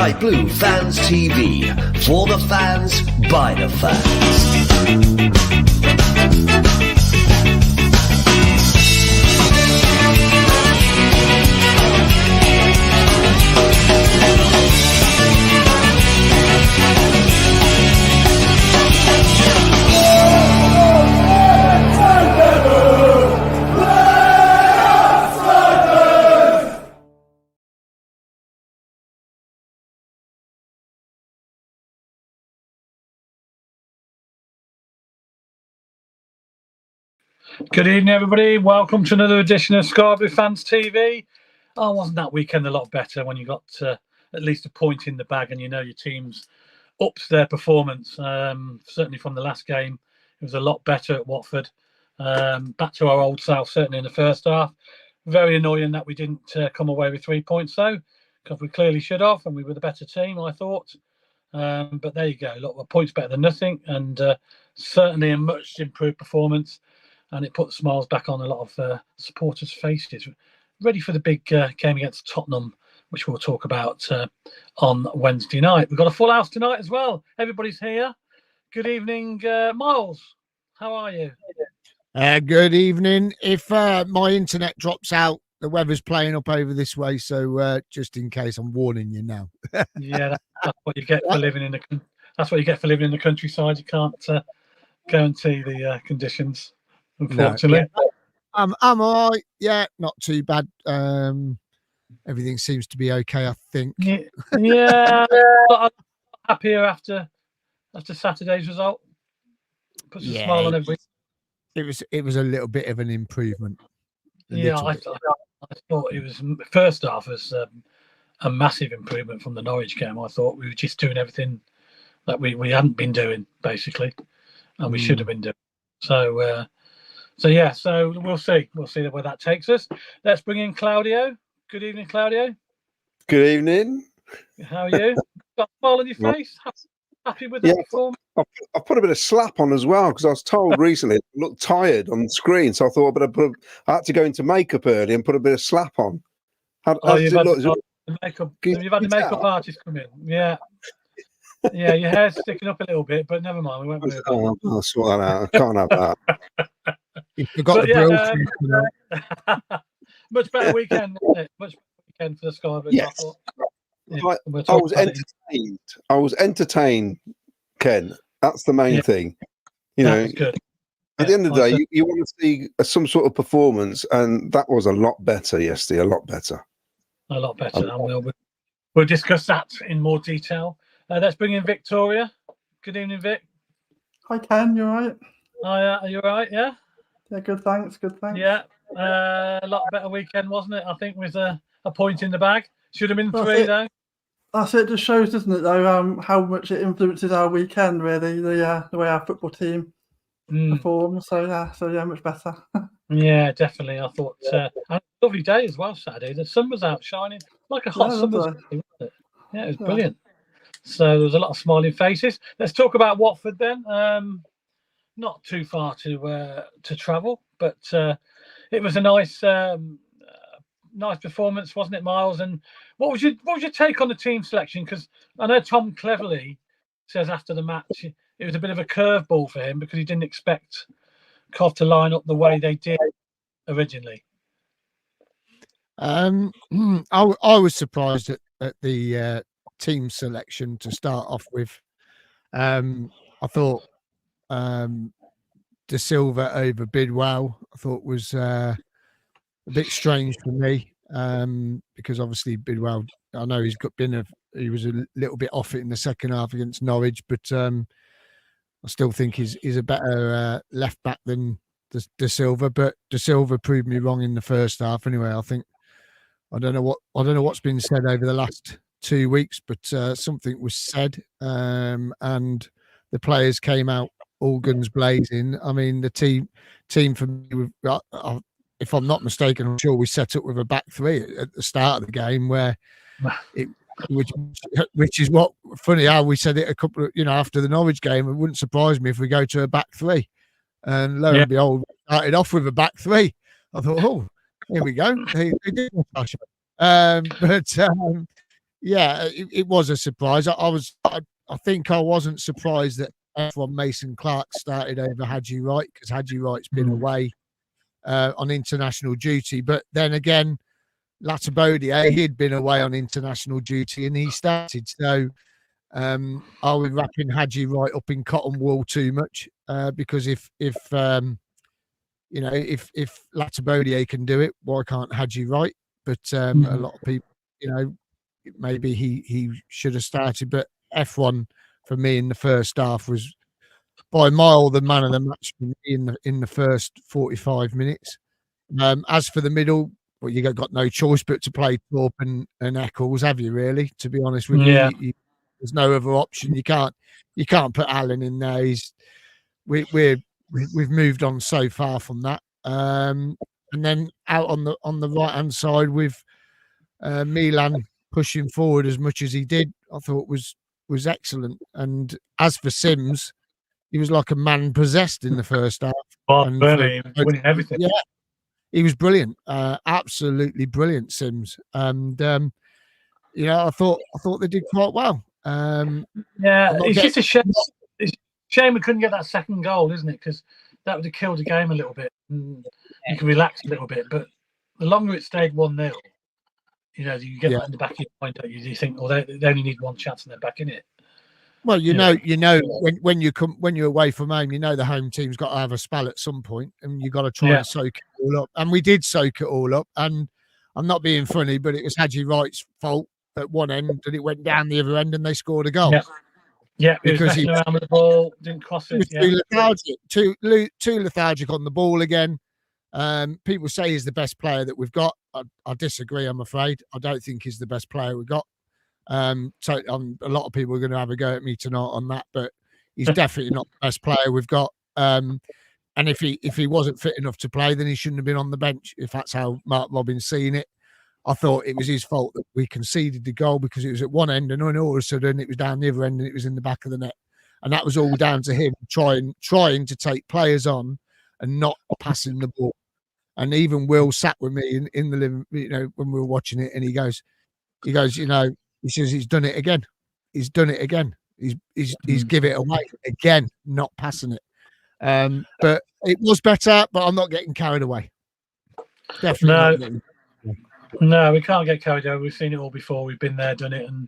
Sky Blue Fans TV. For the fans, by the fans. Good evening, everybody. Welcome to another edition of Sky Blue Fans TV. Oh, wasn't that weekend a lot better when you got at least a point in the bag and you know your team's upped their performance? Certainly from the last game, it was a lot better at Watford. Back to our old self, certainly in the first half. Very annoying that we didn't come away with 3 points, though, because we clearly should have, and we were the better team, I thought. But there you go, a lot of points better than nothing, and certainly a much improved performance. And it put smiles back on a lot of supporters' faces, ready for the big game against Tottenham, which we'll talk about on Wednesday night. We've got a full house tonight as well. Everybody's here. Good evening, Miles. How are you? Good evening. If my internet drops out, the weather's playing up over this way, so just in case, I'm warning you now. Yeah, that's what you get for living in the. That's what you get for living in the countryside. You can't guarantee the conditions. Unfortunately, no, yeah. I'm all right. Yeah, not too bad. Everything seems to be okay, I think. Yeah. I'm happier after Saturday's result. Puts a smile on everybody. It was a little bit of an improvement. I thought it was first half was a massive improvement from the Norwich game. I thought we were just doing everything that we hadn't been doing basically, and we should have been doing. So we'll see. We'll see where that takes us. Let's bring in Claudio. Good evening, Claudio. Good evening. How are you? Got a smile on your face? Happy with that performance? I put a bit of slap on as well because I was told recently it looked tired on the screen, so I thought I had to go into makeup early and put a bit of slap on. You've had the makeup artist come in. Yeah. Yeah, your hair's sticking up a little bit, but never mind. We won't move on. I'll sort that out. I can't have that. You forgot the grill. Much better weekend, wasn't it? Much better weekend for the Sky. Yes. I was entertained. I was entertained, Ken. That's the main thing. You know, good. At the end of the day, you want to see some sort of performance, and that was a lot better yesterday. A lot better. And we'll discuss that in more detail. Let's bring in Victoria. Good evening, Vic. Hi, Ken. You all right? Are you all right? Yeah. Yeah, good. Thanks. Yeah. A lot better weekend, wasn't it? I think with a point in the bag. Should have been three, though. That's it. Just shows, doesn't it, though, how much it influences our weekend, really, the way our football team performs. So much better. Yeah, definitely. I thought a lovely day as well Saturday. The sun was out shining like a hot summer's day, wasn't it? Yeah, it was brilliant. So there was a lot of smiling faces. Let's talk about Watford then. Not too far to travel, but it was a nice performance, wasn't it, Miles? And what was your take on the team selection? Because I know Tom Cleverley says after the match it was a bit of a curveball for him because he didn't expect Cov to line up the way they did originally. I was surprised at the team selection to start off with. I thought De Silva over Bidwell I thought was a bit strange for me because obviously Bidwell, I know he was a little bit off it in the second half against Norwich, but I still think he's a better left back than De Silva. But De Silva proved me wrong in the first half. Anyway, I don't know what's been said over the last 2 weeks, but something was said, and the players came out all guns blazing. I mean, the team for me, if I'm not mistaken, I'm sure we set up with a back three at the start of the game, which is what funny how we said it a couple of after the Norwich game. It wouldn't surprise me if we go to a back three, and lo and behold, we started off with a back three. I thought, oh, here we go. They did. Yeah, it was a surprise. I think I wasn't surprised that F1 Mason Clark started over Hadji Wright, because Hadji Wright's been away on international duty. But then again, Latabodier, he'd been away on international duty and he started. So are we wrapping Hadji Wright up in cotton wool too much? Because if Latabodier can do it, why can't Hadji Wright? But a lot of people, maybe he should have started. But F1 for me in the first half was by a mile the man of the match for me in the first 45 minutes. As for the middle, well, you got no choice but to play Thorpe and Eccles, have you? Really, to be honest with you, there's no other option. You can't put Allen in there. We've moved on so far from that. And then out on the right hand side with Milan pushing forward as much as he did, I thought was excellent. And as for Sims, he was like a man possessed in the first half. Oh, really, winning everything. Yeah, he was brilliant, absolutely brilliant, Sims. And I thought they did quite well. It's just a shame. It's a shame we couldn't get that second goal, isn't it? Because that would have killed the game a little bit. You can relax a little bit, but the longer it stayed 1-0, you get that in the back of your mind. You think, well, they only need one chance and they're back in it. Well, when you're away from home, the home team's got to have a spell at some point, and you got to try and soak it all up. And we did soak it all up. And I'm not being funny, but it was Hadji Wright's fault at one end, and it went down the other end, and they scored a goal. Yeah, because he was around with the ball, didn't cross it. Too lethargic on the ball again. People say he's the best player that we've got. I disagree. I'm afraid. I don't think he's the best player we've got. So a lot of people are going to have a go at me tonight on that, but he's definitely not the best player we've got. And if he wasn't fit enough to play, then he shouldn't have been on the bench. If that's how Mark Robin's seen it, I thought it was his fault that we conceded the goal because it was at one end, and then all of a sudden it was down the other end and it was in the back of the net, and that was all down to him trying to take players on and not passing the ball. And even Will sat with me in the living, when we were watching it, and he goes, he says he's done it again. He's done it again. He's give it away again, not passing it. But it was better, but I'm not getting carried away. Definitely. No, we can't get carried away. We've seen it all before. We've been there, done it, and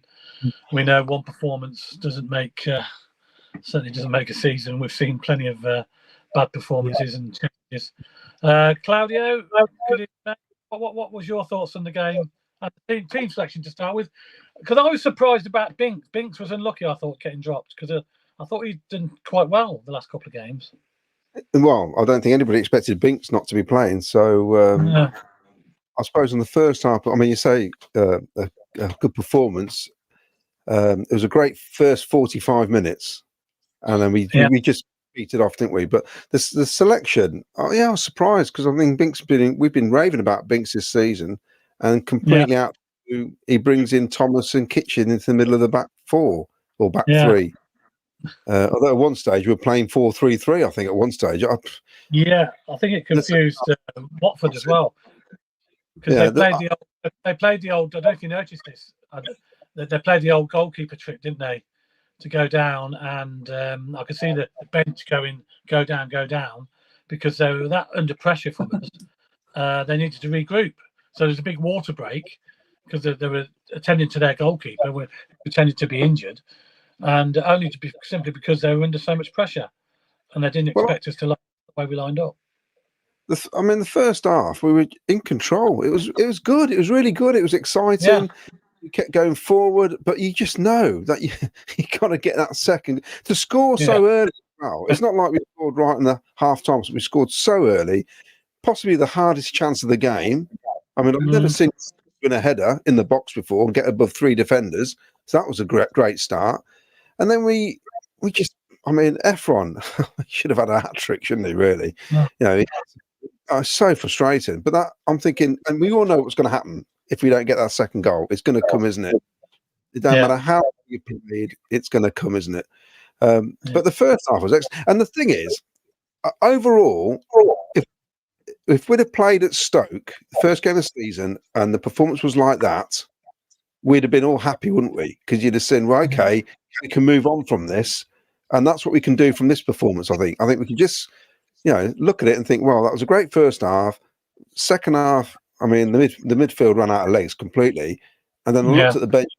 we know one performance certainly doesn't make a season. We've seen plenty of bad performances and changes. Claudio, what was your thoughts on the game? Team selection to start with, because I was surprised about Binks. Binks was unlucky, I thought, getting dropped, because I thought he'd done quite well the last couple of games. Well, I don't think anybody expected Binks not to be playing. So I suppose in the first half, I mean, you say a good performance. It was a great first 45 minutes, and then we just beat it off, didn't we? But the selection, I was surprised, because I think we've been raving about Binks this season. And completely out, he brings in Thomas and Kitchen into the middle of the back four or back three. Although at one stage we were playing 4-3-3, I think at one stage. I think it confused Watford as well, because they played the old. I don't know if you noticed this. They played the old goalkeeper trick, didn't they? To go down, and I could see the bench go down, because they were that under pressure from us. They needed to regroup. So there's a big water break because they were attending to their goalkeeper, who pretended to be injured, and only simply because they were under so much pressure, and they didn't expect us to line the way we lined up. The first half we were in control. It was good. It was really good. It was exciting. Yeah. You kept going forward, but you just know that you got to get that second to score so early. Well, it's not like we scored right in the half time. So we scored so early, possibly the hardest chance of the game. I mean, I've never seen win a header in the box before and get above three defenders. So that was a great start. And then we just, I mean, Efron should have had a hat trick, shouldn't he? Really, it's so frustrating. But that I'm thinking, and we all know what's going to happen if we don't get that second goal. It's going to come, isn't it? It don't matter how you played, it's going to come, isn't it? But the first half was excellent. And the thing is, overall, if we'd have played at Stoke, the first game of the season, and the performance was like that, we'd have been all happy, wouldn't we? Because you'd have said, well, okay, we can move on from this. And that's what we can do from this performance, I think. I think we can just, look at it and think, well, that was a great first half. Second half, I mean, the midfield ran out of legs completely. And then I looked at the bench,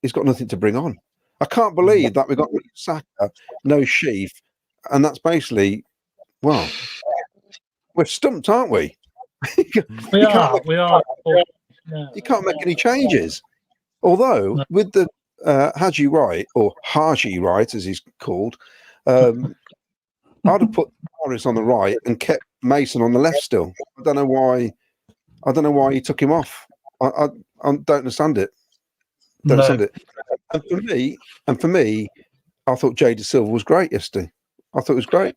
he's got nothing to bring on. I can't believe that we got Saka, no Sheaf, and that's basically, well, we're stumped, aren't we? We are. You can't make any changes. Although, with the Haji Wright, or Haji Wright, as he's called, I'd have put Morris on the right and kept Mason on the left still. I don't know why he took him off. I don't understand it. And for me, I thought Jay De Silva was great yesterday. I thought it was great.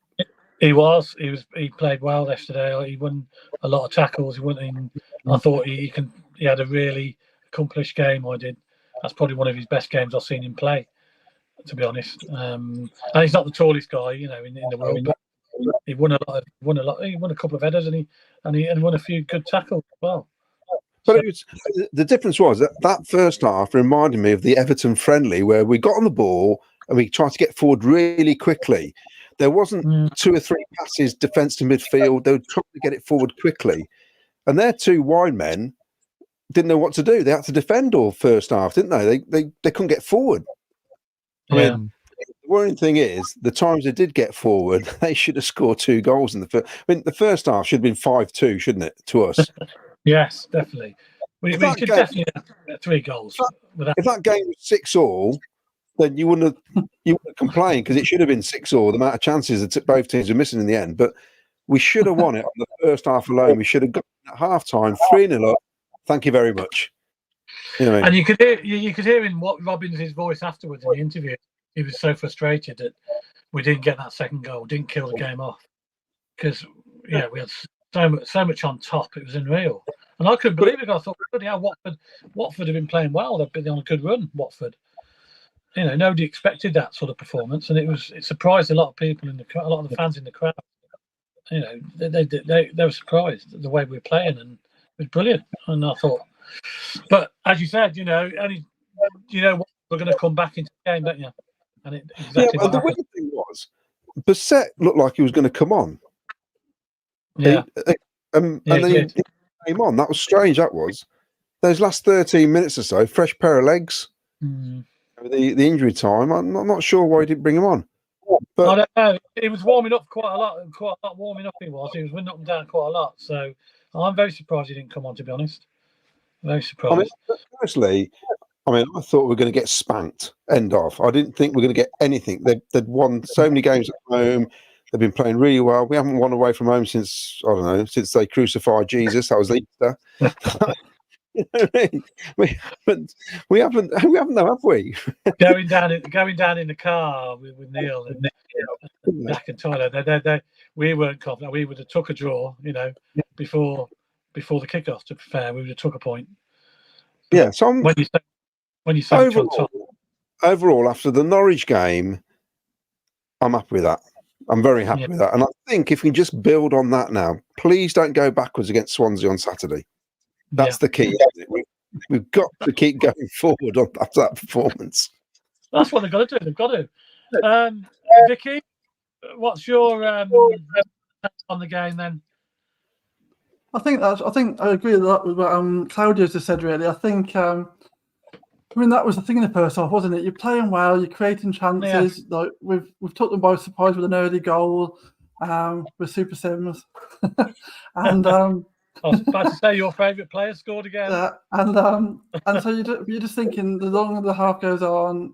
He played well yesterday. He won a lot of tackles. I thought he had a really accomplished game. That's probably one of his best games I've seen him play, to be honest. And he's not the tallest guy, in the world, but he won a lot. He won a couple of headers and he won a few good tackles as well. But the difference was that first half reminded me of the Everton friendly, where we got on the ball and we tried to get forward really quickly. There wasn't 2 or 3 passes defence to midfield. They were trying to get it forward quickly. And their 2 wide men didn't know what to do. They had to defend all first half, didn't they? They couldn't get forward. I mean, the worrying thing is, the times they did get forward, they should have scored 2 goals in the first. I mean, the first half should have been 5-2, shouldn't it, to us? Yes, definitely. We should definitely have 3 goals. If that game was 6-6, then you wouldn't complain, because it should have been 6-6. The amount of chances that both teams were missing in the end, but we should have won it on the first half alone. We should have got at half time 3-0 up. Thank you very much. You know what I mean? And you could hear in what Robbins' voice afterwards in the interview. He was so frustrated that we didn't get that second goal, didn't kill the game off, because we had so much on top. It was unreal, and I couldn't believe it. I thought, bloody hell, Watford have been playing well. They've been on a good run, Watford. Nobody expected that sort of performance, and it surprised a lot of people a lot of the fans in the crowd. They were surprised at the way we were playing, and it was brilliant. And I thought, but as you said, only we're going to come back into the game, don't you? And but the weird thing was, Bissett looked like he was going to come on. Yeah, and then he came on. That was strange. That was those last 13 minutes or so, fresh pair of legs. The injury time, I'm not sure why he didn't bring him on. But I don't know. He was warming up quite a lot warming up. He was running up and down quite a lot. So I'm very surprised he didn't come on, to be honest. Very surprised. Honestly, I thought we were going to get spanked. End of. I didn't think we were going to get anything. They'd won so many games at home. They've been playing really well. We haven't won away from home since they crucified Jesus. That was Easter. You know what I mean? We haven't, have we? going down in the car with Neil and Jack and Tyler. We weren't confident. We would have took a draw, before the kickoff. To be fair, we would have took a point. Yeah. So when you say overall, after the Norwich game, I'm happy with that. I'm very happy with that, and I think if we just build on that now, please don't go backwards against Swansea on Saturday. That's the key. We've got to keep going forward after that performance. That's what they've got to do. They've got to. Vicky, what's your on the game then? I think I agree with that with what Claudio just said. Really, I think. That was the thing in the first half, wasn't it? You're playing well, you're creating chances. Yeah. Like we've took them by surprise with an early goal with Super Sims, and I was about to say your favourite player scored again. And so you're just thinking the longer the half goes on,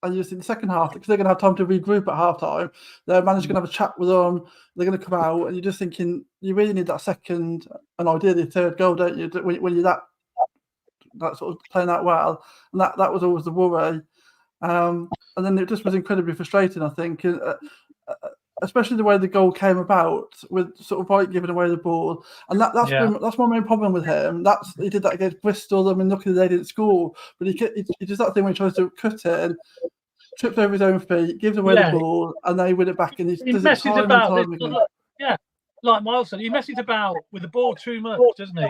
and you see the second half, because they're going to have time to regroup at half time. Their manager's going to have a chat with them. They're going to come out, and you're just thinking you really need that second and ideally third goal, don't you? When you're that sort of playing that well, and that was always the worry. And then it just was incredibly frustrating, I think. Especially the way the goal came about, with sort of White giving away the ball, and that's my main problem with him. He did that against Bristol. I mean, luckily they didn't score, but he does that thing when he tries to cut it and trips over his own feet, gives away the ball, and they win it back. And he does it time and time again. Like Miles said, he messes about with the ball too much, doesn't he?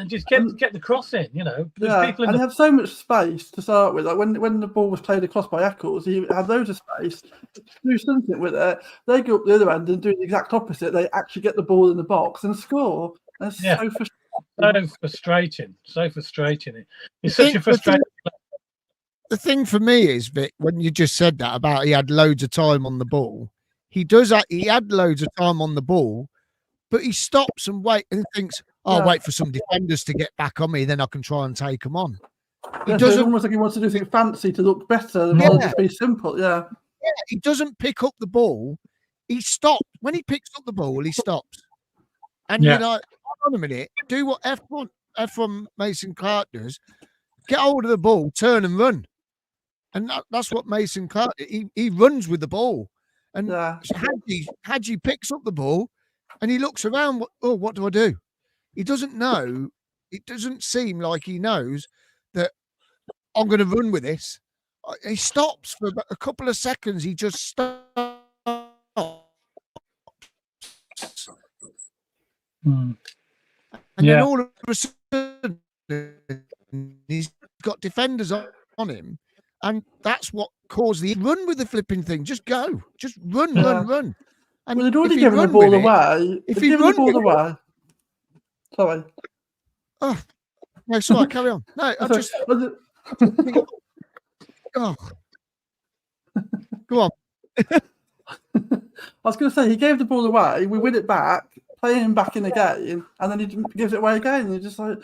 Just get the cross in, you know. Yeah, People and he had so much space to start with. Like when the ball was played across by Eccles, he had loads of space to do something with it. They go up the other end and do the exact opposite. They actually get the ball in the box and score. And it's so frustrating. So frustrating. It's such a frustrating. The thing for me is, Vic, when you just said that about he had loads of time on the ball, he had loads of time on the ball, but he stops and wait and thinks, I'll wait for some defenders to get back on me, then I can try and take them on. He doesn't. It's almost like he wants to do something fancy to look better than just be simple. Yeah, he doesn't pick up the ball. He stops. When he picks up the ball, he stops. And you're like, hold on a minute, do what F1 Mason Clark does. Get hold of the ball, turn and run. And that's what Mason Clark did. He runs with the ball. And Hadji picks up the ball and he looks around. What do I do? He doesn't know. It doesn't seem like he knows that I'm going to run with this. He stops for a couple of seconds. He just stops. And then all of a sudden, he's got defenders on him. And that's what caused the run with the flipping thing. Just go. Just run. And well, they'd already given the ball away. If he run the ball away. Sorry. Oh, no, sorry, carry on. No, I just. Oh. Go on. I was going to say, he gave the ball away. We win it back, play him back in again, and then he gives it away again. And you're just like,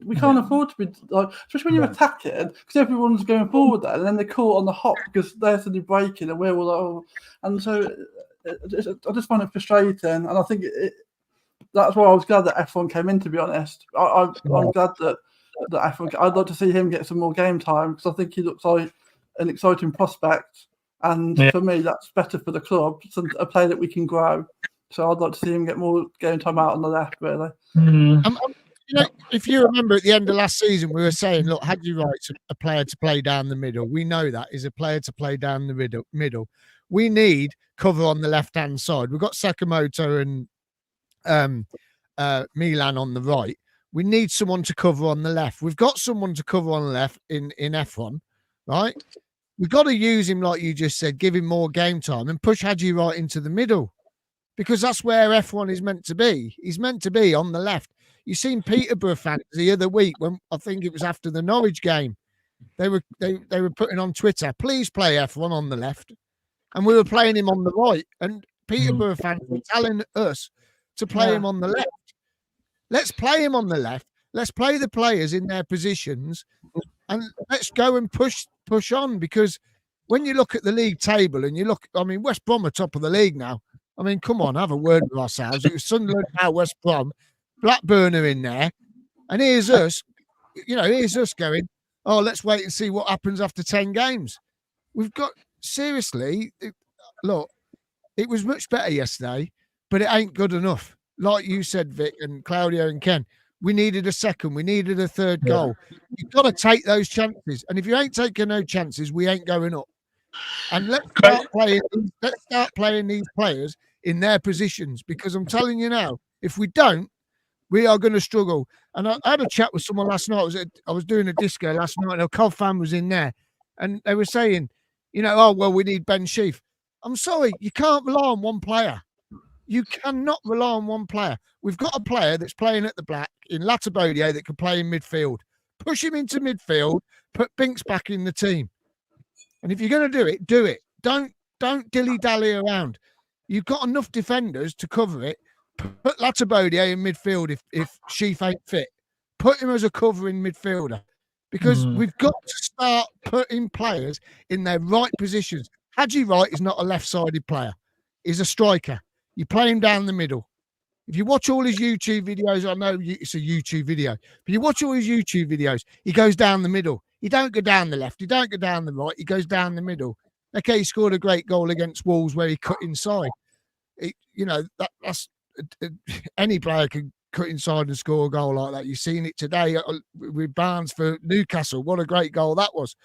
we can't afford to be like, especially when you're attacking, because everyone's going forward there, and then they're caught on the hop because they're suddenly breaking, and we're all like, oh. And so I just find it frustrating, and I think that's why I was glad that F1 came in. To be honest, I'm glad that F1. I'd like to see him get some more game time because I think he looks like an exciting prospect, and for me, that's better for the club. It's a player that we can grow. So I'd like to see him get more game time out on the left, really. If you remember at the end of last season, we were saying, look, Hadji Wright's a player to play down the middle. We know that is a player to play down the middle. We need cover on the left-hand side. We've got Sakamoto and Milan on the right. We need someone to cover on the left. We've got someone to cover on the left in F1, right? We've got to use him, like you just said, give him more game time and push Hadji Wright into the middle because that's where F1 is meant to be. He's meant to be on the left. You've seen Peterborough fans the other week when I think it was after the Norwich game. They were putting on Twitter, please play F1 on the left. And we were playing him on the right. And Peterborough fans were telling us to play him on the left. Let's play him on the left. Let's play the players in their positions and let's go and push on because when you look at the league table and you look, I mean, West Brom are top of the league now. I mean, come on, have a word with ourselves. It was Sunderland, now West Brom, Blackburn are in there. And here's us going, oh, let's wait and see what happens after 10 games. We've got, seriously, look, it was much better yesterday, but it ain't good enough. Like you said, Vic and Claudio and Ken, we needed a second. We needed a third goal. You've got to take those chances. And if you ain't taking no chances, we ain't going up. And let's start playing these players in their positions because I'm telling you now, if we don't, we are going to struggle. And I had a chat with someone last night. I was doing a disco last night and a Cov fan was in there. And they were saying, oh, well, we need Ben Sheaf. I'm sorry, you can't rely on one player. You cannot rely on one player. We've got a player that's playing at the black in Latabodier that can play in midfield. Push him into midfield, put Binks back in the team. And if you're going to do it, do it. Don't dilly-dally around. You've got enough defenders to cover it. Put Latabodier in midfield if Sheaf ain't fit. Put him as a covering midfielder. Because we've got to start putting players in their right positions. Hadji Wright is not a left-sided player. He's a striker. You play him down the middle. If you watch all his YouTube videos, I know it's a YouTube video, but you watch all his YouTube videos, he goes down the middle. He don't go down the left. He don't go down the right. He goes down the middle. Okay, he scored a great goal against Wolves where he cut inside. That's any player can cut inside and score a goal like that. You've seen it today with Barnes for Newcastle. What a great goal that was.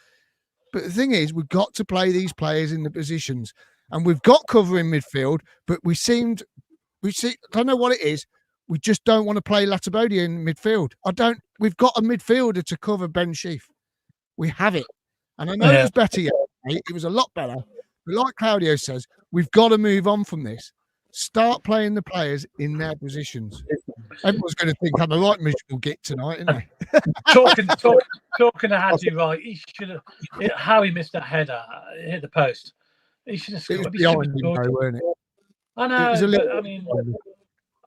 But the thing is, we've got to play these players in the positions. And we've got cover in midfield, but I don't know what it is. We just don't want to play Latibodia in midfield. We've got a midfielder to cover Ben Sheaf. We have it. And I know it was better yesterday. It was a lot better. But like Claudio says, we've got to move on from this. Start playing the players in their positions. Everyone's going to think I'm a right miserable git tonight, isn't they? talking to Hadji, right? He should have. How he missed that header, hit the post. He should have It scored. was behind him, though, weren't it? I know. It was a little. I mean,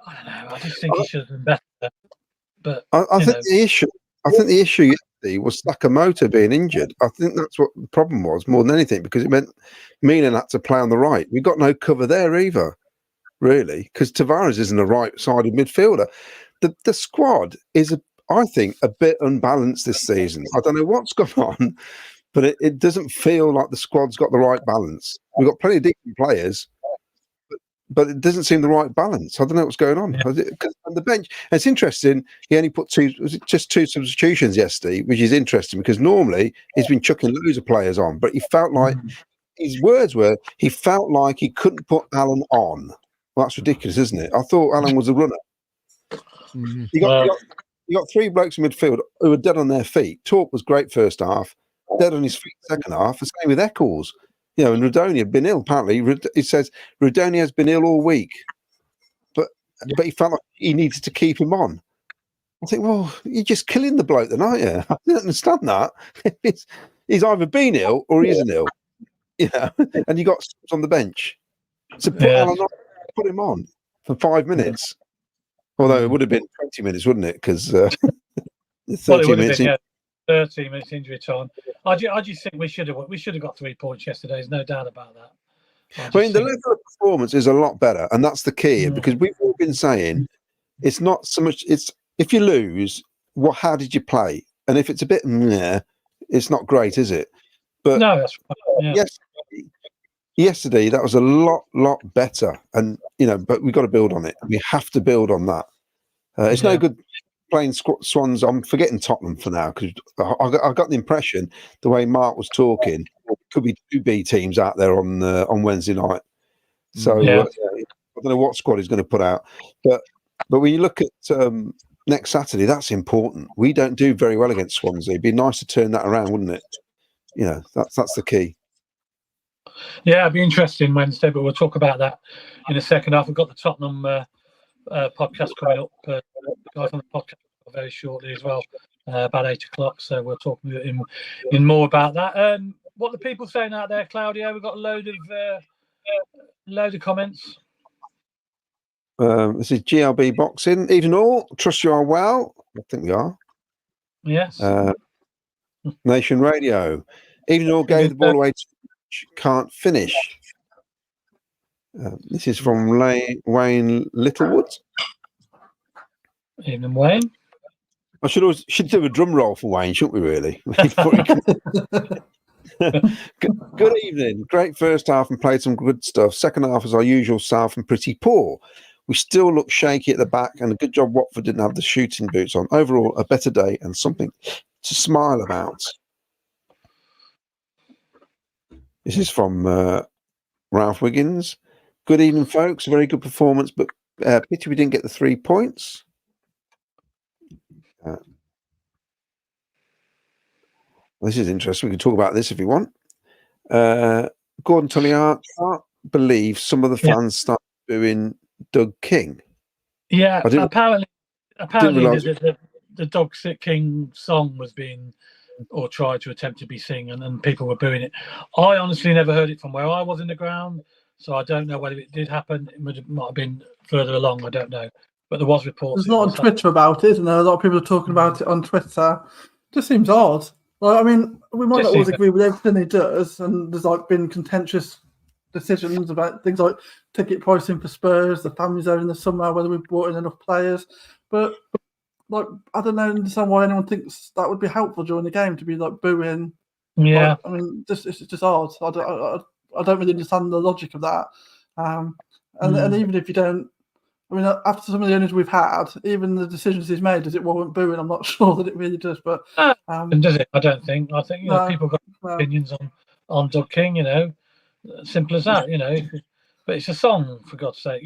I don't know. I just think he should have been better. But I think the issue yesterday was Sakamoto being injured. I think that's what the problem was more than anything, because it meant Milan had to play on the right. We got no cover there either, really, because Tavares isn't a right-sided midfielder. The squad is, I think, a bit unbalanced this season. I don't know what's gone on, but it doesn't feel like the squad's got the right balance. We've got plenty of decent players, but it doesn't seem the right balance. I don't know what's going on. On the bench, and it's interesting. He only put two substitutions yesterday, which is interesting because normally he's been chucking loads of players on. But he felt like his words were he felt like he couldn't put Alan on. Well, that's ridiculous, isn't it? I thought Alan was a runner. You got three blokes in midfield who were dead on their feet. Torp was great first half, dead on his feet second half. The same with Eccles. You know, and Rudoni had been ill. Apparently, it says Rudoni has been ill all week, but he felt like he needed to keep him on. I think, well, you're just killing the bloke, then, aren't you? I don't understand that. He's either been ill or he isn't ill. You know, and you got Stubbs on the bench, so put him on for 5 minutes. Although it would have been 20 minutes, wouldn't it? Because 30 minutes. 30 minutes injury time. I just think we should have got 3 points yesterday. There's no doubt about that. I mean, the level of performance is a lot better, and that's the key. Because we've all been saying it's not so much. It's if you lose, how did you play? And if it's a bit, it's not great, is it? But no, that's right. Yeah. Yesterday that was a lot better, and but we've got to build on it. We have to build on that. It's no good playing Swans. I'm forgetting Tottenham for now because I got the impression the way Mark was talking, it could be 2 B teams out there on Wednesday night. So I don't know what squad he's going to put out, but when you look at next Saturday, that's important. We don't do very well against Swansea. It'd be nice to turn that around, wouldn't it? That's the key. Yeah, it'd be interesting Wednesday, but we'll talk about that in a second half. We've got the Tottenham podcast coming up. The guys on the podcast very shortly as well, about 8 o'clock. So we'll talk in more about that. What are the people saying out there, Claudio? We've got a load of comments. This is GLB Boxing. Evening all. Trust you are well. I think we are. Yes. Nation Radio. Evening all. Gave the ball away. Can't finish. This is from Wayne Littlewood. Evening, Wayne. I should do a drum roll for Wayne, shouldn't we? Really. Good evening. Great first half and played some good stuff. Second half was our usual self and pretty poor. We still look shaky at the back, and a good job Watford didn't have the shooting boots on. Overall, a better day and something to smile about. This is from Ralph Wiggins. Good evening, folks. A very good performance, but pity we didn't get the 3 points. This is interesting. We can talk about this if you want. Gordon Tulliard, I can't believe some of the fans started booing Doug King. Yeah, apparently the Doug King song was being or tried to attempt to be sing, and people were booing it. I honestly never heard it from where I was in the ground, so I don't know whether it did happen. It might have been further along. I don't know, but there was reports. There's a lot on Twitter about it, and a lot of people are talking about it on Twitter. It just seems odd. Like, I mean, we might not always agree with everything he does, and there's been contentious decisions about things like ticket pricing for Spurs, the families over in the summer, whether we've brought in enough players, but. I don't understand why anyone thinks that would be helpful during the game to be booing. Yeah, I mean, it's just odd. I don't really understand the logic of that. And even if you don't, I mean, after some of the owners we've had, even the decisions he's made, does it warrant booing? I'm not sure that it really does. But does it? I don't think. I think people got opinions on Doug King. Simple as that. But it's a song, for God's sake.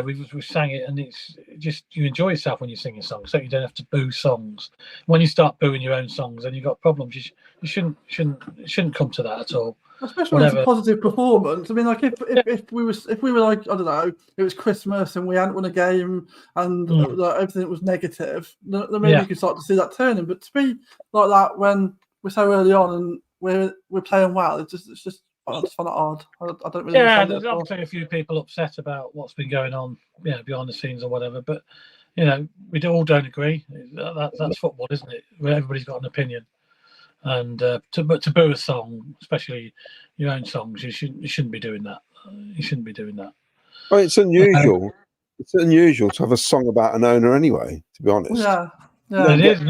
we sang it, and it's just you enjoy yourself when you sing a song, so you don't have to boo songs. When you start booing your own songs, then you've got problems. You shouldn't come to that at all. Especially when it's a positive performance. I mean, like if we were like, I don't know, it was Christmas and we hadn't won a game and everything was negative, then maybe you could start to see that turning. But to be like that when we're so early on and we're playing well, it's just I just find it odd. I don't really. Yeah, there's obviously a few people upset about what's been going on, behind the scenes or whatever. But we all don't agree. That's football, isn't it? Where everybody's got an opinion. And to boo a song, especially your own songs, you shouldn't be doing that. You shouldn't be doing that. Well, it's unusual. It's unusual to have a song about an owner, anyway. To be honest, yeah, it is.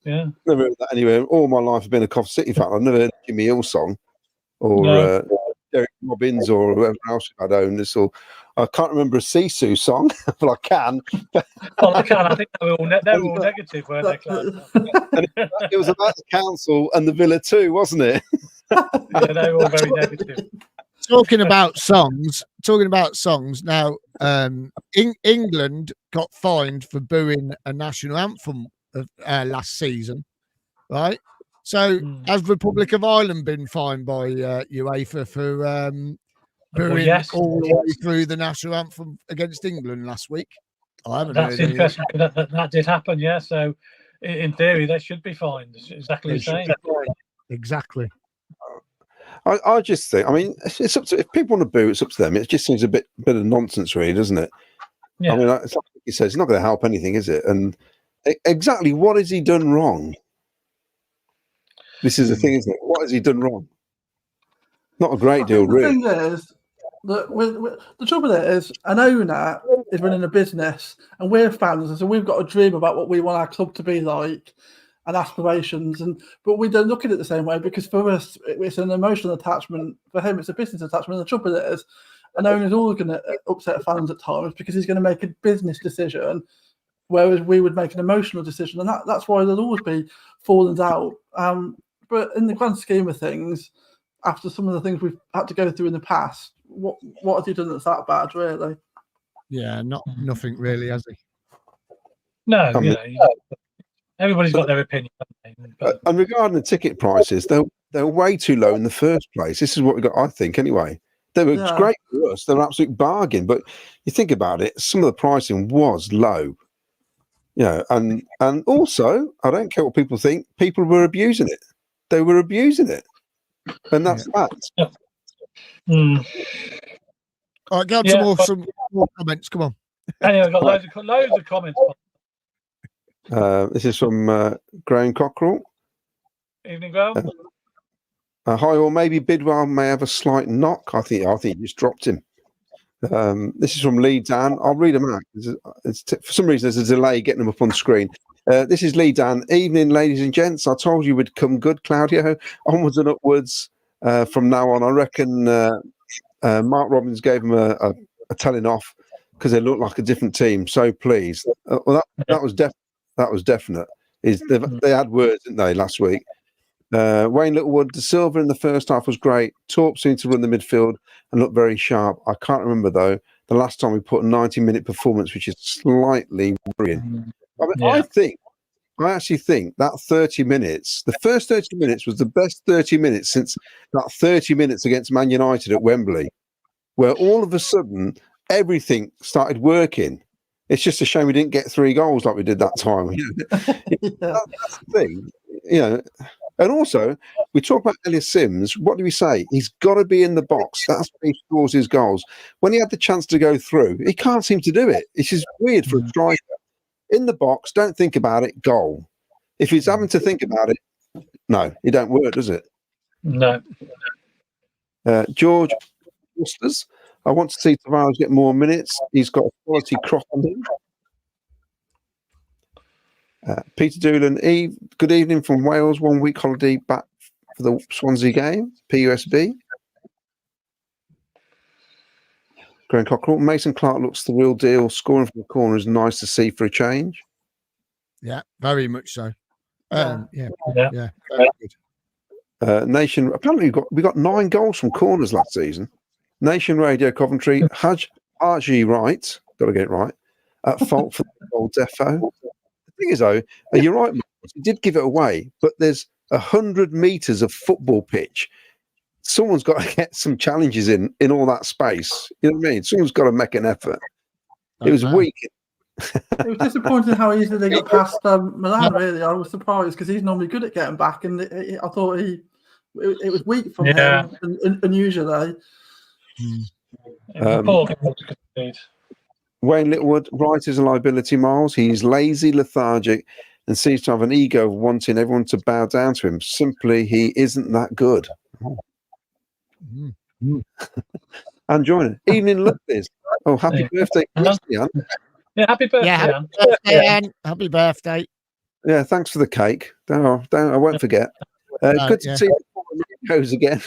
Yeah. Never heard that anyway. All my life I've been a Coventry City fan. I've never heard a Jimmy Hill song or Derek Robbins or whoever else I'd own this. Or I can't remember a Sisu song, but I can. Well, I can. I think they were all negative, weren't they, Clive? It was about the council and the Villa too, wasn't it? Yeah, they were all very negative. Talking about songs now, England got fined for booing a national anthem last season, right? So has Republic of Ireland been fined by UEFA for booing all the way through the national anthem against England last week? I haven't heard. That's interesting. That did happen, yeah. So in theory, they should be fined. Exactly the same. Exactly. I just think, I mean, it's up to, if people want to boo, it's up to them. It just seems a bit of nonsense, really, doesn't it? Yeah. I mean, like he says, it's not going to help anything, is it? And exactly what has he done wrong? This is the thing, isn't it? What has he done wrong? Not a great deal, really. The thing is, the trouble is, an owner is running a business, and we're fans, and so we've got a dream about what we want our club to be like, and aspirations, but we don't look at it the same way, because for us it's an emotional attachment. For him, it's a business attachment. And the trouble is, an owner's always going to upset fans at times because he's going to make a business decision, whereas we would make an emotional decision, and that's why there'll always be fallings out. But in the grand scheme of things, after some of the things we've had to go through in the past, what has he done that's that bad, really? Yeah, nothing really, has he? No, everybody's got their opinion. But... And regarding the ticket prices, they're way too low in the first place. This is what we got, I think, anyway. They were great for us. They're an absolute bargain. But you think about it, some of the pricing was low. And also, I don't care what people think, people were abusing it. They were abusing it. And that's that. All right, get on some more comments. Come on. Anyway, I've got loads of comments. This is from Graham Cockrell. Evening, Graham. Hi, or maybe Bidwell may have a slight knock. I think he just dropped him. This is from Lee Dan. I'll read them out. For some reason, there's a delay getting them up on screen. This is Lee Dan. Evening, ladies and gents. I told you we'd come good, Claudio. Onwards and upwards from now on. I reckon Mark Robbins gave him a telling off because they look like a different team. So please, that was definite. They had words, didn't they, last week? Wayne Littlewood, De Silva in the first half was great. Torp seemed to run the midfield and look very sharp. I can't remember, though, the last time we put a 90-minute performance, which is slightly worrying. I actually think that 30 minutes, the first 30 minutes was the best 30 minutes since that 30 minutes against Man United at Wembley, where all of a sudden everything started working. It's just a shame we didn't get 3 goals like we did that time. That's the thing, And also, we talk about Ellis Sims. What do we say? He's got to be in the box. That's where he scores his goals. When he had the chance to go through, he can't seem to do it. It's just weird for a striker. In the box, don't think about it, goal. If he's having to think about it, no, it don't work, does it? No. George Wusters, I want to see Tavares get more minutes. He's got a quality cross on him. Peter Doolan, good evening from Wales. 1 week holiday back for the Swansea game. PUSB. Graham Cockrell, Mason Clark looks the real deal. Scoring from the corner is nice to see for a change. Yeah, very much so. Very good. Nation, apparently we got 9 goals from corners last season. Nation Radio Coventry, Haj RG Wright, got to get it right, at fault for the goal defo. The thing is, though, you're right, Miles, he did give it away, but there's 100 metres of football pitch. Someone's got to get some challenges in all that space. You know what I mean? Someone's got to make an effort. It was weak. It was disappointing how easily they got past Milan, really. I was surprised because he's normally good at getting back, and I thought it was weak from him, unusually. Wayne Littlewood, right is a liability, Miles. He's lazy, lethargic, and seems to have an ego of wanting everyone to bow down to him. Simply, he isn't that good. And joining evening lovelies. Oh, happy birthday, Christian. Yeah, happy birthday, happy birthday, Anne. Happy birthday. Yeah, thanks for the cake. Don't I won't forget. Good to see the goes again.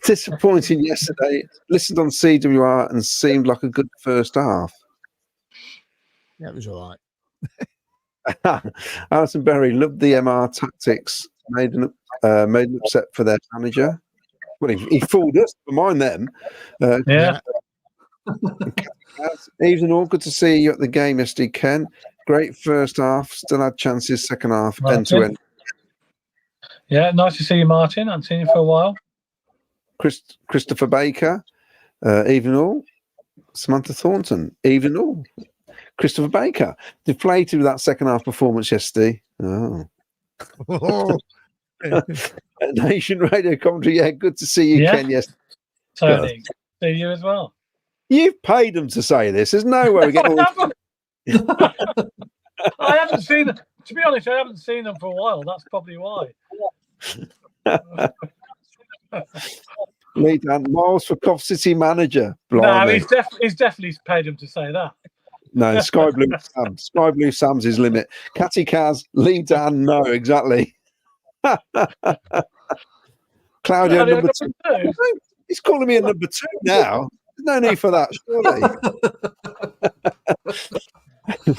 Disappointing yesterday. Listened on CWR and seemed like a good first half. That was all right. Alison Berry loved the MR tactics. Made an upset for their manager. Well, he fooled us. But mind them. Eves and all, good to see you at the game yesterday, Ken. Great first half. Still had chances. Second half, end to end. Yeah, nice to see you, Martin. I haven't seen you for a while. Christopher Baker, even all. Samantha Thornton, even all. Christopher Baker, deflated with that second half performance yesterday. Oh. Nation Radio commentary. Yeah, good to see you, Ken. Yes, Tony, see you as well. You've paid them to say this. There's no way we're getting all. I haven't seen them. To be honest, I haven't seen them for a while. That's probably why. Lee Dan Miles for Cov City manager. No, he's definitely paid him to say that. No, Sky Blue Sam. Sky Blue Sam's his limit. Catty Kaz, Lee Dan, no, exactly. Claudio number two. He's calling me a number two now. There's no need for that, surely.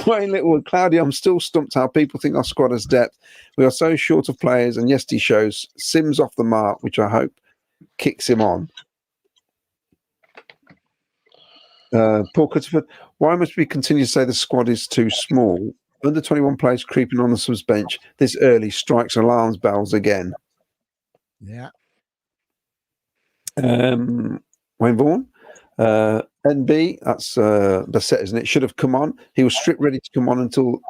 Wayne Littlewood, Claudio, I'm still stumped how people think our squad has depth. We are so short of players, and yes, he shows Sims off the mark, which I hope kicks him on. Paul Cutterford, why must we continue to say the squad is too small? Under 21 players creeping on the subs bench this early strikes alarms bells again. Yeah. Wayne Vaughan, NB, that's Bassett, isn't it? Should have come on. He was stripped ready to come on until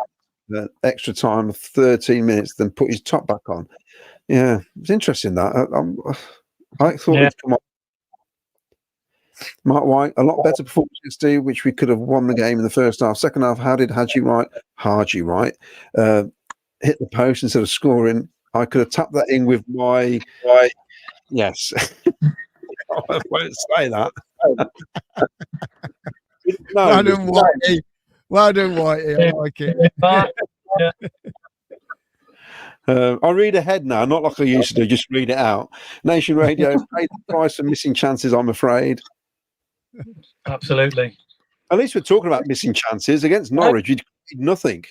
the extra time of 13 minutes, then put his top back on. Yeah, it's interesting that. I thought he'd come on. Mark White, a lot better performance yesterday, which we could have won the game in the first half. Second half, how did Haji Wright hit the post instead of scoring? I could have tapped that in with my yes. I won't say that. No, well done, Whitey. I like it. I read ahead now, not like I used to do, just read it out. Nation Radio paid the price for missing chances, I'm afraid. Absolutely. At least we're talking about missing chances. Against Norwich, we did nothing.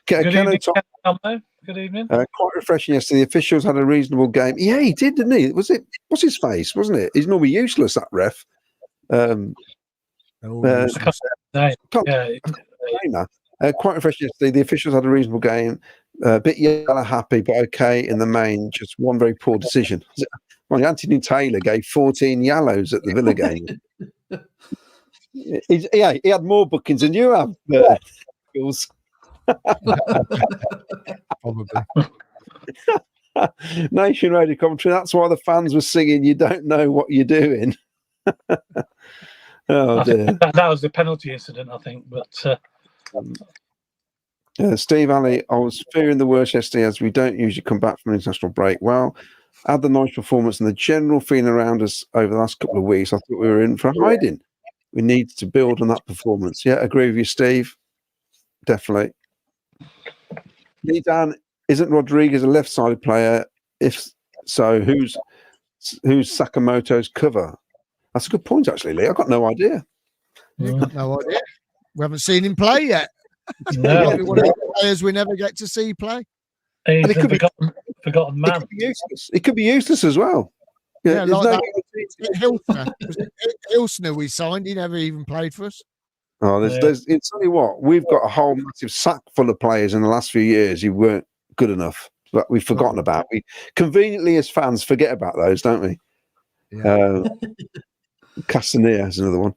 Good evening. Quite refreshing yesterday. The officials had a reasonable game. Yeah, he did, didn't he? What's his face, wasn't it? He's normally useless, that ref. Quite refreshing yesterday. The officials had a reasonable game. A bit yellow happy, but okay in the main. Just one very poor decision. Well, Anthony Taylor gave 14 yellows at the Villa game. He had more bookings than you have. Probably. Nation Radio commentary. That's why the fans were singing, "You don't know what you're doing." Oh dear. That was the penalty incident, I think. But Steve Alley, I was fearing the worst yesterday, as we don't usually come back from an international break. Well, add the nice performance and the general feeling around us over the last couple of weeks, I thought we were in for a hiding. We need to build on that performance. Yeah, agree with you, Steve. Definitely. Lee Dan, isn't Rodriguez a left-sided player? If so, who's Sakamoto's cover? That's a good point, actually, Lee. I've got no idea. You've got no idea. We haven't seen him play yet. no. Probably one of the players we never get to see play. He's a forgotten man. He could be useless as well. Yeah, like Hilsner. Was it Hilsner we signed? He never even played for us. Oh, there's. It's only what we've got a whole massive sack full of players in the last few years who weren't good enough, but we've forgotten about. We conveniently, as fans, forget about those, don't we? Yeah. Castanea is another one.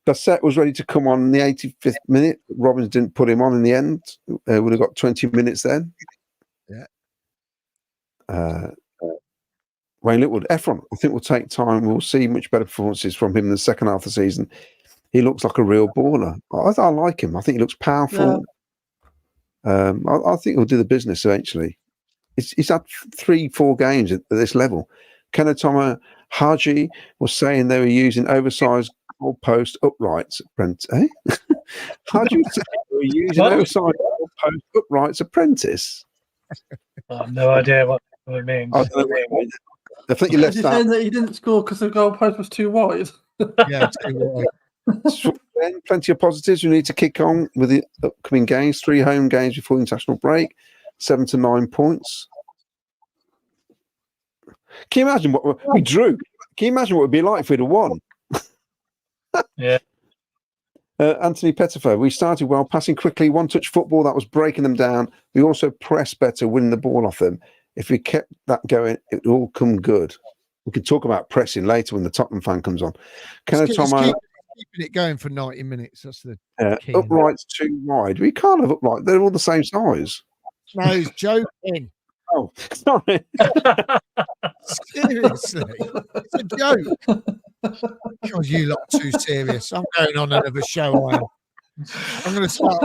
Bassett was ready to come on in the 85th minute. Robbins didn't put him on in the end. Would have got 20 minutes then. Yeah. Wayne Littwood, Efron, I think will take time. We'll see much better performances from him in the second half of the season. He looks like a real baller. I like him. I think he looks powerful. Yeah. I think he'll do the business eventually. He's had 3-4 games at this level. Kenatoma Haji was saying they were using oversized goalpost uprights at Prentice. Haji was saying they were using oversized goalpost uprights apprentice. I have no idea what it means. I don't know what it means. I think you left that. Saying that he didn't score because the goalpost was too wide. Yeah, too wide. Plenty of positives. We need to kick on with the upcoming games. 3 home games before the international break. 7 to 9 points. Can you imagine what we drew? Can you imagine what it would be like if we'd have won? Yeah. Anthony Pettifo, we started well, passing quickly, one-touch football that was breaking them down. We also pressed better, winning the ball off them. If we kept that going, it would all come good. We can talk about pressing later when the Tottenham fan comes on. Keeping it going for 90 minutes. That's the key. Uprights too wide. We can't have upright. They're all the same size. No, he's joking. Oh, sorry. Seriously, it's a joke. God, you lot are too serious. I'm going on another show. I'm going to start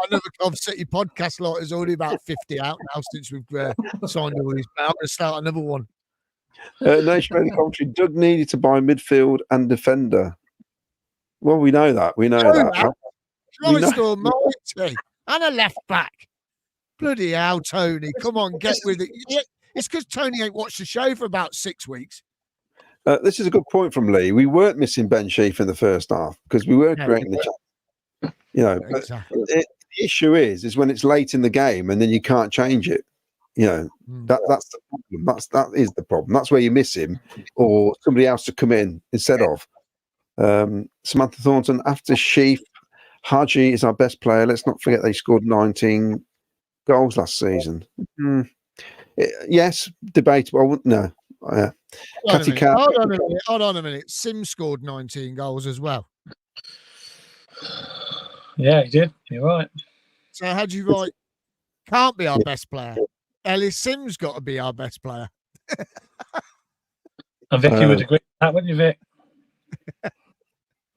another Cov City podcast. Like, there's already about 50 out now since we've signed all these. I'm going to start another one. Nation commentary. Doug needed to buy midfield and defender. Well, we know that. We know that. Christ almighty. And a left back. Bloody hell, Tony. Come on, get with it. It's because Tony ain't watched the show for about 6 weeks. This is a good point from Lee. We weren't missing Ben Sheaf in the first half because we were creating the chance. You know, exactly. The issue is when it's late in the game and then you can't change it. You know, that's the problem. That is the problem. That's where you miss him or somebody else to come in instead of. Samantha Thornton, after Sheaf, Haji is our best player. Let's not forget they scored 19 goals last season. Yes, debatable. No. Hold on a minute. Sim scored 19 goals as well. Yeah, he did. You're right. So how do you write? Can't be our best player. Ellis Sim's got to be our best player. And Vicky would agree with that, wouldn't you, Vic?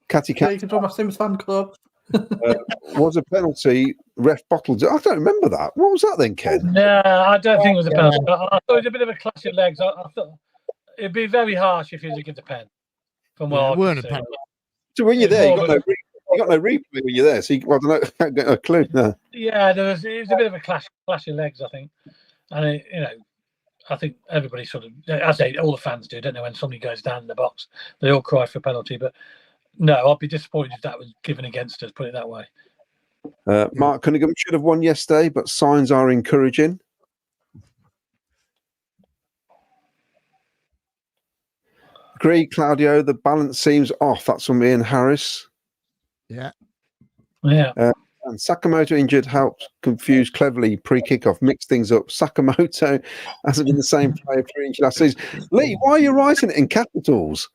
Catty Cat. You can join my Sims fan club. Was a penalty. Ref bottled it. I don't remember that. What was that then, Ken? No, I don't think it was a penalty. I thought it was a bit of a clash of legs. I thought it'd be very harsh if he was to give the pen. From what it weren't a penalty. So when you're there, you got no replay when you're there. So I don't get a clue. No. Yeah, it was a bit of a clash of legs, I think. And I think everybody sort of, I say all the fans do, don't they? When somebody goes down in the box, they all cry for a penalty. But no, I'd be disappointed if that was given against us. Put it that way. Mark Cunningham should have won yesterday, but signs are encouraging. Agree, Claudio. The balance seems off. That's from Ian Harris. Yeah. And Sakamoto injured helped confuse cleverly pre-kickoff, mix things up. Sakamoto hasn't been the same player for injured last season. Lee, why are you writing it in capitals?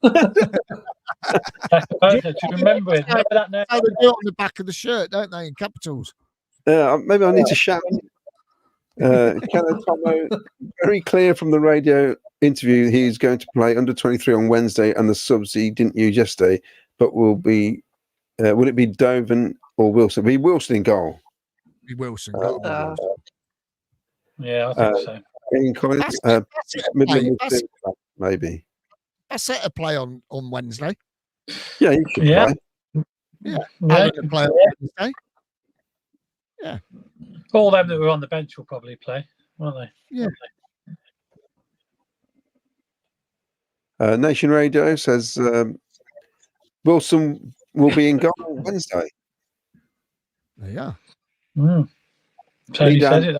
Sakamoto, to remember it. Remember that now. They do it on the back of the shirt, don't they, in capitals? Maybe I need to shout. Tomo, very clear from the radio interview he's going to play under 23 on Wednesday, and the subs he didn't use yesterday, but will be it be Doven or Wilson? Be Wilson in goal. Be Wilson. Yeah, I think so. In Collins, maybe. I set a play on Wednesday. Yeah, you should play. Yeah, play on Wednesday. Yeah. All them that were on the bench will probably play, won't they? Yeah. Nation Radio says Wilson will be in goal Wednesday. Yeah. Tony said it.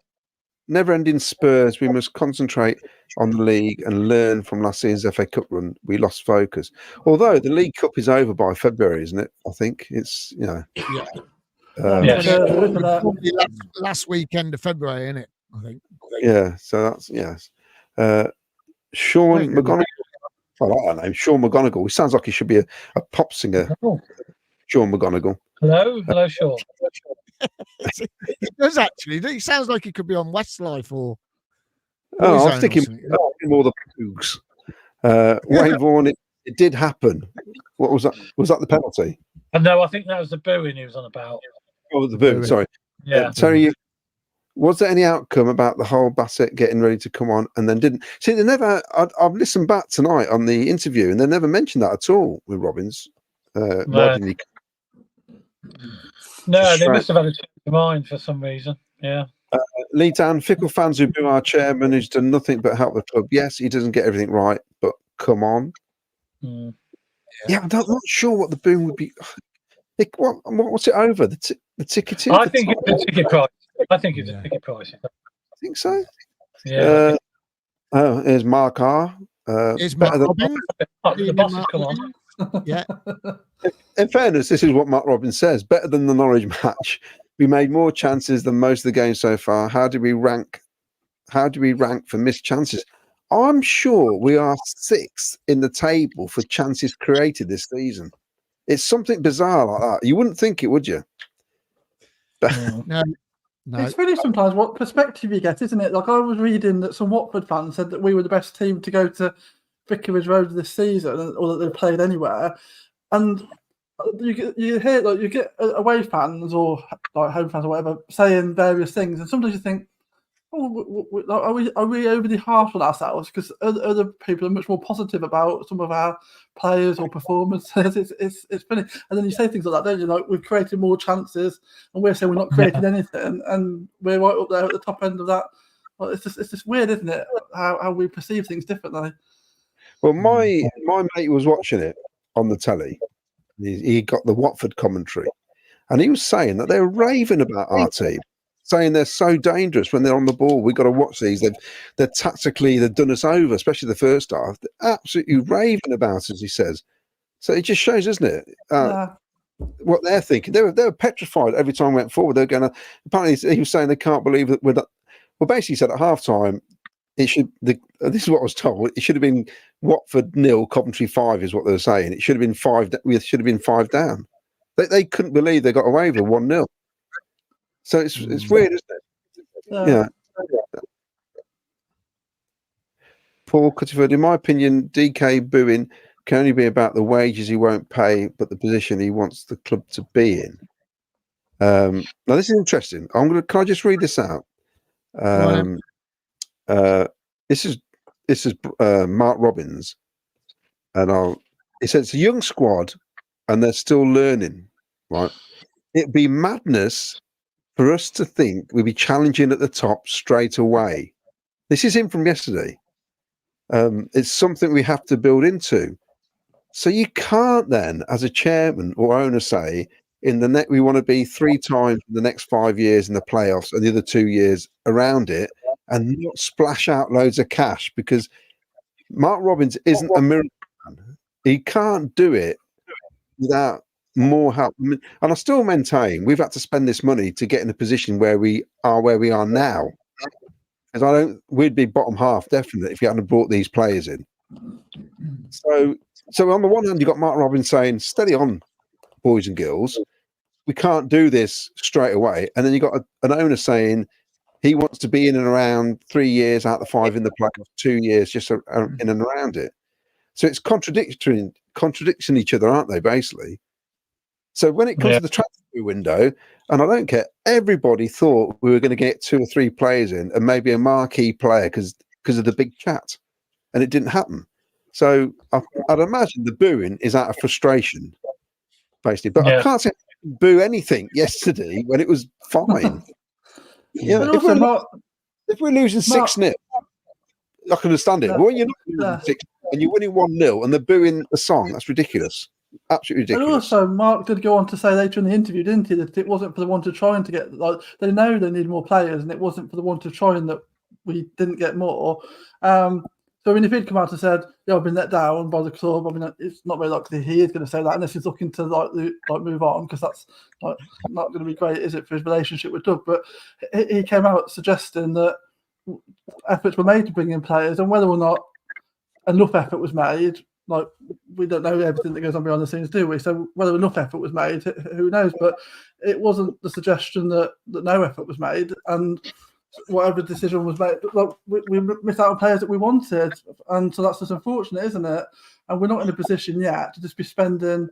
never-ending Spurs. We must concentrate on the league and learn from last season's FA Cup run. We lost focus. Although the League Cup is over by February, isn't it? I think it's Yes. last weekend of February, isn't it? I think. Yeah. So that's yes. Sean McGonigal. I like that name, Sean McGonigal. He sounds like he should be a pop singer. Oh. Sean McGonigal. Hello, Sean. He does actually. He sounds like he could be on Westlife or. I was thinking more the Poogs. Wayne Vaughan. It did happen. What was that? Was that the penalty? No, I think that was the booing he was on about. Oh, the booing. Sorry. Yeah. Terry, was there any outcome about the whole Bassett getting ready to come on and then didn't? See, they never. I've listened back tonight on the interview, and they never mentioned that at all with Robbins. Why didn't he? No, they must have had a change of mind for some reason. Yeah. Lee Dan, fickle fans who boo our chairman who's done nothing but help the club. Yes, he doesn't get everything right, but come on. Yeah, I'm not sure what the boom would be. What's it over? The ticketing? I think it's the ticket price. I think it's a ticket price. I think so. Yeah. Here's Mark R. Is Mark Robbins? The boss has come on. Yeah. In fairness, this is what Mark Robbins says. Better than the Norwich match. We made more chances than most of the games so far. How do we rank for missed chances? I'm sure we are 6th in the table for chances created this season. It's something bizarre like that. You wouldn't think it, would you? No. It's really sometimes what perspective you get, isn't it? Like I was reading that some Watford fans said that we were the best team to go to Vicarage Road this season, or that they played anywhere, and you hear like you get away fans or like home fans or whatever saying various things, and sometimes you think, are we overly harsh on ourselves? Because other people are much more positive about some of our players or performances. It's funny, and then you say things like that, don't you? Like we've created more chances, and we're saying we're not creating anything, and we're right up there at the top end of that. Well, it's just weird, isn't it? How we perceive things differently. Well, my mate was watching it on the telly. He got the Watford commentary, and he was saying that they're raving about our team, saying they're so dangerous when they're on the ball. We've got to watch these. They've done us over, especially the first half. They're absolutely raving about us, he says. So it just shows, doesn't it? What they're thinking. They were petrified every time we went forward. They're going to. Apparently, he was saying they can't believe that we're not. Well, basically, he said at half time, this is what I was told. It should have been Watford 0, Coventry 5 is what they were saying. It should have been 5. We should have been 5 down. They couldn't believe they got away with 1-0. So it's weird, isn't it? Yeah. Paul Cutterford, in my opinion, DK booing can only be about the wages he won't pay, but the position he wants the club to be in. Now this is interesting. Can I just read this out? This is Mark Robbins, and he said it's a young squad and they're still learning, right? It'd be madness for us to think we'd be challenging at the top straight away. This is him from yesterday. It's something we have to build into. So you can't then, as a chairman or owner, say we want to be 3 times in the next 5 years in the playoffs and the other 2 years around it, and not splash out loads of cash, because Mark Robbins isn't a miracle man. He can't do it without more help. And I still maintain we've had to spend this money to get in a position where we are now. Because we'd be bottom half definitely if you hadn't brought these players in. So on the one hand, you've got Mark Robbins saying, steady on, boys and girls. We can't do this straight away. And then you've got an owner saying he wants to be in and around 3 years out of the 5 in the playoffs, 2 years just in and around it. So it's contradicting each other, aren't they, basically? So when it comes to the transfer window, and I don't care, everybody thought we were going to get 2 or 3 players in and maybe a marquee player because of the big chat. And it didn't happen. So I'd imagine the booing is out of frustration, basically. But I can't say boo anything yesterday when it was fine. If we're losing 6-0, I can understand it. But when you're not losing 6 and you're winning 1-0 and they're booing the song, that's ridiculous. Absolutely ridiculous. And also, Mark did go on to say later in the interview, didn't he, that it wasn't for the want of trying to get, like, they know they need more players, and it wasn't for the want of trying that we didn't get more. So, I mean, if he'd come out and said, "Yeah, I've been let down by the club," I mean, it's not very likely he is going to say that unless he's looking to like move on, because that's like not going to be great, is it, for his relationship with Doug? But he came out suggesting that efforts were made to bring in players, and whether or not enough effort was made, like, we don't know everything that goes on behind the scenes, do we? So whether enough effort was made, who knows? But it wasn't the suggestion that no effort was made, and whatever decision was made, like, we missed out on players that we wanted, and so that's just unfortunate, isn't it? And we're not in a position yet to just be spending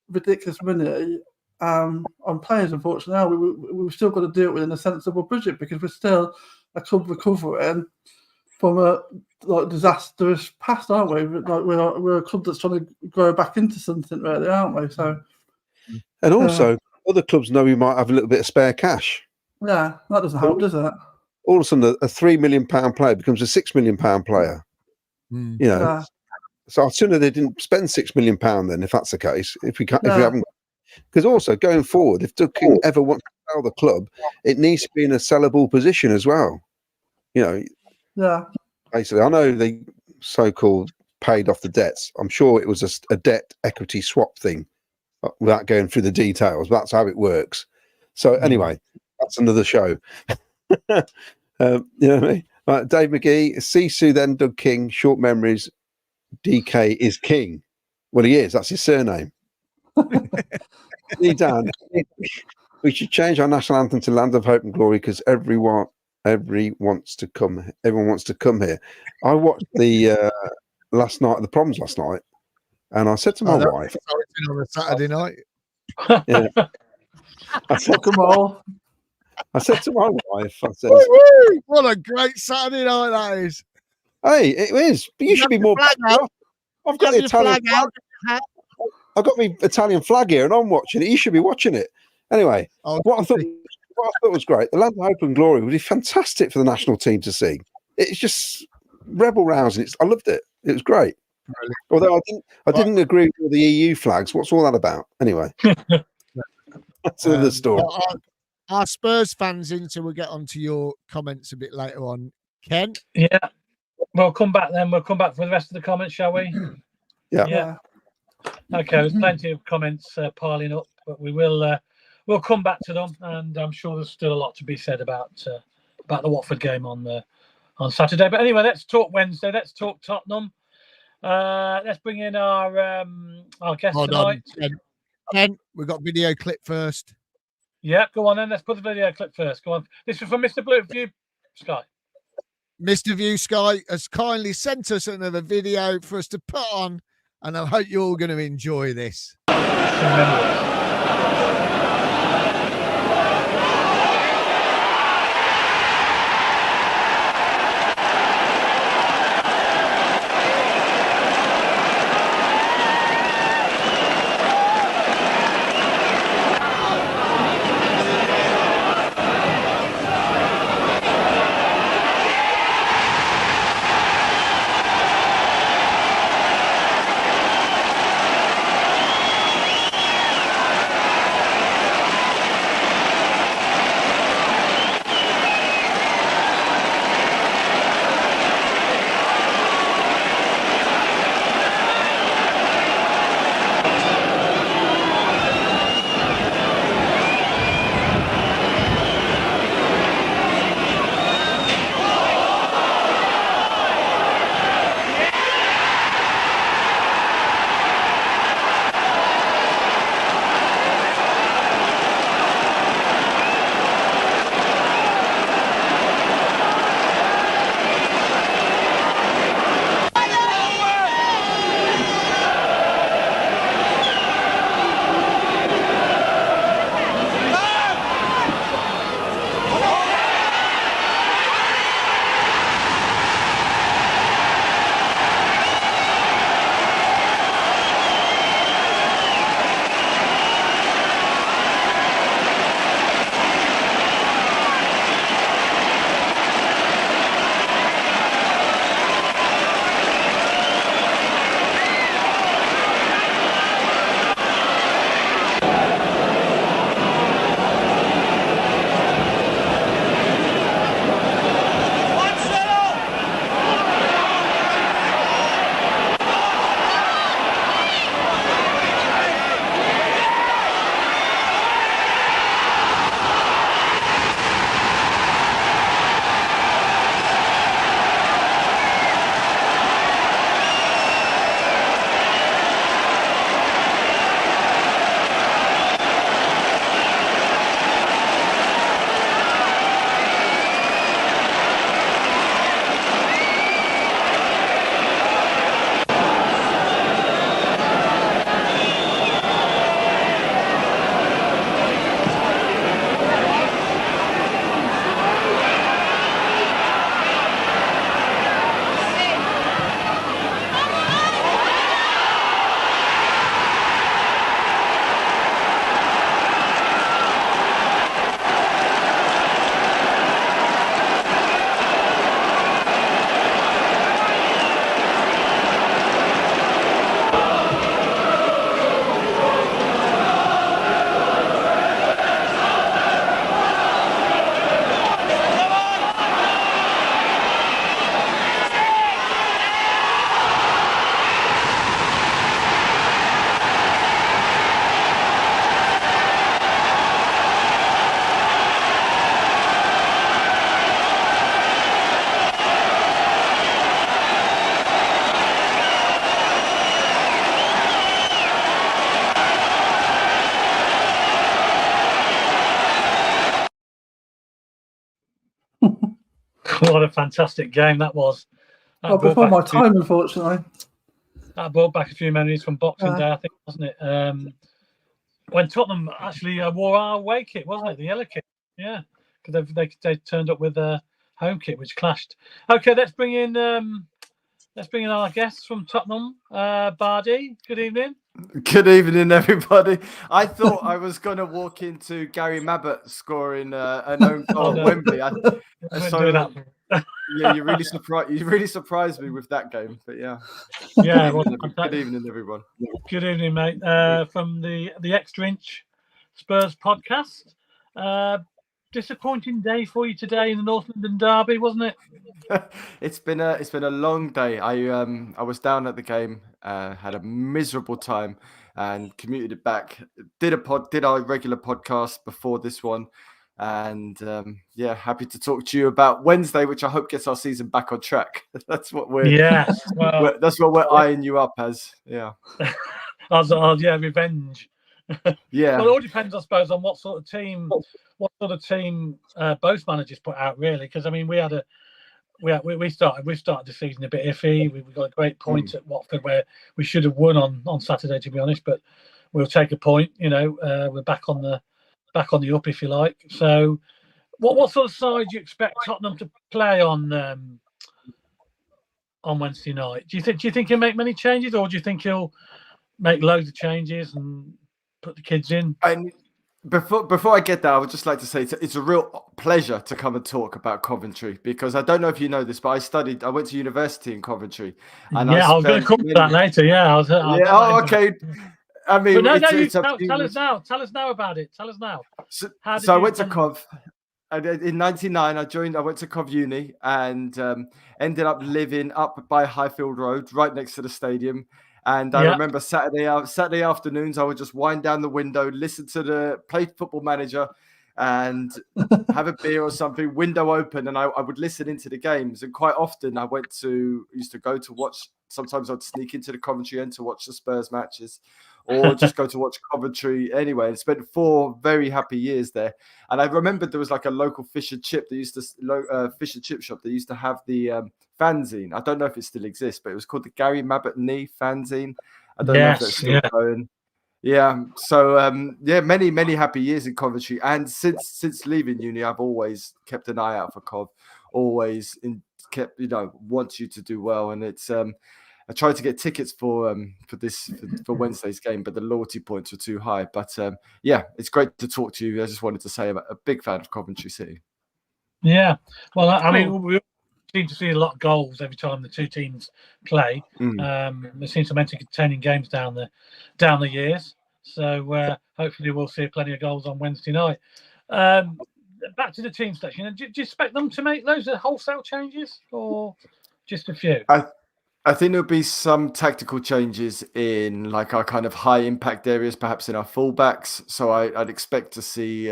ridiculous money on players. Unfortunately, we've still got to do it within a sensible budget, because we're still a club recovering from a disastrous past, aren't we? Like, we're a club that's trying to grow back into something, really, aren't we? So, and also, other clubs know we might have a little bit of spare cash. Yeah, that doesn't help, does it? All of a sudden, a £3 million player becomes a £6 million player. You know, so I'd sooner they didn't spend £6 million then, if that's the case. If we haven't, because also going forward, if Doug King ever wants to sell the club, it needs to be in a sellable position as well. You know. Yeah. Basically, I know they so-called paid off the debts. I'm sure it was a debt equity swap thing, without going through the details. But that's how it works. So anyway, that's another show. You know what I mean? Right, Dave McGee, Sisu, then Doug King. Short memories. DK is king. Well, he is. That's his surname. Dan, we should change our national anthem to "Land of Hope and Glory" because everyone wants to come here. I watched the last night, the Proms last night, and I said to my wife on a Saturday night. Yeah. I said to my wife, I said, what a great Saturday night that is. Hey, it is. But you should be more. I've got the Italian flag. I've got my Italian flag here, and I'm watching it. You should be watching it. Anyway, what I thought was great. The Land of Hope and Glory would be fantastic for the national team to see. It's just rebel rousing. I loved it. It was great. Although I didn't agree with all the EU flags. What's all that about? Anyway, that's another story. Our Spurs fans we'll get onto your comments a bit later on. Ken? Yeah. We'll come back then. We'll come back for the rest of the comments, shall we? Yeah. Okay, there's plenty of comments piling up, but we'll come back to them, and I'm sure there's still a lot to be said about the Watford game on Saturday. But anyway, let's talk Wednesday. Let's talk Tottenham. Let's bring in our guest tonight. Ken, we've got video clip first. Yeah, go on then. Let's put the video clip first. Go on. This is from Mr. Blue View Sky. Mr. View Sky has kindly sent us another video for us to put on, and I hope you're all going to enjoy this. What a fantastic game that was. That brought before back my a few- time, unfortunately. That brought back a few memories from Boxing Yeah. Day, I think, wasn't it? When Tottenham actually wore our away kit, wasn't it? The yellow kit. Yeah, because they turned up with a home kit, which clashed. Okay, let's bring in our guests from Tottenham. Bardi, good evening. Good evening, everybody. I thought I was going to walk into Gary Mabbott scoring an own goal no. at Wembley. We'll do that. Yeah, you really surprised me with that game. But yeah, Yeah, well, good evening, everyone. Good evening, mate. From the TheExtraInch Spurs Podcast. Disappointing day for you today in the North London derby, wasn't it? It's been a long day. I was down at the game, had a miserable time, and commuted it back. Did our regular podcast before this one, and happy to talk to you about Wednesday, which I hope gets our season back on track. That's what we're that's what we're eyeing you up as. Yeah. Revenge. Yeah. Well, it all depends, I suppose, on what sort of team both managers put out, really. Because I mean, we started the season a bit iffy. We got a great point at Watford where we should have won on Saturday, to be honest. But we'll take a point. We're back on the up, if you like. So, what sort of side do you expect Tottenham to play on Wednesday night? Do you think he'll make many changes, or do you think he'll make loads of changes and put the kids in? And before I get there, I would just like to say it's a real pleasure to come and talk about Coventry, because I don't know if you know this, but I went to university in Coventry. And I was going to come to that later. Yeah, okay. I mean, tell us now. Tell us now about it. Tell us now. So I went to Cov. In '99, I went to Cov Uni and ended up living up by Highfield Road, right next to the stadium. And I remember Saturday afternoons, I would just wind down the window, listen to play Football Manager, and have a beer or something, window open, and I would listen into the games. And quite often, I used to go to watch. Sometimes I'd sneak into the Coventry end to watch the Spurs matches, or just go to watch Coventry anyway. And spent 4 very happy years there. And I remember there was like a local fish and chip shop that used to have the fanzine. I don't know if it still exists, but it was called the Gary Mabbott Knee fanzine. I don't know if that's still going. Yeah. So many, many happy years in Coventry. And since leaving uni, I've always kept an eye out for Cov. Always wants you to do well. And it's I tried to get tickets for Wednesday's game, but the loyalty points were too high. But it's great to talk to you. I just wanted to say I'm a big fan of Coventry City. Yeah. Well, I mean, we seem to see a lot of goals every time the two teams play. There seems some entertaining games down the years. So hopefully we'll see plenty of goals on Wednesday night. Back to the team selection. Do you expect them to make loads of wholesale changes or just a few? I think there'll be some tactical changes in like our kind of high impact areas, perhaps in our fullbacks. So I'd expect to see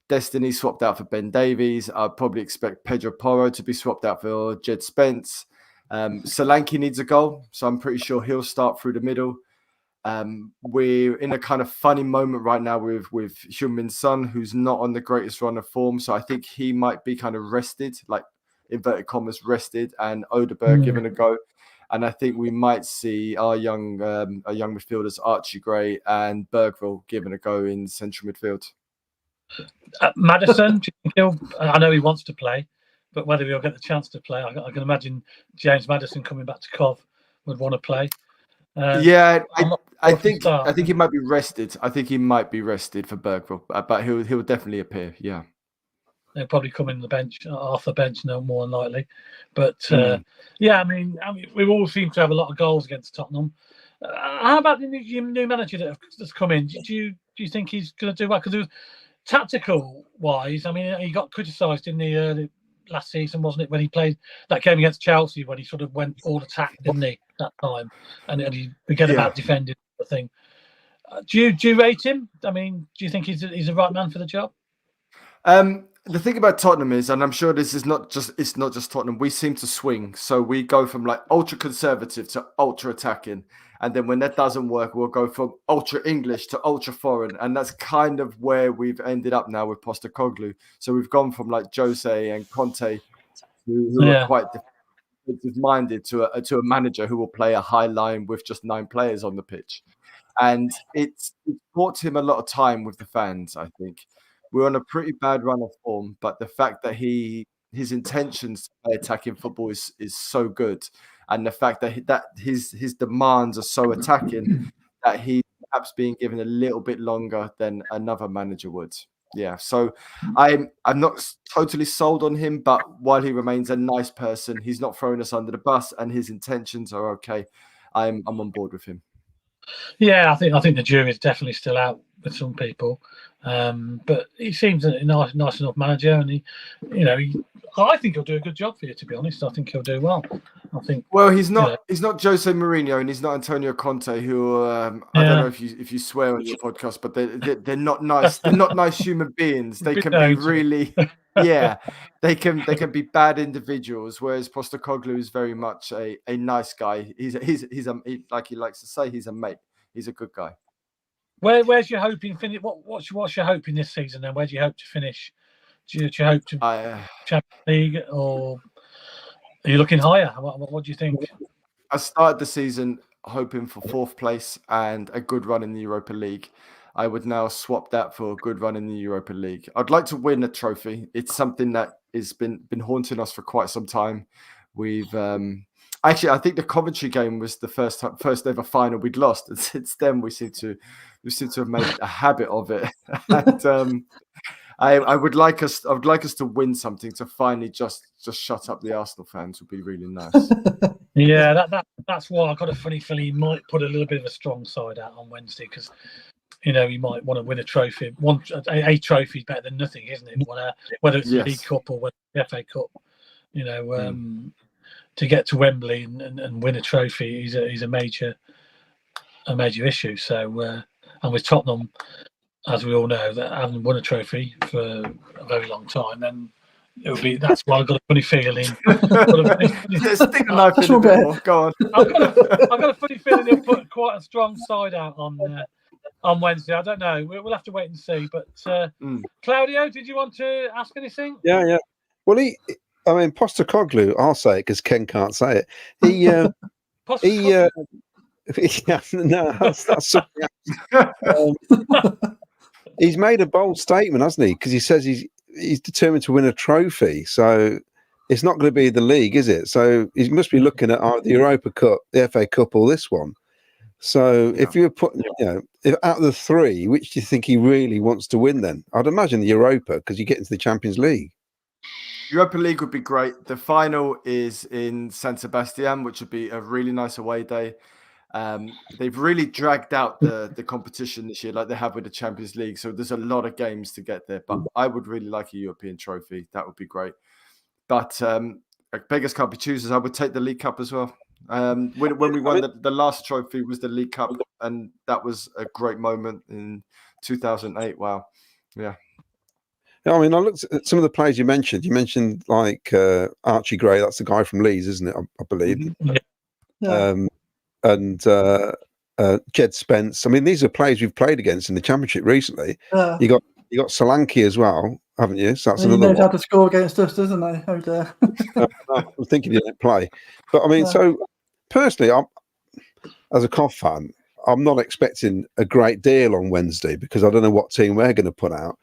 Destiny swapped out for Ben Davies. I'd probably expect Pedro Porro to be swapped out for Jed Spence. Solanke needs a goal, so I'm pretty sure he'll start through the middle. We're in a kind of funny moment right now with Heung-min Son, who's not on the greatest run of form. So I think he might be kind of rested, like inverted commas rested, and Odeberg given a go. And I think we might see our young midfielders, Archie Gray and Bergville, given a go in central midfield. Maddison, I know he wants to play, but whether he'll get the chance to play, I can imagine James Maddison coming back to Cov would want to play. I think he might be rested. I think he might be rested for Bergville, but he'll definitely appear. Yeah. They'll probably come in off the bench, no more than likely. But I mean, we all seem to have a lot of goals against Tottenham. How about the new manager that's come in? Do you think he's going to do well? Because tactical wise, I mean, he got criticised in the early last season, wasn't it, when he played that game against Chelsea, when he sort of went all attack, didn't he, that time? And he forget about defending the thing. Do you rate him? I mean, do you think he's the right man for the job? The thing about Tottenham is, and I'm sure it's not just Tottenham, we seem to swing. So we go from like ultra conservative to ultra attacking. And then when that doesn't work, we'll go from ultra English to ultra foreign. And that's kind of where we've ended up now with Postecoglou. So we've gone from like Jose and Conte who are quite defensive-minded to a manager who will play a high line with just 9 players on the pitch. And it's bought him a lot of time with the fans, I think. We're on a pretty bad run of form, but the fact that his intentions to play attacking football is so good, and the fact that his demands are so attacking that he's perhaps being given a little bit longer than another manager would. Yeah, so I'm not totally sold on him, but while he remains a nice person, he's not throwing us under the bus, and his intentions are okay. I'm on board with him. Yeah, I think the jury's definitely still out with some people, but he seems a nice enough manager, and I think he'll do a good job for you. To be honest, I think he'll do well. I think. Well, he's not Jose Mourinho, and he's not Antonio Conte, who I don't know if you swear on your podcast, but they're not nice. They're not nice human beings. They can be really, they can be bad individuals. Whereas Postecoglou is very much a nice guy. He's like he likes to say, he's a mate. He's a good guy. Where's your hoping finish? What's your hoping this season? Then where do you hope to finish? Do you hope to Champions League, or are you looking higher? What do you think? I started the season hoping for 4th place and a good run in the Europa League. I would now swap that for a good run in the Europa League. I'd like to win a trophy. It's something that has been haunting us for quite some time. We've actually, I think the Coventry game was the first ever final we'd lost, and since then we seem to have made a habit of it. And I would like us to win something to finally just shut up the Arsenal fans. Would be really nice. Yeah, that's why I got a funny feeling he might put a little bit of a strong side out on Wednesday, because he might want to win a trophy. A trophy is better than nothing, isn't it? Whether it's the League Cup or whether it's the FA Cup, to get to Wembley and win a trophy is a major issue. So and with Tottenham, as we all know, that haven't won a trophy for a very long time, then that's why I've got a funny feeling. Stick a knife in a bit more. Go on. I've got a funny feeling he'll put quite a strong side out on Wednesday. I don't know. We'll have to wait and see. But Claudio, did you want to ask anything? Yeah. Well, Postecoglou, I'll say it because Ken can't say it. That's something else. He's made a bold statement, hasn't he? Because he says he's determined to win a trophy. So it's not going to be the league, is it? So he must be looking at the Europa Cup, the FA Cup, or this one. So if you were putting, if out of the 3, which do you think he really wants to win then? I'd imagine the Europa, because you get into the Champions League. Europa League would be great. The final is in San Sebastian, which would be a really nice away day. They've really dragged out the competition this year, like they have with the Champions League. So there's a lot of games to get there. But I would really like a European trophy. That would be great. But beggars can't be choosers. I would take the League Cup as well. When we won the last trophy was the League Cup, and that was a great moment in 2008. Wow. Yeah. I mean, I looked at some of the players you mentioned. You mentioned like Archie Gray. That's the guy from Leeds, isn't it? I believe. Yeah. And Jed Spence. I mean, these are players we've played against in the Championship recently. Yeah. You got Solanke as well, haven't you? So that's he another knows one. how to score against us, doesn't he? Oh dear. I'm thinking he didn't play, but I mean, so personally, as a COF fan, I'm not expecting a great deal on Wednesday because I don't know what team we're going to put out.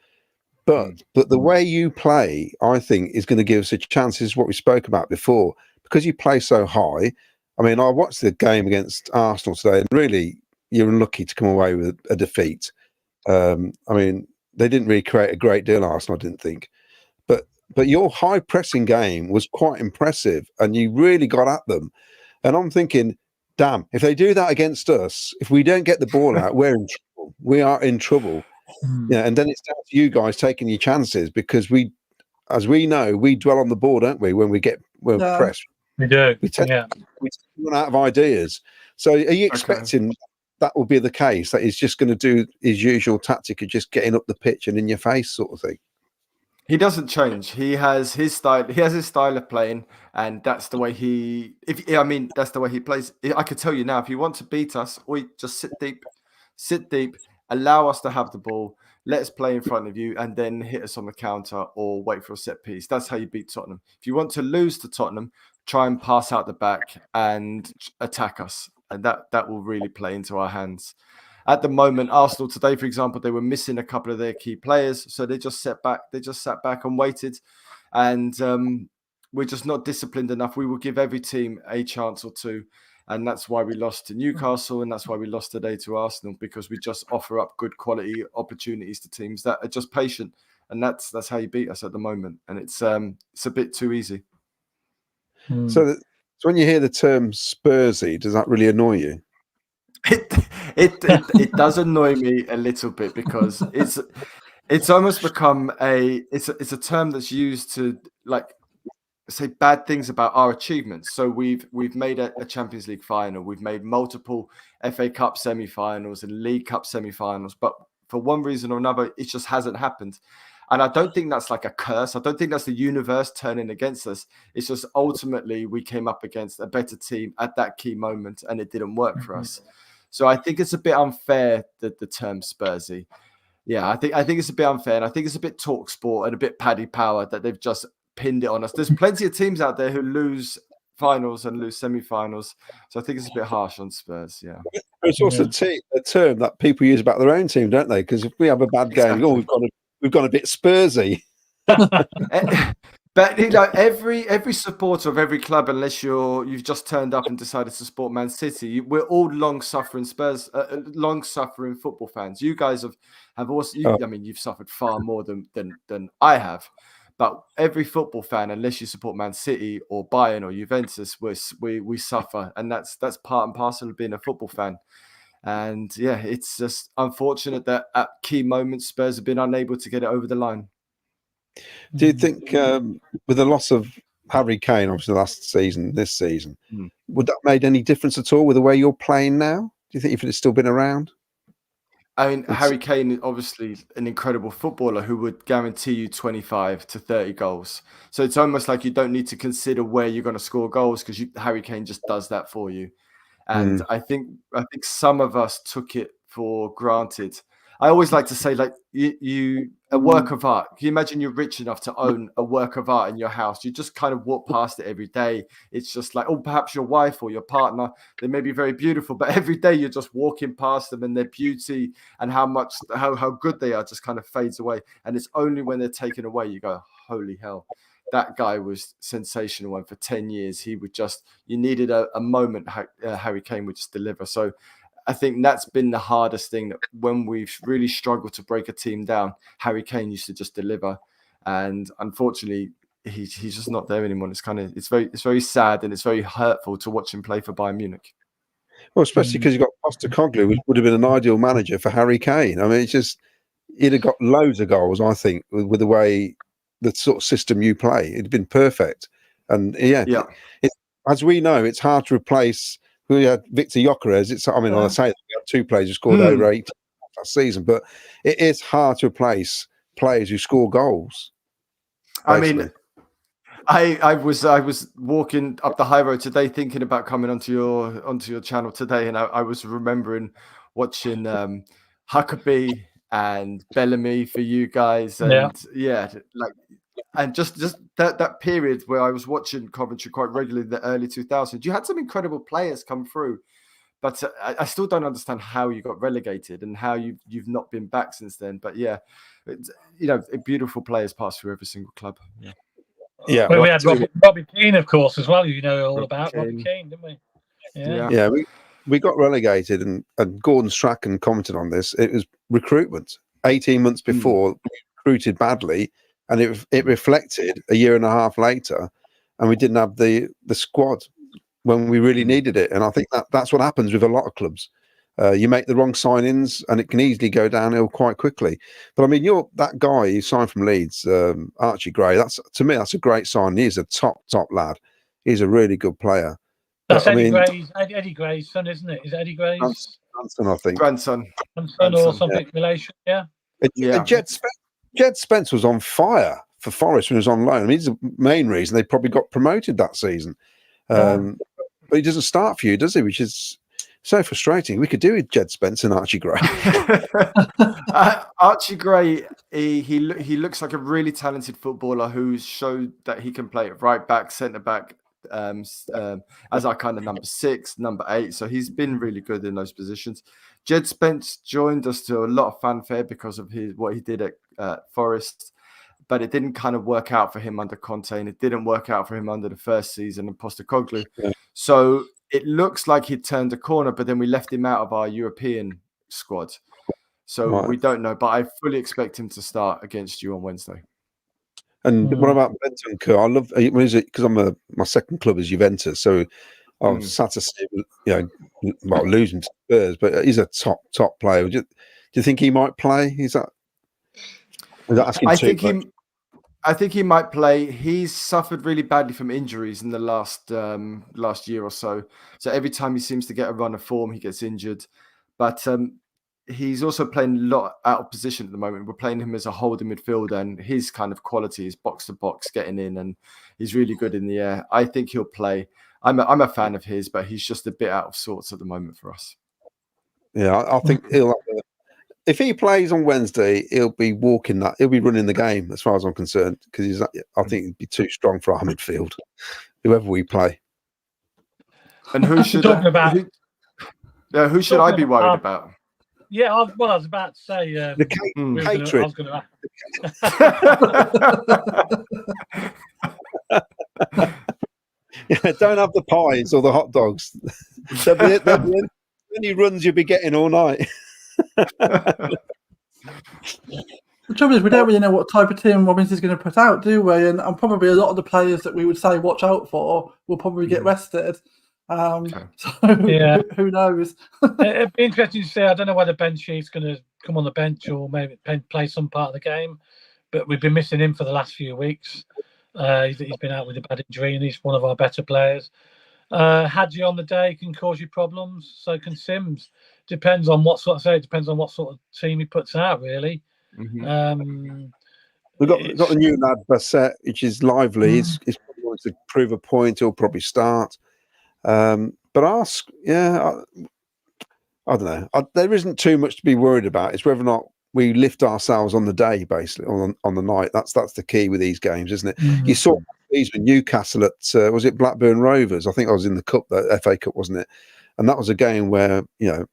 But the way you play, I think, is going to give us a chance. This is what we spoke about before, because you play so high. I mean, I watched the game against Arsenal today, and really, you're unlucky to come away with a defeat. I mean, they didn't really create a great deal, Arsenal, I didn't think. But your high pressing game was quite impressive, and you really got at them. And I'm thinking, damn, if they do that against us, if we don't get the ball out, we're in trouble. We are in trouble. Yeah, and then it's down to you guys taking your chances, because as we know, we dwell on the ball, don't we? When we're pressed, we do. We run out of ideas. So, are you expecting that will be the case? That he's just going to do his usual tactic of just getting up the pitch and in your face, sort of thing? He doesn't change. He has his style. He has his style of playing, and that's the way that's the way he plays. I could tell you now, if you want to beat us, we just sit deep, allow us to have the ball, let us play in front of you, and then hit us on the counter or wait for a set piece. That's how you beat Tottenham. If you want to lose to Tottenham, try and pass out the back and attack us, and that will really play into our hands. At the moment, Arsenal today, for example, they were missing a couple of their key players, so they just sat back. They just sat back and waited, and we're just not disciplined enough. We will give every team a chance or two, and that's why we lost to Newcastle, and that's why we lost today to Arsenal, because we just offer up good quality opportunities to teams that are just patient, and that's how you beat us at the moment, and it's a bit too easy. So when you hear the term Spursy, does that really annoy you? It does annoy me a little bit, because it's almost become it's a term that's used to like say bad things about our achievements. So we've made a Champions League final, we've made multiple FA Cup semi-finals and League Cup semi-finals, but for one reason or another, it just hasn't happened. And I don't think that's like a curse. I don't think that's the universe turning against us. It's just ultimately we came up against a better team at that key moment, and it didn't work for us. So I think it's a bit unfair, that the term Spursy. Yeah, I think it's a bit unfair, and I think it's a bit talk sport and a bit Paddy Power that they've just pinned it on us. There's plenty of teams out there who lose finals and lose semi-finals, so I think it's a bit harsh on Spurs. Yeah, it's also a term that people use about their own team, don't they? Because if we have a bad game, we've gone a bit Spursy. But you know, every supporter of every club, unless you've just turned up and decided to support Man City, we're all long-suffering Spurs, long-suffering football fans. You guys have also. I mean, you've suffered far more than I have. But every football fan, unless you support Man City or Bayern or Juventus, we suffer, and that's part and parcel of being a football fan. And yeah, it's just unfortunate that at key moments Spurs have been unable to get it over the line. Do you think, with the loss of Harry Kane, obviously this season, would that made any difference at all with the way you're playing now? Do you think if it had still been around? I mean, Harry Kane is obviously an incredible footballer who would guarantee you 25 to 30 goals. So it's almost like you don't need to consider where you're going to score goals, because Harry Kane just does that for you. And I think some of us took it for granted. I always like to say, like, a work of art. Can you imagine you're rich enough to own a work of art in your house? You just kind of walk past it every day. It's just like, perhaps your wife or your partner, they may be very beautiful, but every day you're just walking past them, and their beauty and how good they are just kind of fades away. And it's only when they're taken away you go, holy hell, that guy was sensational. And for 10 years, you needed a moment Harry Kane would just deliver. So I think that's been the hardest thing, that when we've really struggled to break a team down, Harry Kane used to just deliver. And unfortunately, he's just not there anymore. It's very sad, and it's very hurtful to watch him play for Bayern Munich. Well, especially because you've got Postecoglou, which would have been an ideal manager for Harry Kane. I mean, it's just, he'd have got loads of goals, I think, with the way, the sort of system you play. It'd been perfect. And as we know, it's hard to replace. We had Victor Gyökeres. I say that we had two players who scored over 8 last season, but it is hard to replace players who score goals. Basically. I mean, I was walking up the high road today, thinking about coming onto your channel today, and I was remembering watching Huckabee and Bellamy for you guys, and and just that period where I was watching Coventry quite regularly in the early 2000s. You had some incredible players come through, but I still don't understand how you got relegated and how you've not been back since then. But yeah, beautiful players pass through every single club. Yeah. Well, we had Robbie Keane, of course, as well. You know all about Robbie Keane, didn't we? Yeah. We got relegated, and Gordon Strachan commented on this. It was recruitment. 18 months before, we recruited badly, and it reflected a year and a half later, and we didn't have the squad when we really needed it. And I think that's what happens with a lot of clubs. You make the wrong signings, and it can easily go downhill quite quickly. But I mean, that guy you signed from Leeds, Archie Gray. To me, that's a great sign. He's a top lad. He's a really good player. That's Eddie Gray's son, isn't it? Is it Eddie Gray's grandson? I think grandson or something relation. Yeah. Jed Spence was on fire for Forest when he was on loan. I mean, he's the main reason they probably got promoted that season. But he doesn't start for you, does he? Which is So frustrating. We could do with Jed Spence and Archie Gray. Archie Gray, he looks like a really talented footballer who's showed that he can play at right back, centre back, as our kind of number 6, number 8. So he's been really good in those positions. Jed Spence joined us to a lot of fanfare because of what he did at Forest, but it didn't kind of work out for him under Conte, and it didn't work out for him under the first season of Postecoglou. Yeah. So it looks like he turned a corner, but then we left him out of our European squad. So we don't know, but I fully expect him to start against you on Wednesday. And what about Bentancur? I love, what is it? Because my second club is Juventus, so I was sad to see him, losing to Spurs, but he's a top player. Do you think he might play? Is that asking too much? I think he might play. He's suffered really badly from injuries in the last year or so. So every time he seems to get a run of form, he gets injured. But he's also playing a lot out of position at the moment. We're playing him as a holding midfielder, and his kind of quality is box to box, getting in, and he's really good in the air. I think he'll play. I'm a fan of his, but he's just a bit out of sorts at the moment for us. Yeah, I think he'll. If he plays on Wednesday, he'll be running the game as far as I'm concerned, because I think he'd be too strong for our midfield, whoever we play. And who should who should I be worried about? Yeah, I was about to say the catering. Yeah, don't have the pies or the hot dogs. They'll be any runs you'll be getting all night. The trouble is, we don't really know what type of team Robbins is going to put out, do we? And probably a lot of the players that we would say watch out for will probably get rested. So yeah, who knows? It'd be interesting to see. I don't know whether Ben Sheaf's going to come on the bench or maybe play some part of the game, but we've been missing him for the last few weeks. He's been out with a bad injury, and he's one of our better players. Hadji on the day can cause you problems. So can Sims. Depends on what sort of team he puts out, really. Mm-hmm. We've got the new lad Bassett, which is lively. He's probably going to prove a point. He'll probably start. But I don't know. There isn't too much to be worried about. It's whether or not we lift ourselves on the day, basically, on the night. That's the key with these games, isn't it? Mm-hmm. You saw these with Newcastle at was it Blackburn Rovers? I think I was in the cup, the FA Cup, wasn't it? And that was a game where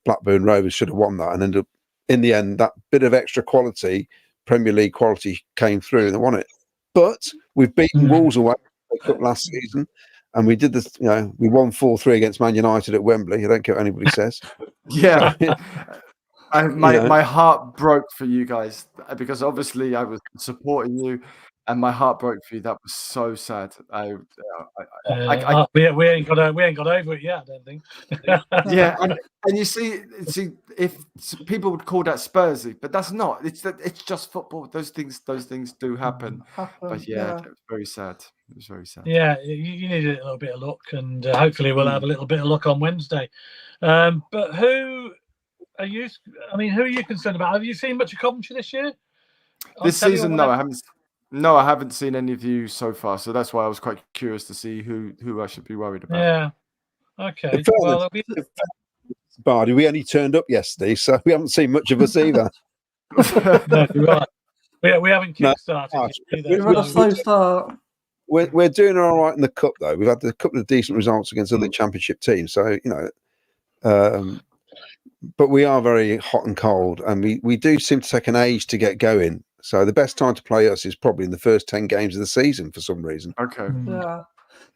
Blackburn Rovers should have won that, and ended up in the end that bit of extra quality, Premier League quality, came through and they won it. But we've beaten Wolves away in the Cup last season, and we did this. We won 4-3 against Man United at Wembley. I don't care what anybody says. Yeah. My heart broke for you guys, because obviously I was supporting you, and my heart broke for you. That was so sad. We ain't got over it yet, I don't think. Yeah, and you see, if people would call that Spursy, but that's not. It's just football. Those things do happen. But yeah, it was very sad. It was very sad. Yeah, you need a little bit of luck, and hopefully we'll have a little bit of luck on Wednesday. But who are you? I mean, who are you concerned about? Have you seen much of Coventry this year? This season, no, I haven't. No, I haven't seen any of you so far, so that's why I was quite curious to see who I should be worried about. Yeah. Okay. Well, Bardi, we only turned up yesterday, so we haven't seen much of us either. No, you're right. We haven't kick-started. We've had a slow start. We're doing all right in the cup, though. We've had a couple of decent results against other championship teams, so but we are very hot and cold, and we do seem to take an age to get going. So the best time to play us is probably in the first 10 games of the season for some reason. Okay. Yeah.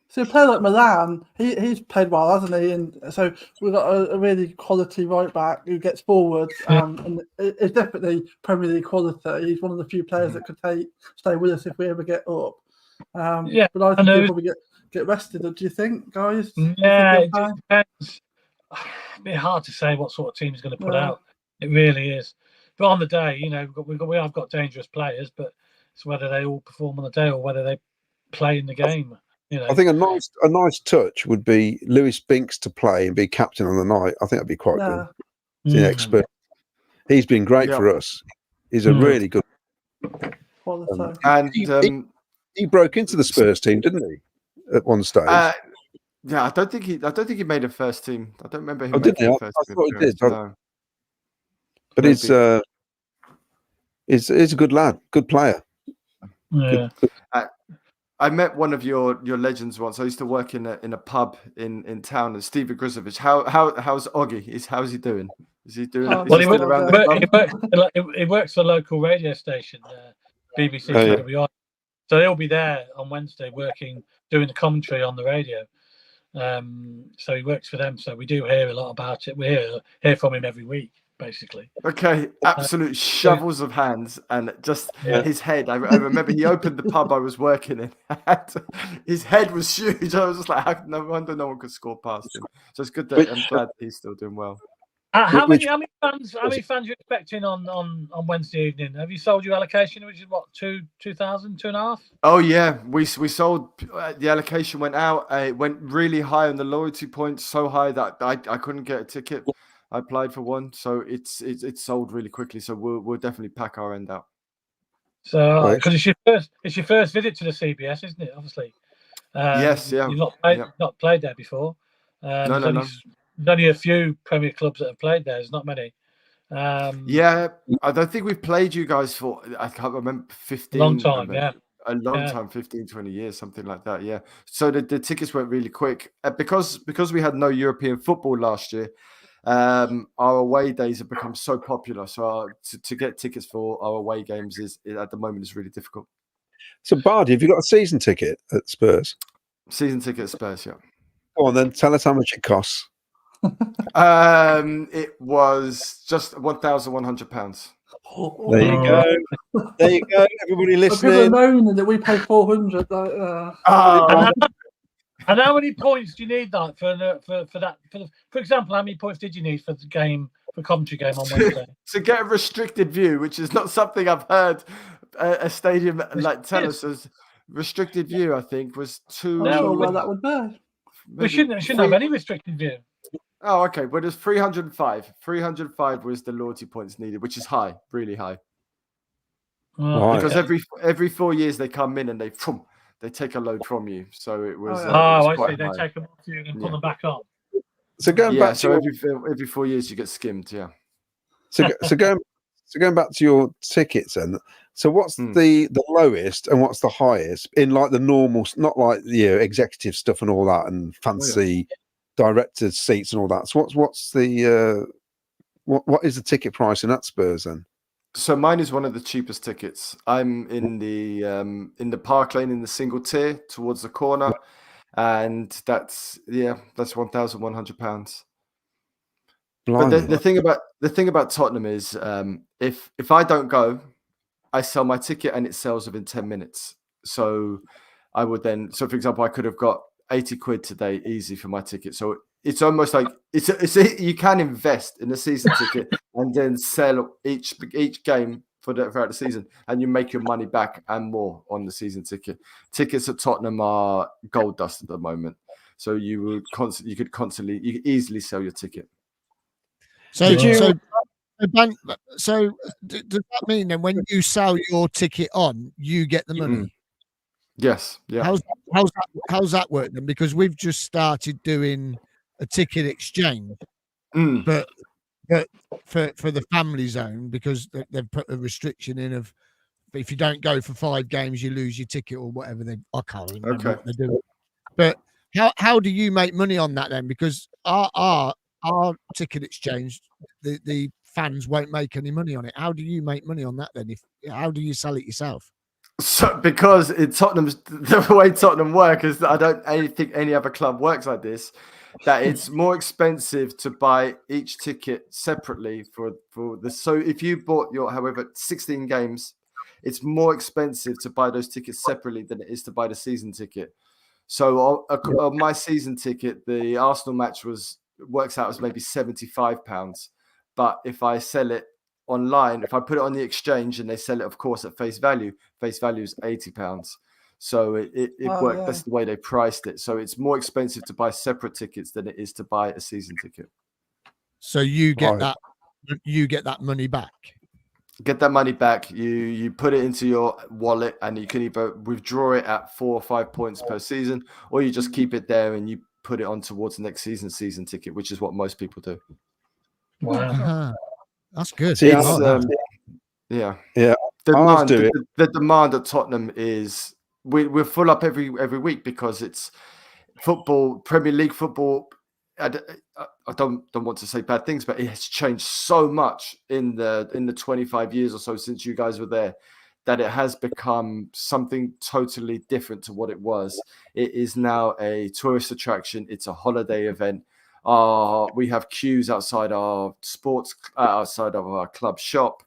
So a player like Milan, he's played well, hasn't he? And so we've got a really quality right back who gets forward, and it's definitely Premier League quality. He's one of the few players that could stay with us if we ever get up. But I think he'll probably get rested. Do you think, guys? Yeah, it depends. It's a bit hard to say what sort of team he's going to put out. It really is. But on the day, we have got dangerous players, but it's whether they all perform on the day or whether they play in the game. I think a nice touch would be Lewis Binks to play and be captain on the night. I think that'd be quite good. The expert. He's been great for us. He's a really good. And he broke into the Spurs team, didn't he? At one stage. Yeah, I don't think he made a first team. I don't remember him Oh, did making he? a first I team thought he appearance. did. No. But he's a good lad, good player. Yeah. Good. I met one of your legends once. I used to work in a pub in town, and Steve Grizovic. How's Oggy? How's he doing? Is he doing? Oh, Is Well, he he, still well, around the yeah. club? he works for a local radio station, BBC Oh, yeah. TWI. So he'll be there on Wednesday doing the commentary on the radio. So he works for them. So we do hear a lot about it. We hear from him every week, basically. Okay, absolute shovels of hands and just Yeah. his head. I remember he opened the pub I was working in. His head was huge. I was just like, no wonder no one could score past him. So it's good that I'm glad he's still doing well. How many fans are you expecting on Wednesday evening? Have you sold your allocation, which is what, 2,000, 2.5? Oh yeah, we sold. The allocation went out. It went really high on the loyalty points, so high that I couldn't get a ticket. I applied for one, so it's sold really quickly. So we'll definitely pack our end out. So because it's your first visit to the CBS, isn't it? Obviously. Yes, yeah. You've not played there before. No. There's only a few Premier clubs that have played there. There's not many. Yeah, I don't think we've played you guys for, I can't remember, 15. Long time, yeah. A long time, 15, 20 years, something like that, yeah. So the tickets went really quick. Because we had no European football last year, our away days have become so popular. So to get tickets for our away games at the moment is really difficult. So, Bardi, have you got a season ticket at Spurs? Season ticket at Spurs, yeah. Go on then, tell us how much it costs. It was just £1,100. There you go. There you go. Everybody listening. People are moaning that we pay 400. And how many points do you need that for that? For example, how many points did you need for the game, for commentary game on Wednesday? To get a restricted view, which is not something I've heard a stadium tell us as restricted view. I think was two. I'm not sure where that would be. We shouldn't have any restricted view. Oh, okay. But it's 305. 305 was the loyalty points needed, which is high, really high. Because every 4 years they come in and they take a load from you. So it was. I see. They take them off you and put them back on. So going back to every 4 years you get skimmed. Yeah. So going back to your tickets then. So what's the lowest and what's the highest in like the normal, not like executive stuff and all that and fancy directors' seats and all that. So what's the what is the ticket price in that Spurs then? So mine is one of the cheapest tickets. I'm in the Park Lane in the single tier towards the corner, and that's £1,100. But the thing about Tottenham is if I don't go, I sell my ticket and it sells within 10 minutes. So I would then, for example, I could have got 80 quid today easy for my ticket. So it's almost like you can invest in a season ticket and then sell each game throughout the season, and you make your money back and more on the season ticket. Tickets at Tottenham are gold dust at the moment, so you could easily sell your ticket. So does that mean then when you sell your ticket on, you get the money? Yes. Yeah. How's that work then? Because we've just started doing a ticket exchange, but for the family zone, because they've put a restriction in of if you don't go for 5 games, you lose your ticket or whatever. I can't remember what they're doing. But how do you make money on that then? Because our ticket exchange, the fans won't make any money on it. How do you make money on that then? How do you sell it yourself? So because the way Tottenham work is that I don't think any other club works like this, that it's more expensive to buy each ticket separately for the. So if you bought your 16 games, it's more expensive to buy those tickets separately than it is to buy the season ticket. So on my season ticket, the Arsenal match works out as maybe £75. But if I sell it online, if I put it on the exchange and they sell it, of course, at face value is £80. So it worked. Yeah. That's the way they priced it. So it's more expensive to buy separate tickets than it is to buy a season ticket. So you get that money back. Get that money back. You put it into your wallet, and you can either withdraw it at 4 or 5 points per season, or you just keep it there and you put it on towards the next season ticket, which is what most people do. Wow. That's good. See, I It's, like that. yeah. Yeah, Demand, do it. the demand at Tottenham is we're full up every week because it's football, Premier League football. I don't want to say bad things, but it has changed so much in the 25 years or so since you guys were there, that it has become something totally different to what it was. It is now a tourist attraction. It's a holiday event. We have queues outside our outside of our club shop.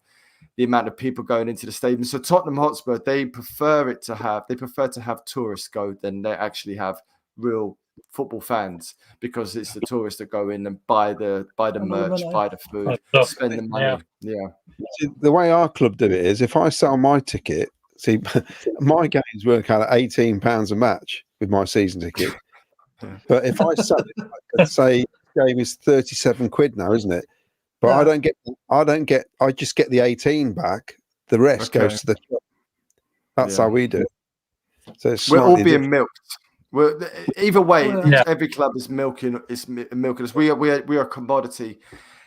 The amount of people going into the stadium. So Tottenham Hotspur, they prefer to have tourists go than they actually have real football fans, because it's the tourists that go in and buy the merch, buy the food, spend the money. Yeah. See, the way our club do it is, if I sell my ticket, see, my games work out at £18 a match with my season ticket. But if I sell it, let's say game is 37 quid now, isn't it? But I just get the 18 back. The rest goes to the club. That's how we do it. So it's we're all being different. milked. Either way, every club is milking us. We are a commodity,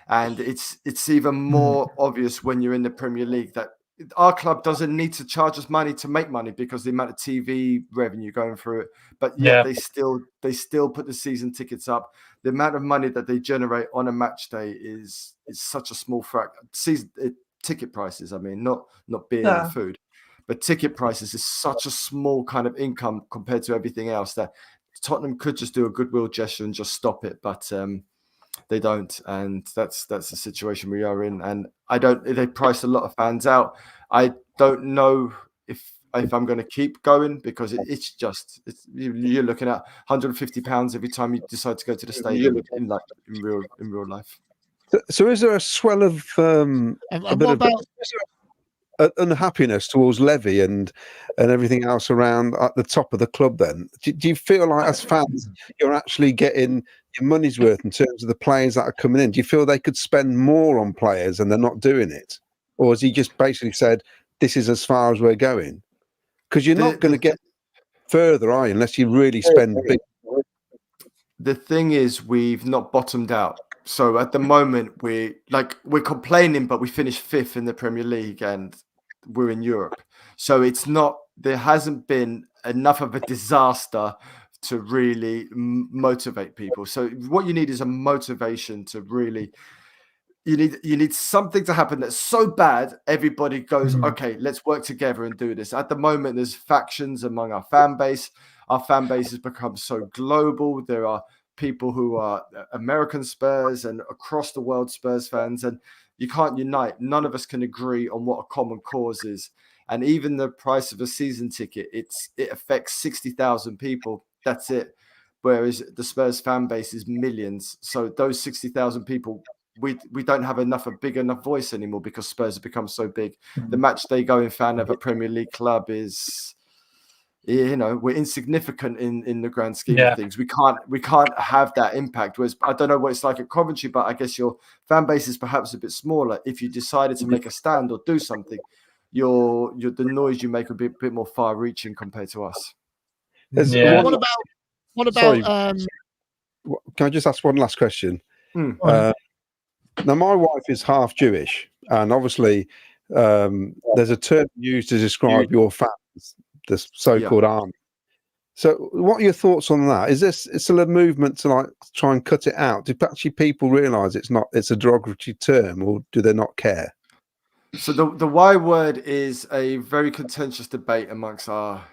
and it's even more obvious when you're in the Premier League that our club doesn't need to charge us money to make money, because the amount of TV revenue going through it. But yet they still put the season tickets up. The amount of money that they generate on a match day is such a small fraction. Ticket prices, I mean, not beer and food, but ticket prices is such a small kind of income compared to everything else that Tottenham could just do a goodwill gesture and just stop it, but they don't, and that's the situation we are in. And they priced a lot of fans out. I don't know if I'm going to keep going, because you're looking at £150 every time you decide to go to the stadium in real life. So is there a swell of unhappiness towards Levy and everything else around at the top of the club then? Do you feel like, as fans, you're actually getting your money's worth in terms of the players that are coming in? Do you feel they could spend more on players and they're not doing it? Or has he just basically said, this is as far as we're going? Because you're not going to get further, are you, unless you really spend big. The thing is, we've not bottomed out. So at the moment, we're complaining, but we finished 5th in the Premier League and we're in Europe. So there hasn't been enough of a disaster to really motivate people. So what you need is a motivation to really, you need something to happen that's so bad, everybody goes, okay, let's work together and do this. At the moment, there's factions among our fan base. Our fan base has become so global. There are people who are American Spurs and across the world Spurs fans, and you can't unite. None of us can agree on what a common cause is. And even the price of a season ticket, it affects 60,000 people. That's it. Whereas the Spurs fan base is millions. So those 60,000 people, we don't have a big enough voice anymore, because Spurs have become so big. The match day going fan of a Premier League club is, we're insignificant in the grand scheme of things. We can't have that impact. Whereas I don't know what it's like at Coventry, but I guess your fan base is perhaps a bit smaller. If you decided to make a stand or do something, the noise you make would be a bit more far-reaching compared to us. What about? Sorry, can I just ask one last question? Now, my wife is half Jewish, and obviously, there's a term used to describe your fans, the so-called army. So, what are your thoughts on that? Is this still a movement to try and cut it out? Do actually people realise it's a derogatory term, or do they not care? So the Y word is a very contentious debate amongst our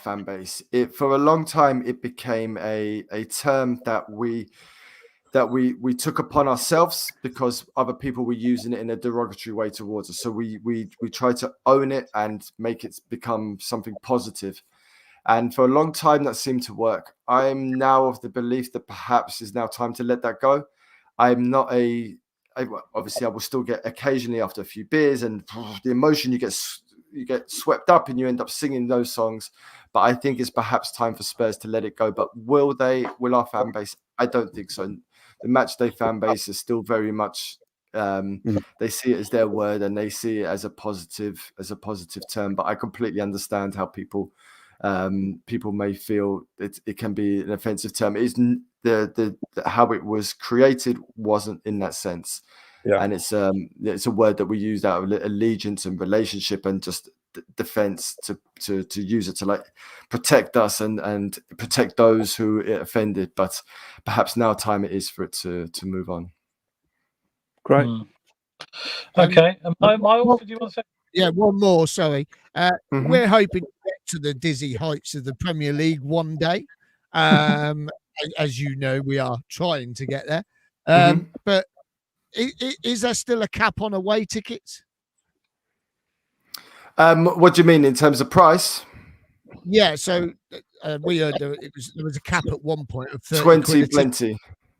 fan base. For a long time, it became a term that we took upon ourselves because other people were using it in a derogatory way towards us. So we tried to own it and make it become something positive. And for a long time, that seemed to work. I'm now of the belief that perhaps it's now time to let that go. I'm not obviously I will still get occasionally after a few beers and the emotion, you get swept up and you end up singing those songs. But I think it's perhaps time for Spurs to let it go. But will our fan base? I don't think so. The matchday fan base is still very much they see it as their word and they see it as a positive term. But I completely understand how people people may feel it can be an offensive term. It is the how it was created wasn't in that sense. Yeah. And it's a word that we use out of allegiance and relationship and just defense to use it to like protect us and protect those who it offended. But perhaps now time it is for it to move on. Great. Okay. Miles, did you want to say? Yeah, one more. Sorry. Mhm. We're hoping to get to the dizzy heights of the Premier League one day. As you know, we are trying to get there. But is there still a cap on away tickets? What do you mean in terms of price? Yeah, so we heard there was a cap at one point of 30 20 quid a ticket. plenty.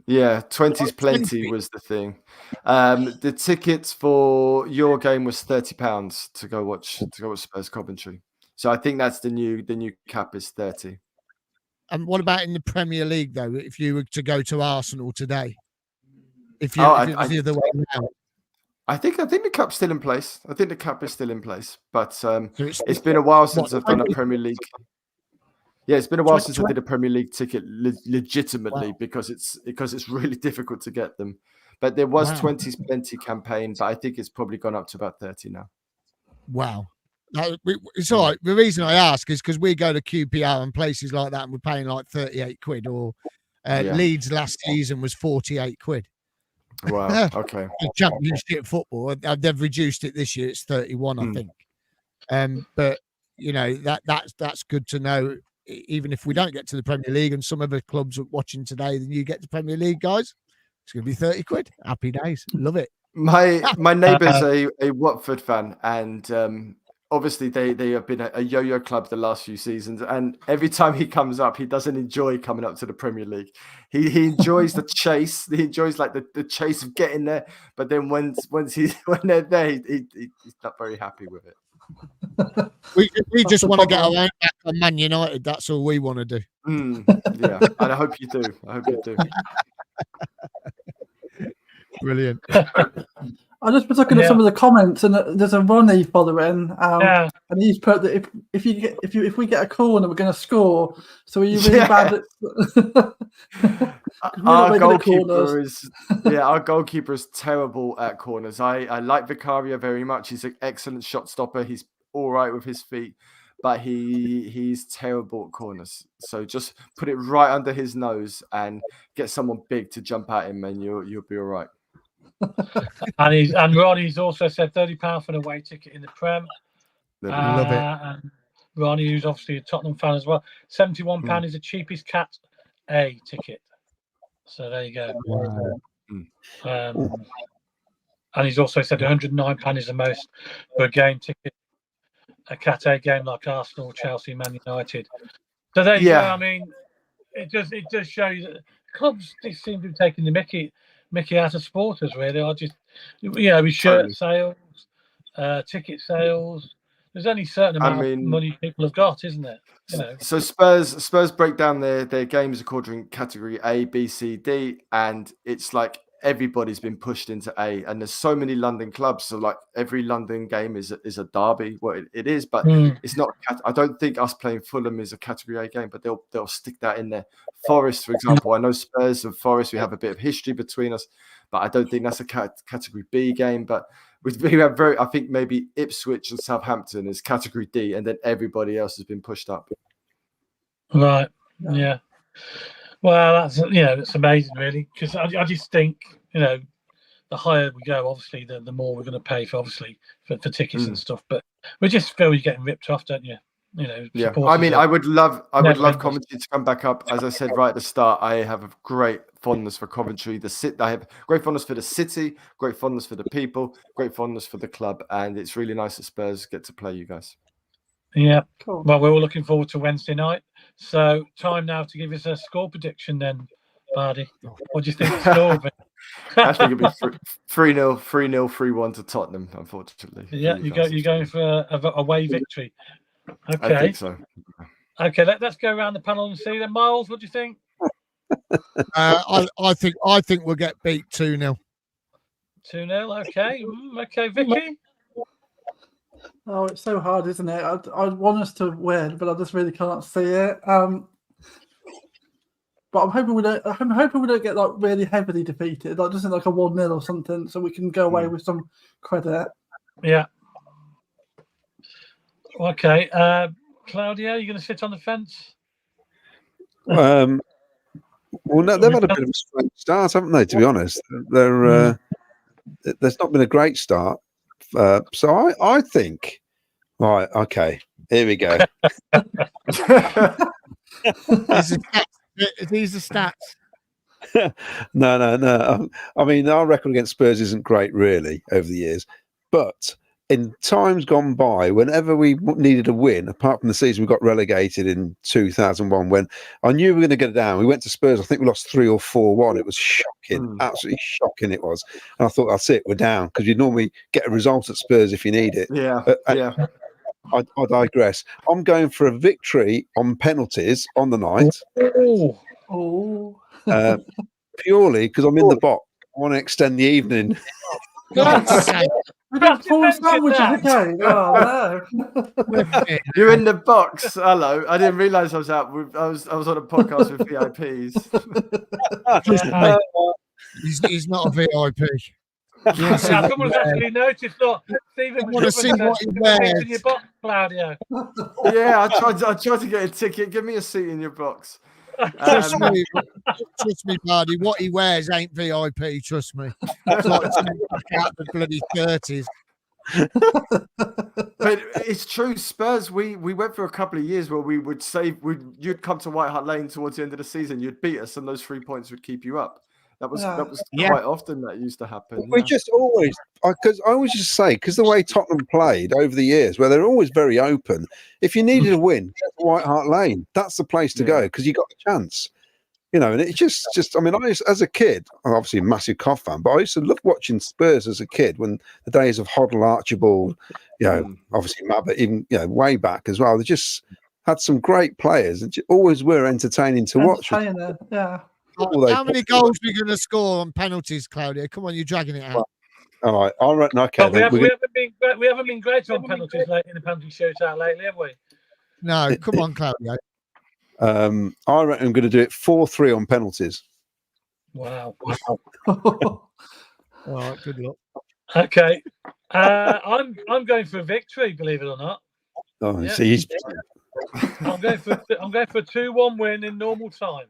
Yeah, 20's plenty 20. was the thing. The tickets for your game was £30 to go watch Spurs Coventry. So I think that's the new cap is 30. And what about in the Premier League though? If you were to go to Arsenal today, if it was the other way around. I think the cap's still in place. I think the cap is still in place, but So it's been a while since I've done a 20? Premier League. Yeah, it's been a while since I 20? did a Premier League ticket legitimately because it's really difficult to get them. But there was 20's plenty campaign, but I think it's probably gone up to about 30 now. Wow. No, it's all right. The reason I ask is because we go to QPR and places like that and we're paying like 38 quid or Leeds last season was 48 quid. Wow. Okay. Championship football. They've reduced it this year. It's 31, I think. But you know, that's good to know. Even if we don't get to the Premier League and some other clubs are watching today, then you get to Premier League, guys. It's going to be 30 quid. Happy days. Love it. My neighbour's a Watford fan, and obviously they have been a yo-yo club the last few seasons. And every time he comes up, he doesn't enjoy coming up to the Premier League. He enjoys the chase. He enjoys like the chase of getting there. But then when they're there, he's not very happy with it. We just want to get our own back on Man United. That's all we want to do. Yeah, and I hope you do. Brilliant. I just been looking at some of the comments, and there's a Ronnie following, and he's put that if we get a corner, we're going to score. So are you really bad at? Our goalkeeper is terrible at corners. I like Vicario very much. He's an excellent shot stopper. He's all right with his feet, but he's terrible at corners. So just put it right under his nose and get someone big to jump at him, and you'll be all right. And Ronnie's also said £30 for an away ticket in the Prem. Love it. And Ronnie, who's obviously a Tottenham fan as well, £71 is the cheapest Cat A ticket. So there you go. Wow. And he's also said £109 is the most for a game ticket, a Cat A game like Arsenal, Chelsea, Man United. So there you go. I mean, it does show you that clubs seem to be taking the Mickey out of supporters, really. With shirt sales, ticket sales. There's only a certain amount of money people have got, isn't it? You know. So Spurs break down their games according to category A, B, C, D, and it's like everybody's been pushed into A, and there's so many London clubs. So like every London game is a derby. Well, it is, but it's not. I don't think us playing Fulham is a category A game, but they'll stick that in there. Forest, for example, I know Spurs and Forest. We have a bit of history between us, but I don't think that's a category B game. But we have I think maybe Ipswich and Southampton is category D, and then everybody else has been pushed up. Right. Yeah. Well, that's it's amazing, really, because I just think the higher we go, obviously, the more we're going to pay for tickets and stuff. But we just feel you're getting ripped off, don't you? Yeah. I mean, I would love Coventry to come back up. As I said right at the start, I have a great fondness for Coventry. I have great fondness for the city, great fondness for the people, great fondness for the club, and it's really nice that Spurs get to play you guys. Yeah. Cool. Well, we're all looking forward to Wednesday night. So time now to give us a score prediction then, Bardi. What do you think the score will be? I think it'll be 3-0, 3-1 to Tottenham, unfortunately. Yeah, you're going for a away victory. Okay. I think so. Okay, let's go around the panel and see then. Miles, what do you think? I think we'll get beat 2-0. 2-0, okay. Okay, Vicky? Oh, it's so hard, isn't it? I want us to win, but I just really can't see it. But I'm hoping we don't get like really heavily defeated, like just in like a 1-0 or something, so we can go away with some credit. Yeah. Okay, Claudia, you going to sit on the fence? Well, no, they've had a bit of a strange start, haven't they? To be honest, there's not been a great start. So I think, right, okay, here we go. These are stats. No. I mean, our record against Spurs isn't great, really, over the years. But in times gone by, whenever we needed a win, apart from the season we got relegated in 2001, when I knew we were going to get down, we went to Spurs. I think we lost 3 or 4-1. It was shocking, absolutely shocking. It was, and I thought, that's it, we're down, because you'd normally get a result at Spurs if you need it. Yeah. I digress. I'm going for a victory on penalties on the night. Purely because I'm in the box. I want to extend the evening. We got 4 sandwiches again. Oh no! You're in the box. Hello. I didn't realise I was out. I was on a podcast with VIPs. He's not a VIP. Someone's actually noticed. Look, Stephen was see what he wears in your box, Claudio. Yeah, I tried to get a ticket. Give me a seat in your box. Trust me, Bardi. What he wears ain't VIP. Trust me. It's like out the bloody 30s. But it's true. Spurs. We went for a couple of years where we would say you'd come to White Hart Lane towards the end of the season. You'd beat us, and those 3 points would keep you up. That was quite often that used to happen. We just always, because I always just say, because the way Tottenham played over the years, where they're always very open. If you needed a win, go to White Hart Lane. That's the place to go, because you got a chance. You know, and it's just. I mean, as a kid, I'm obviously a massive Cov fan, but I used to love watching Spurs as a kid when the days of Hoddle, Archibald, obviously Mabbott, even way back as well. They just had some great players and always were entertaining to watch. Yeah. How many goals are we going to score on penalties, Claudia? Come on, you're dragging it out. All right, I reckon. Okay, we haven't been great on penalties in the penalty shootout lately, have we? No, come on, Claudia. I reckon I'm going to do it 4-3 on penalties. Wow. All right, good luck. Okay, I'm going for a victory, believe it or not. Oh, yeah. See, I'm going for a 2-1 win in normal time.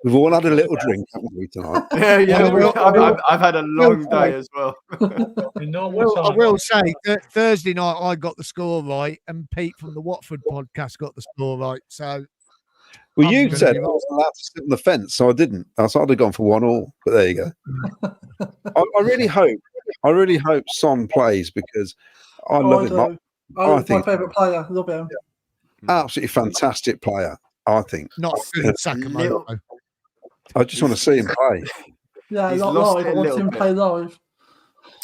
We've all had a little drink, haven't we, tonight? Yeah. I've had a long day as well. In normal time. I will say that Thursday night I got the score right, and Pete from the Watford podcast got the score right. So, well, you said I was allowed to sit on the fence, so I didn't. So I'd have gone for 1-1, but there you go. I really hope Son plays, because I love him. I think my favourite player. Love him. Absolutely fantastic player, I think. Not as good as Sakamoto. I just want to see him play. Yeah, not live. I want to see him play live.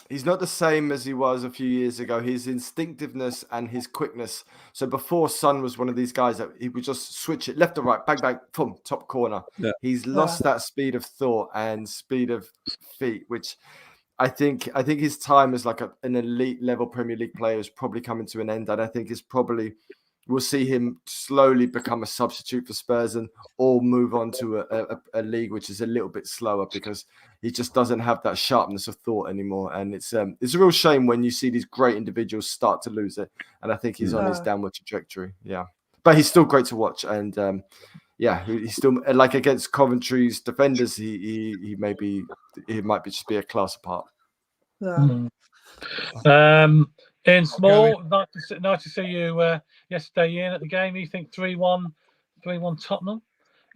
He's not the same as he was a few years ago. His instinctiveness and his quickness. So before, Son was one of these guys that he would just switch it left or right, bang, boom, top corner. Yeah. He's lost that speed of thought and speed of feet, which I think his time as like an elite level Premier League player is probably coming to an end. And I think we'll see him slowly become a substitute for Spurs and all move on to a league which is a little bit slower, because he just doesn't have that sharpness of thought anymore. And it's a real shame when you see these great individuals start to lose it. And I think he's on his downward trajectory. Yeah. But he's still great to watch. And he's still, like, against Coventry's defenders, he might just be a class apart. Yeah. Ian Small, nice to see you yesterday, Ian, at the game. You think 3-1 Tottenham?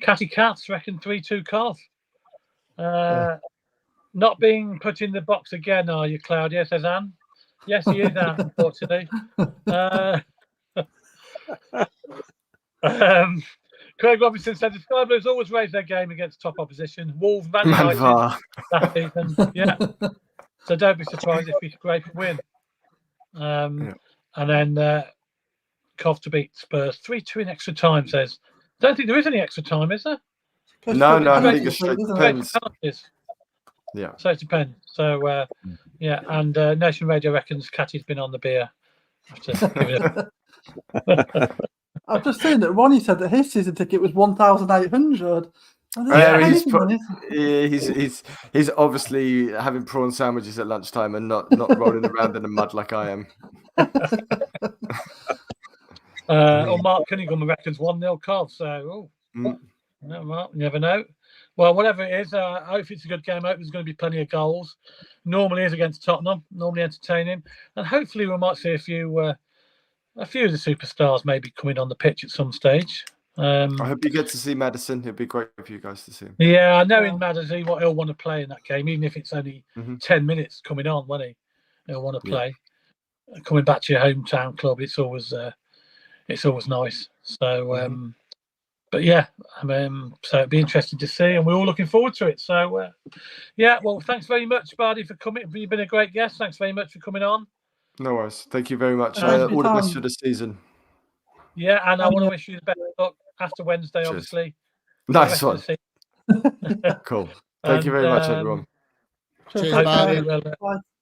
Catty Cats reckon 3-2 Cov. Not being put in the box again, are you, Claudia? Says Anne. Yes, he is, Anne, unfortunately. Craig Robinson said the Sky Blues always raise their game against top opposition. Wolves, Man United last season. Yeah. So don't be surprised if we scrape a win. And then Cov to beat Spurs 3-2 in extra time. Says, don't think there is any extra time, is there? No, I think it depends. Yeah, so it depends. So and Nation Radio reckons Catty's been on the beer Have to give it I've just seen that Ronnie said that his season ticket was 1,800. He's obviously having prawn sandwiches at lunchtime and not rolling around in the mud like I am. Mark Cunningham reckons 1-0 Cov. So, no, Mark, you never know. Well, whatever it is, I hope it's a good game. I hope there's going to be plenty of goals. Normally is against Tottenham, normally entertaining, and hopefully we might see a few of the superstars maybe coming on the pitch at some stage. I hope you get to see Maddison. It'd be great for you guys to see him. Yeah, I know in Maddison what he'll want to play in that game, even if it's only 10 minutes coming on, won't he? He'll want to play. Coming back to your hometown club, it's always nice. So, but yeah, so it'd be interesting to see, and we're all looking forward to it. So, well, thanks very much, Bardi, for coming. You've been a great guest. Thanks very much for coming on. No worries. Thank you very much. All the best for the season. Yeah, and I want to wish you the best luck after Wednesday, Cheers. Obviously. Nice one. Cool. Thank you very much, everyone. Cheers, Bardi.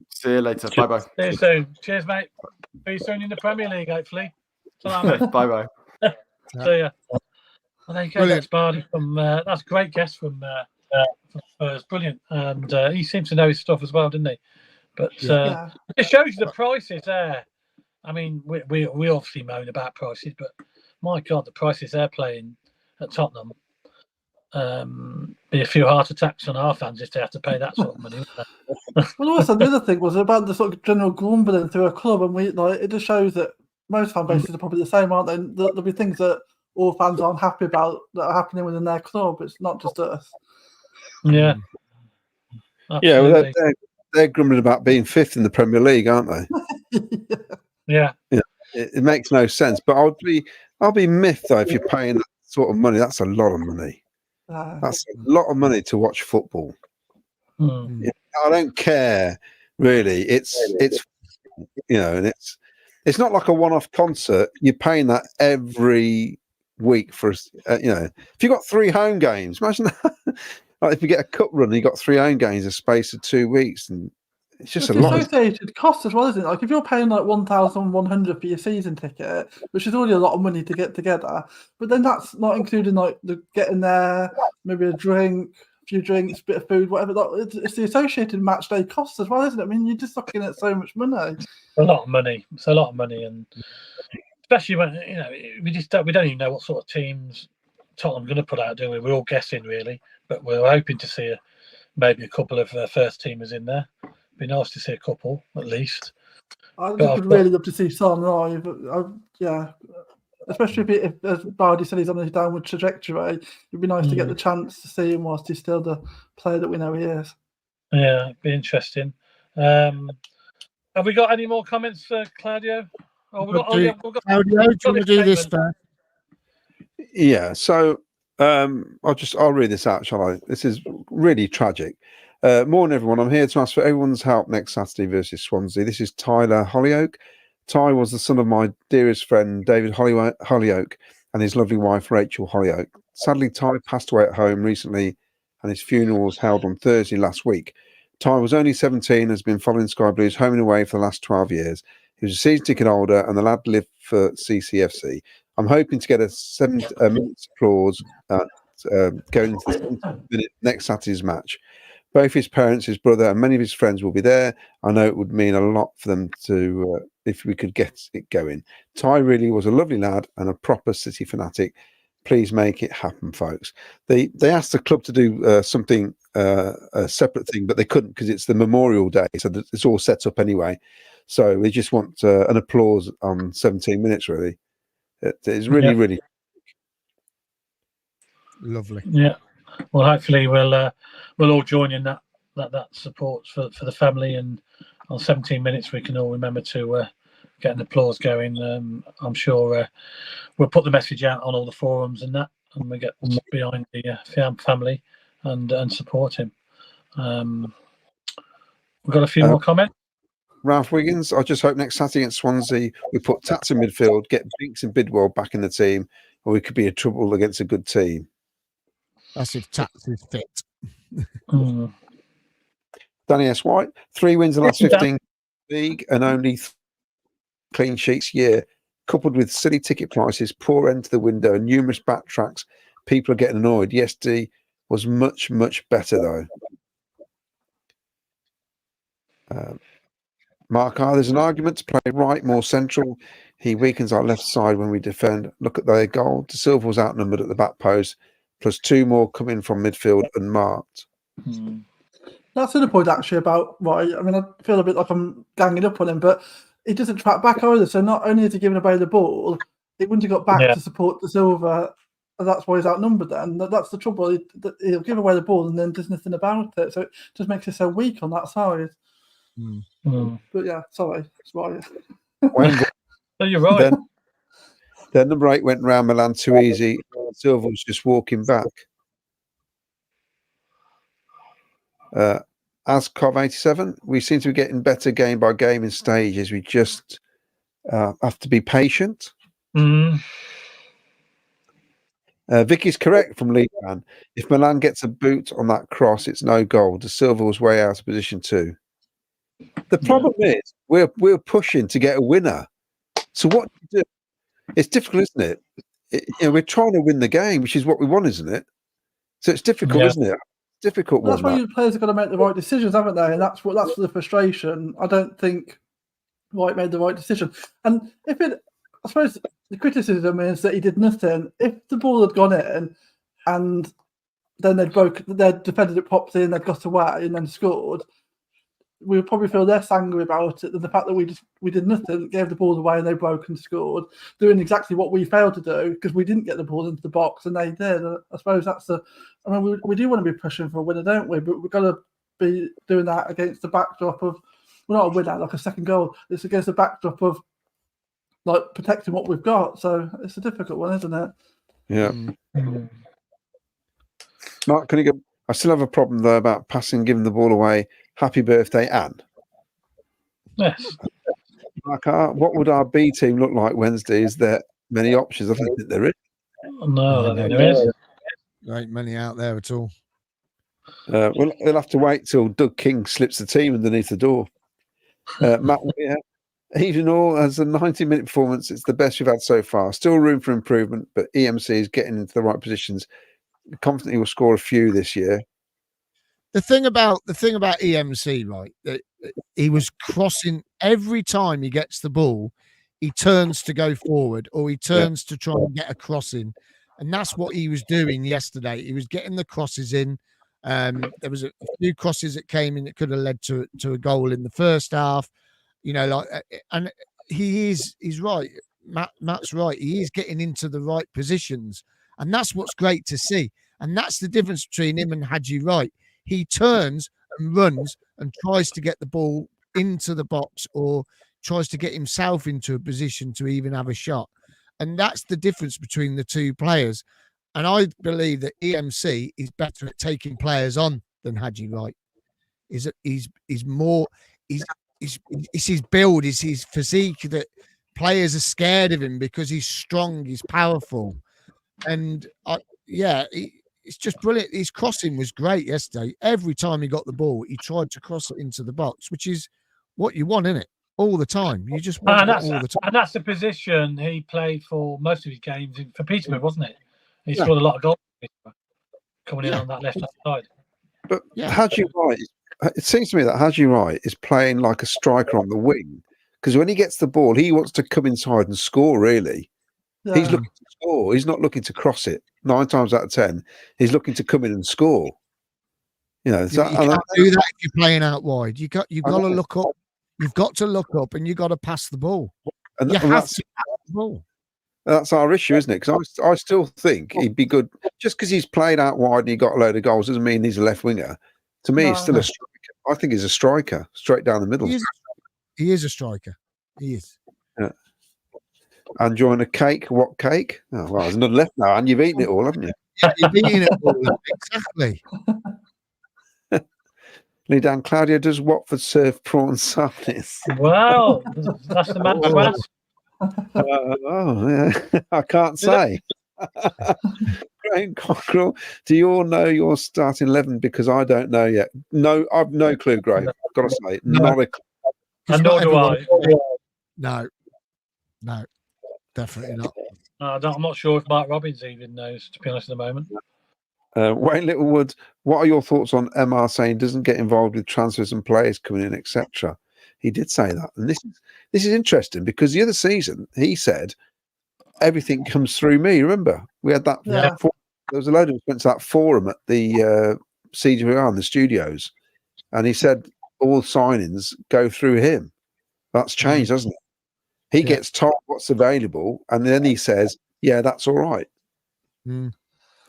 See you later. Bye-bye. See you soon. Cheers, mate. See you soon in the Premier League, hopefully. Bye-bye. See ya. Well, there you go. That's Bardi from. That's a great guest from Spurs. Brilliant, and he seems to know his stuff as well, didn't he? But it shows you the prices there. I mean, we obviously moan about prices, but my God, the prices they're playing at Tottenham. Be a few heart attacks on our fans if they have to pay that sort of money. Well, also the other thing was about the sort of general grumbling through a club, and it just shows that most fan bases are probably the same, aren't they? There'll be things that all fans aren't happy about that are happening within their club. It's not just us. Yeah. Yeah, well, they're grumbling about being fifth in the Premier League, aren't they? Yeah. It makes no sense. But I'll be miffed though if you're paying that sort of money. That's a lot of money. That's a lot of money to watch football. I don't care really. It's and it's not like a one-off concert. You're paying that every week for if you got 3 home games, imagine that. Like if you get a cup run, you got 3 home games a space of 2 weeks, and it's just a lot. Associated cost as well, isn't it? Like if you're paying like 1,100 for your season ticket, which is already a lot of money to get together, but then that's not including like the getting there, maybe a drink, a few drinks, bit of food, whatever. It's the associated match day cost as well, isn't it? I mean, you're just looking at so much money. A lot of money. It's a lot of money, and especially when we don't even know what sort of teams Tottenham going to put out, do we? We're all guessing really, but we're hoping to see maybe a couple of first teamers in there. Be nice to see a couple at least. I would really love to see Son live. Especially if as Bardi said, he's on his downward trajectory. It'd be nice to get the chance to see him whilst he's still the player that we know he is. Yeah, it'd be interesting. Have we got any more comments, Claudio? Claudio, do you want to do this first? Yeah, so I'll read this out, shall I? This is really tragic. Morning, everyone. I'm here to ask for everyone's help next Saturday versus Swansea. This is Tyler Hollyoak. Ty was the son of my dearest friend, David Hollyoak, and his lovely wife, Rachel Hollyoak. Sadly, Ty passed away at home recently, and his funeral was held on Thursday last week. Ty was only 17 and has been following Sky Blues home and away for the last 12 years. He was a season ticket holder, and the lad lived for CCFC. I'm hoping to get a 7 minutes applause going into the 7-minute next Saturday's match. Both his parents, his brother, and many of his friends will be there. I know it would mean a lot for them to if we could get it going. Ty really was a lovely lad and a proper City fanatic. Please make it happen, folks. They asked the club to do something, a separate thing, but they couldn't because it's the Memorial Day, so it's all set up anyway. So they just want an applause on 17 minutes, really. It is really, really lovely. Yeah. Well, hopefully we'll all join in that support for the family, and on 17 minutes we can all remember to get an applause going. I'm sure we'll put the message out on all the forums and we get behind the family and support him. We've got a few more comments. Ralph Wiggins, I just hope next Saturday against Swansea we put Tats in midfield, get Binks and Bidwell back in the team, or we could be in trouble against a good team. That's if Tats is fit. Danny S. White, 3 wins in the last 15 league and only clean sheets year, coupled with silly ticket prices, poor end to the window, and numerous backtracks, people are getting annoyed. Yesterday was much, much better, though. Mark R, there's an argument to play right more central. He weakens our left side when we defend. Look at their goal. De Silva was outnumbered at the back post, plus 2 more coming from midfield unmarked. That's another point actually about right. I mean, I feel a bit like I'm ganging up on him, but he doesn't track back either. So not only is he giving away the ball, he wouldn't have got back to support De Silva, and that's why he's outnumbered. Then that's the trouble. He'll give away the ball and then does nothing about it. So it just makes it so weak on that side. But yeah, sorry. No, you're right. Then number 8 went round Milan too easy. Silva was just walking back. Ascov 87, we seem to be getting better game by game in stages. We just have to be patient. Vicky's correct from Levan. If Milan gets a boot on that cross, it's no goal. De Silva was way out of position too. The problem is we're pushing to get a winner. So what do you do? It's difficult, isn't it? We're trying to win the game, which is what we want, isn't it? So it's difficult, isn't it? Difficult one. That's why your players have got to make the right decisions, haven't they? And that's the frustration. I don't think White made the right decision. And I suppose the criticism is that he did nothing. If the ball had gone in and then they'd defended it properly and they'd got away and then scored, we would probably feel less angry about it than the fact that we did nothing, gave the ball away and they broke and scored, doing exactly what we failed to do because we didn't get the ball into the box and they did. I suppose we do want to be pushing for a winner, don't we? But we've got to be doing that against the backdrop of, we're not a winner, like a second goal. It's against the backdrop of like protecting what we've got. So it's a difficult one, isn't it? Yeah. Mark, can you go? I still have a problem though about passing, giving the ball away. Happy birthday, Anne. Yes. Mark, what would our B team look like Wednesday? Is there many options? I don't think there is. No, I think there is. There ain't many out there at all. We'll have to wait till Doug King slips the team underneath the door. Matt Weir, even all, as a 90-minute performance, it's the best we've had so far. Still room for improvement, but EMC is getting into the right positions. Confidently will score a few this year. The thing about EMC, right? That he was crossing every time he gets the ball. He turns to go forward, or he turns to try and get a crossing, and that's what he was doing yesterday. He was getting the crosses in. There was a few crosses that came in that could have led to a goal in the first half. And he's right. Matt's right. He is getting into the right positions, and that's what's great to see. And that's the difference between him and Haji Wright. He turns and runs and tries to get the ball into the box or tries to get himself into a position to even have a shot. And that's the difference between the two players. And I believe that EMC is better at taking players on than Haji Wright. It's his build, it's his physique that players are scared of him because he's strong, he's powerful. And it's just brilliant. His crossing was great yesterday. Every time he got the ball, he tried to cross it into the box, which is what you want, isn't it? All the time. You just want it all the time. And that's the position he played for most of his games for Peterborough, wasn't it? He scored a lot of goals coming in on that left-hand side. But Haji Wright, it seems to me that Haji Wright is playing like a striker on the wing, because when he gets the ball, he wants to come inside and score, really. Yeah. He's looking to score. He's not looking to cross it. 9 times out of 10, he's looking to come in and score. You can't do that if you're playing out wide. You've got to look up. You've got to look up and you've got to pass the ball. And you have to pass the ball. That's our issue, isn't it? Because I still think he'd be good. Just because he's played out wide and he got a load of goals doesn't mean he's a left winger. To me, he's still a striker. I think he's a striker, straight down the middle. He is a striker. He is. Yeah. And join a cake. What cake? Oh, well, there's none left now, and you've eaten it all, haven't you? Yeah, you've eaten it all. Exactly. Lee Dan, Claudia, does Watford serve prawn sardines? Wow, that's the man to ask. I can't say. Graham Cockrell, do you all know your starting 11? Because I don't know yet. No, I've no clue, Graham. I've got to say, not a clue. And nor do I. No. No, definitely not. I'm not sure if Mark Robbins even knows, to be honest, at the moment. Wayne Littlewood, what are your thoughts on MR saying doesn't get involved with transfers and players coming in, etc.? He did say that, and this is interesting because the other season he said everything comes through me. Remember, we had that. Yeah. There was a load of us went to that forum at the CGR in the studios, and he said all signings go through him. That's changed, hasn't it? He gets told what's available, and then he says, "Yeah, that's all right."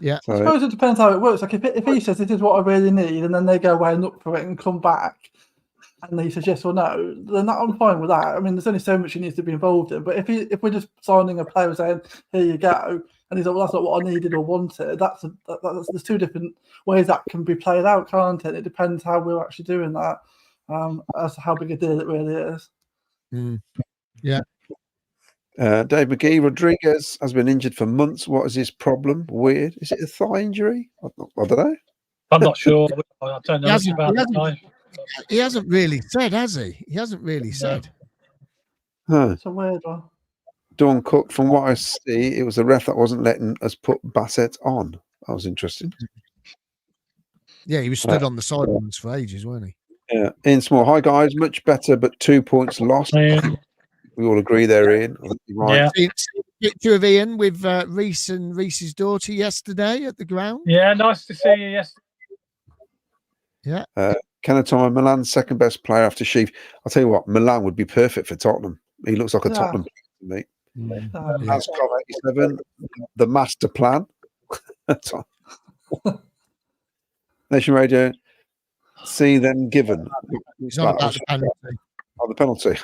Yeah, I suppose it depends how it works. Like if he says this is what I really need, and then they go away and look for it and come back, and he says yes or no, then I'm fine with that. I mean, there's only so much he needs to be involved in. But if we're just signing a player saying here you go, and he's like, well, that's not what I needed or wanted. There's two different ways that can be played out, can't it? It depends how we're actually doing that, as to how big a deal it really is. Yeah. Dave McGee, Rodriguez has been injured for months. What is his problem? Weird. Is it a thigh injury? I don't know. I'm not sure. I don't know much about the guy. He hasn't really said, has he? He hasn't really said. Huh. It's a weird one. Dawn Cook, from what I see, it was the ref that wasn't letting us put Bassett on. That was interesting. Yeah, he was stood on the sidelines for ages, weren't he? Yeah. Ian Small, hi guys, much better, but 2 points lost. We all agree there, Ian. I think you're right. Yeah. Picture of Ian with Reece and Reece's daughter yesterday at the ground. Yeah, nice to see you yesterday. Yeah. Kenatoma, Milan's second best player after Sheaf. I'll tell you what, Milan would be perfect for Tottenham. He looks like a Tottenham player to me. That's 87, the master plan. Nation Radio, see then given. He's on about the penalty. Oh, the penalty.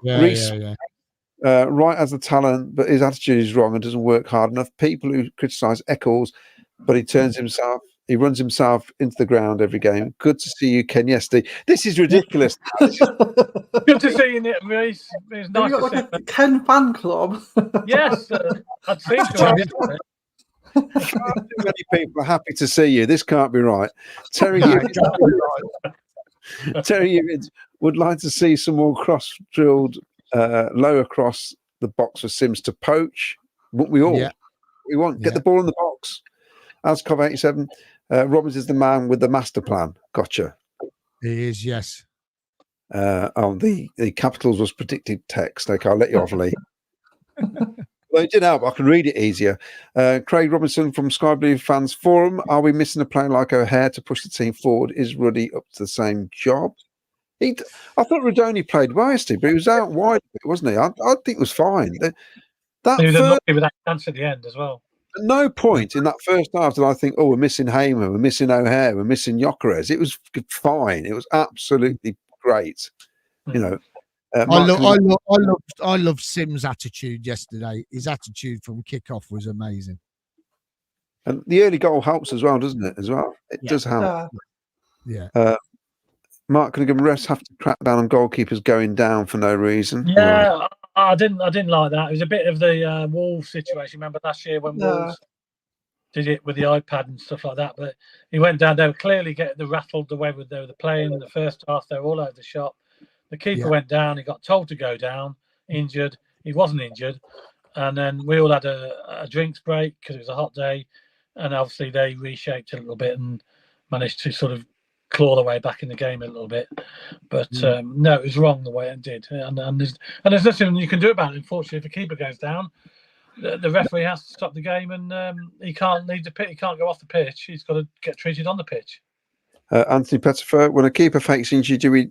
Yeah, Reece, yeah. Wright has the talent, but his attitude is wrong and doesn't work hard enough. People who criticise Eccles, but he runs himself into the ground every game. Good to see you, Ken Yesty. This is ridiculous. Good to see you, Reece. It's nice Have you to got like a Ken fan club? Yes, I'd seen to Too many people are happy to see you. This can't be right. Terry Evans would like to see some more cross-drilled lower cross the box for Sims to poach. Wouldn't we all? Yeah. We want get the ball in the box. Ascov 87. Robbins is the man with the master plan. Gotcha. He is, yes. The capitals was predicted text. Okay, I'll let you off, Lee. Well, it did help. I can read it easier. Craig Robinson from Sky Blue Fans Forum. Are we missing a player like O'Hare to push the team forward? Is Ruddy up to the same job? I thought Rodoni played wisely, but he was out wide, wasn't he? I think it was fine. He was unlucky with that chance at the end as well. At no point in that first half did I think, oh, we're missing Hamer, we're missing O'Hare, we're missing Gyökeres. It was fine. It was absolutely great. You know, I love Sims' attitude yesterday. His attitude from kickoff was amazing. And the early goal helps as well, doesn't it? As well, it does help. Yeah. Mark Cunningham, refs have to crack down on goalkeepers going down for no reason. Yeah, I didn't like that. It was a bit of the Wolves situation. Remember last year when Wolves did it with the iPad and stuff like that? But he went down. They were clearly getting the rattled the way they were playing in the first half. They were all over the shop. The keeper went down. He got told to go down, injured. He wasn't injured. And then we all had a drinks break because it was a hot day. And obviously they reshaped it a little bit and managed to sort of claw their way back in the game a little bit. But no, it was wrong the way it did. And there's nothing you can do about it. Unfortunately, if the keeper goes down, the referee has to stop the game and he can't leave the pitch. He can't go off the pitch. He's got to get treated on the pitch. Anthony Pettifer, when a keeper fakes injury, do we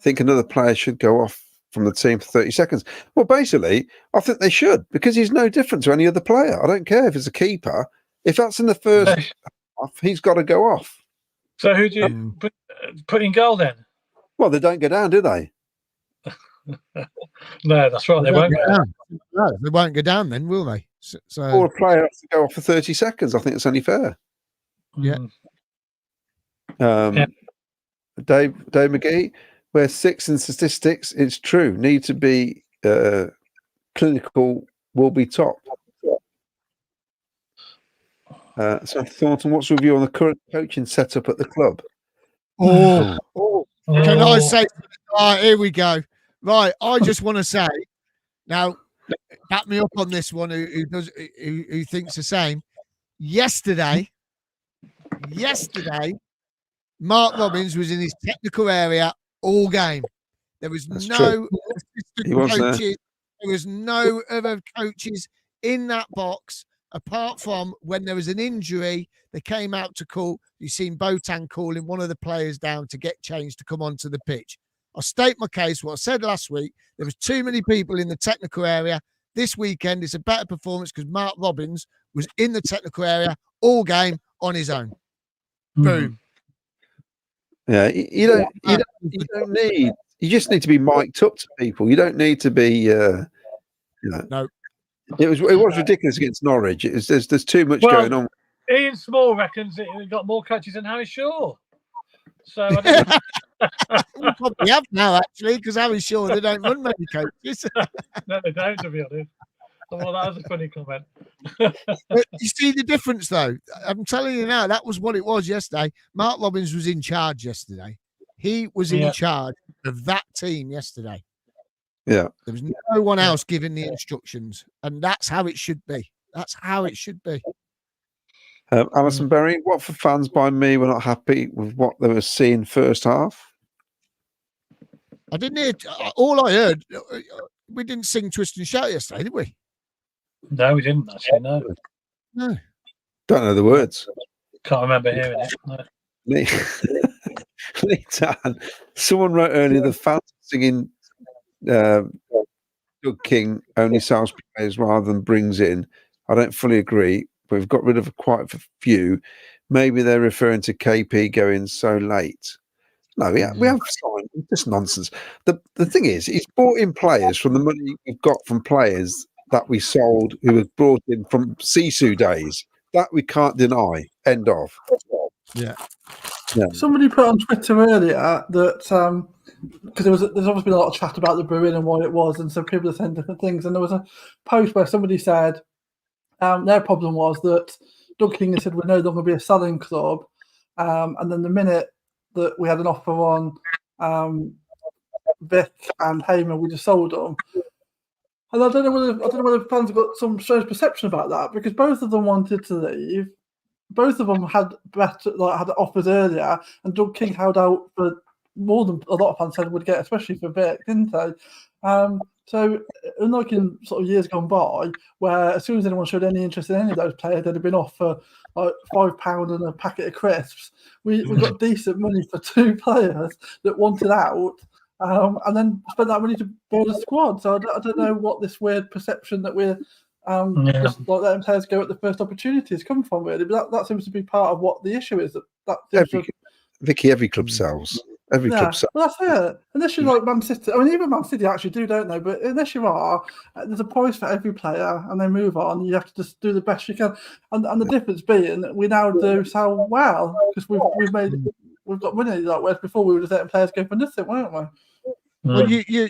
think another player should go off from the team for 30 seconds? Well, basically, I think they should because he's no different to any other player. I don't care if it's a keeper. If that's in the first half, he's got to go off. So who do you put in goal then? Well, they don't go down, do they? No, that's right. They won't go down. No, they won't go down then, will they? So or a player has to go off for 30 seconds. I think it's only fair. Yeah. Dave McGee, where 6 in statistics, it's true. Need to be clinical, will be top. So, Thornton, what's your view on the current coaching setup at the club? Can I say, here we go. Right, I just want to say, now, back me up on this one who thinks the same. Yesterday, Mark Robins was in his technical area all game. There was no assistant coaches. There was no other coaches in that box, apart from when there was an injury, they came out to call. You've seen Botan calling one of the players down to get changed to come onto the pitch. I'll state my case. What I said last week, there was too many people in the technical area. This weekend, it's a better performance because Mark Robins was in the technical area all game on his own. Boom. Yeah, you don't need. You just need to be mic'd up to people. You don't need to be. No. It was ridiculous against Norwich. There's too much going on. Ian Small reckons he got more coaches than Harry Shaw. So I don't we probably have now, actually, because Harry Shaw, they don't run many coaches. No, they don't, to be honest. Well, that was a funny comment. But you see the difference, though. I'm telling you now, that was what it was yesterday. Mark Robins was in charge yesterday. He was in charge of that team yesterday. Yeah. There was no one else giving the instructions, and that's how it should be. That's how it should be. Alison Berry, Watford fans by me were not happy with what they were seeing first half. I didn't hear. All I heard, we didn't sing Twist and Shout yesterday, did we? No, we didn't actually. No. Don't know the words. Can't remember hearing it. No. Someone wrote earlier the fans singing Doug King only sells players rather than brings in. I don't fully agree. We've got rid of quite a few. Maybe they're referring to KP going so late. No, we have signed. Just nonsense. The thing is, he's brought in players from the money we've got from players that we sold who was brought in from Sisu days. That we can't deny. End of. Yeah. Somebody put on Twitter earlier that because there's obviously been a lot of chat about the Bruin and what it was, and so people are saying different things. And there was a post where somebody said their problem was that Doug King had said we're no longer be a selling club, and then the minute that we had an offer on Vic and Heyman, we just sold them. And I don't know whether fans have got some strange perception about that, because both of them wanted to leave. Both of them had had offers earlier, and Doug King held out for more than a lot of fans said would get, especially for Vic, didn't they? So unlike in sort of years gone by, where as soon as anyone showed any interest in any of those players, they'd have been off for like £5 and a packet of crisps. We got decent money for two players that wanted out, and then spent that money to build a squad. So I don't know what this weird perception that we're just like letting players go at the first opportunities come from, really. But that seems to be part of what the issue is. Vicky, every club sells. Every club sells. Well, that's it. Unless you're like Man City. I mean, even Man City actually do, don't they? But unless you are, there's a price for every player, and they move on. You have to just do the best you can. And the difference being that we now do so well because we've got money. Like whereas before we were just letting players go for nothing, weren't we? Well, you're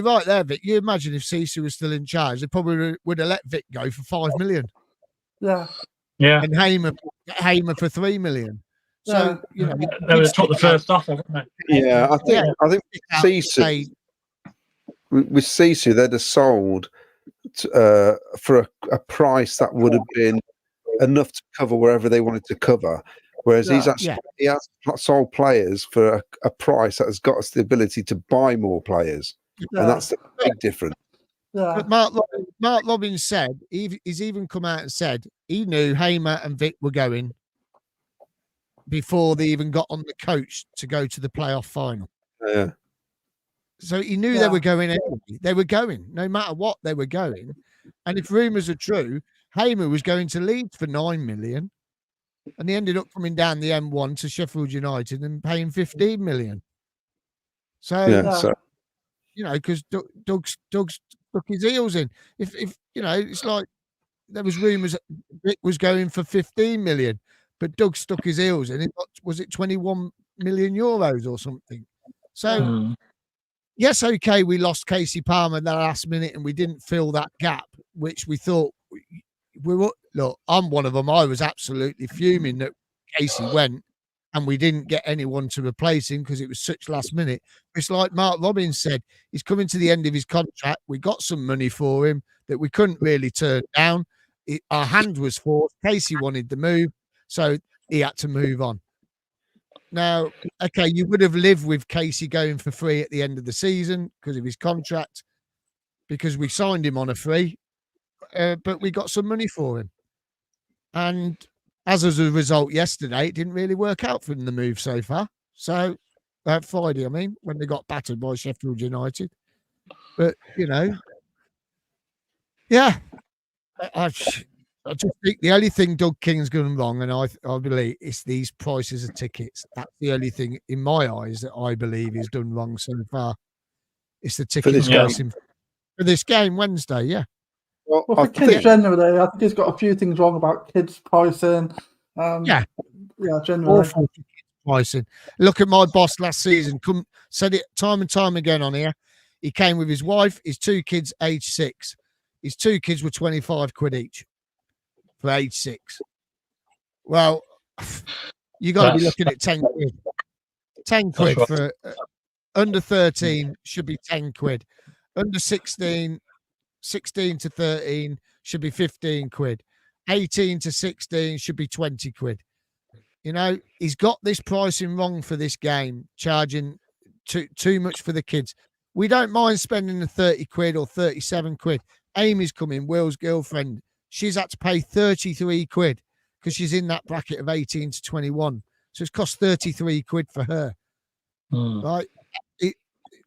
right there, Vic. You imagine if Sisu was still in charge, they probably would have let Vic go for $5 million. Yeah. And Hamer for $3 million. So they would have took the first offer, wouldn't they? Yeah, I think Sisu with Sisu they'd have sold for a price that would have been enough to cover wherever they wanted to cover. Whereas he has sold players for a price that has got us the ability to buy more players, and that's the big difference. Yeah. But Mark Robins said he's even come out and said he knew Hamer and Vic were going before they even got on the coach to go to the playoff final. Yeah. So he knew they were going anyway. They were going, no matter what, they were going. And if rumours are true, Hamer was going to Leeds for $9 million. And he ended up coming down the M1 to Sheffield United and paying $15 million. So, because Doug's stuck his heels in. If it's like there was rumours that Vic was going for 15 million, but Doug stuck his heels in. Was it 21 million euros or something? So, yes, okay, we lost Casey Palmer at the last minute and we didn't fill that gap, which we thought we were. Look, I'm one of them. I was absolutely fuming that Casey went, and we didn't get anyone to replace him because it was such last minute. It's like Mark Robbins said, he's coming to the end of his contract. We got some money for him that we couldn't really turn down. Our hand was forced. Casey wanted the move, so he had to move on. Now, okay, you would have lived with Casey going for free at the end of the season because of his contract, because we signed him on a free, but we got some money for him. And as a result, yesterday, it didn't really work out for them, the move so far. So, Friday, I mean, when they got battered by Sheffield United. But, you know, yeah, I just think the only thing Doug King's gone wrong, and I believe, is these prices of tickets. That's the only thing, in my eyes, that I believe he's done wrong so far. It's the ticket pricing for this game Wednesday, yeah. Well, for kids generally, I think he's got a few things wrong about kids pricing. Yeah, generally. Awful pricing. Look at my boss last season. Said it time and time again on here. He came with his wife, his 2 kids, age 6. His 2 kids were 25 quid each for age 6. Well, you got to be looking at 10 quid. 10 quid for under 13 should be 10 quid. Under 16 to 13 should be 15 quid. 18 to 16 should be 20 quid. You know, he's got this pricing wrong for this game, charging too much for the kids. We don't mind spending the 30 quid or 37 quid. Amy's coming, Will's girlfriend. She's had to pay 33 quid because she's in that bracket of 18 to 21. So it's cost 33 quid for her. Right?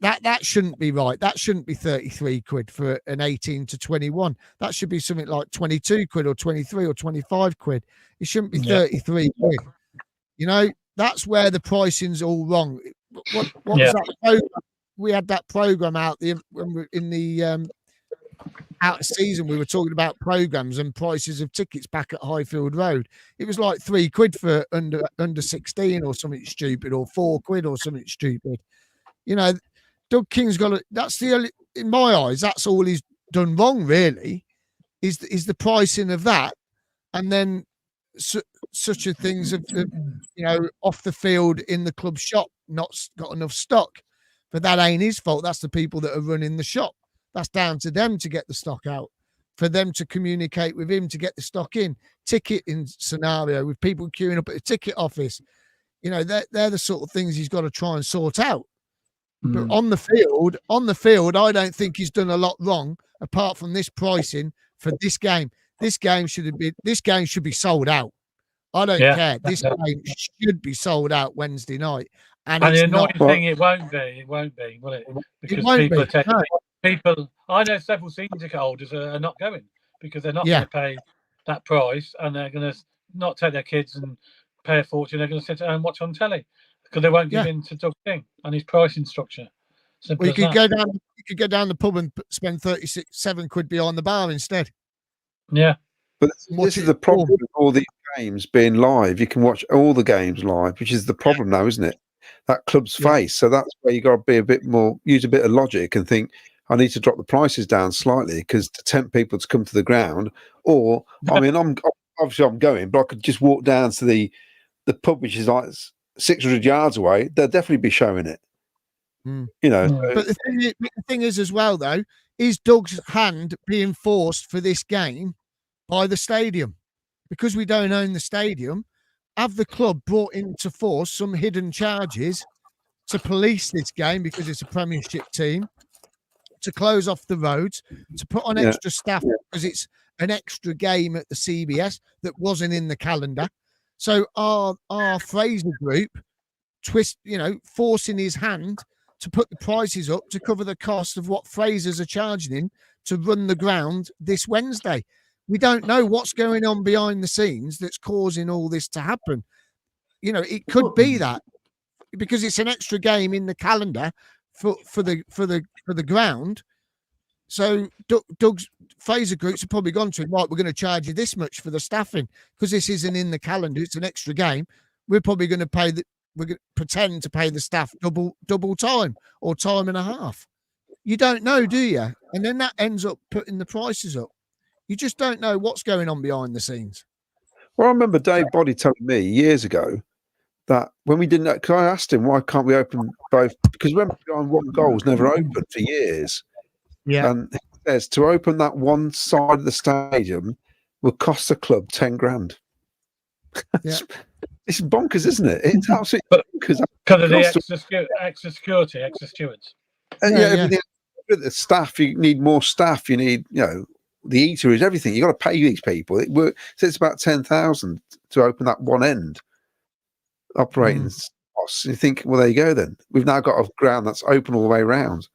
That shouldn't be right. That shouldn't be 33 quid for an 18 to 21. That should be something like 22 quid or 23 or 25 quid. It shouldn't be 33 quid. You know, that's where the pricing's all wrong. What was that program? We had that program out in the out of season. We were talking about programs and prices of tickets back at Highfield Road. It was like 3 quid for under 16 or something stupid, or 4 quid or something stupid. You know, Doug King's got to, that's the only, in my eyes, that's all he's done wrong, really, is the pricing of that. And then such a things of, you know, off the field in the club shop, not got enough stock. But that ain't his fault. That's the people that are running the shop. That's down to them to get the stock out, for them to communicate with him to get the stock in. Ticketing scenario with people queuing up at the ticket office. You know, they're the sort of things he's got to try and sort out. But on the field, I don't think he's done a lot wrong apart from this pricing for this game. This game should be sold out. I don't care. This game should be sold out Wednesday night. And the annoying thing, it won't be, will it? Because people are taking people. I know several season ticket holders are not going because they're not going to pay that price, and they're going to not take their kids and pay a fortune. They're going to sit at home and watch on telly because they won't give in to Doug King and his pricing structure. Well, you could go down the pub and spend 7 quid behind the bar instead. Yeah. But this is the problem with all these games being live. You can watch all the games live, which is the problem now, isn't it? That club's face. So that's where you got to be a bit more, use a bit of logic and think, I need to drop the prices down slightly because to tempt people to come to the ground. Or, I mean, I'm going, but I could just walk down to the pub, which is like 600 yards away. They'll definitely be showing it. You know. But the thing is as well, though, is Doug's hand being forced for this game by the stadium? Because we don't own the stadium, have the club brought into force some hidden charges to police this game because it's a Premiership team, to close off the roads, to put on extra staff because it's an extra game at the CBS that wasn't in the calendar. So our Fraser group forcing his hand to put the prices up to cover the cost of what Frasers are charging him to run the ground this Wednesday. We don't know what's going on behind the scenes that's causing all this to happen. You know, it could be that because it's an extra game in the calendar for the ground. So Doug's Fraser groups have probably gone to him, right, we're going to charge you this much for the staffing because this isn't in the calendar. It's an extra game. We're probably going to we're going to pretend to pay the staff double time or time and a half. You don't know, do you? And then that ends up putting the prices up. You just don't know what's going on behind the scenes. Well, I remember Dave Bardi telling me years ago that when we didn't, because I asked him why can't we open both? Because when one goal's never opened for years. Yeah. And he says to open that one side of the stadium will cost the club 10 grand. Yeah. It's bonkers, isn't it? It's absolutely bonkers. Because of the extra security, extra stewards. Everything. The staff, you need more staff. You need, the eateries, everything. You got to pay these people. So it's about 10,000 to open that one end. Operating costs. You think, well, there you go. Then we've now got a ground that's open all the way around.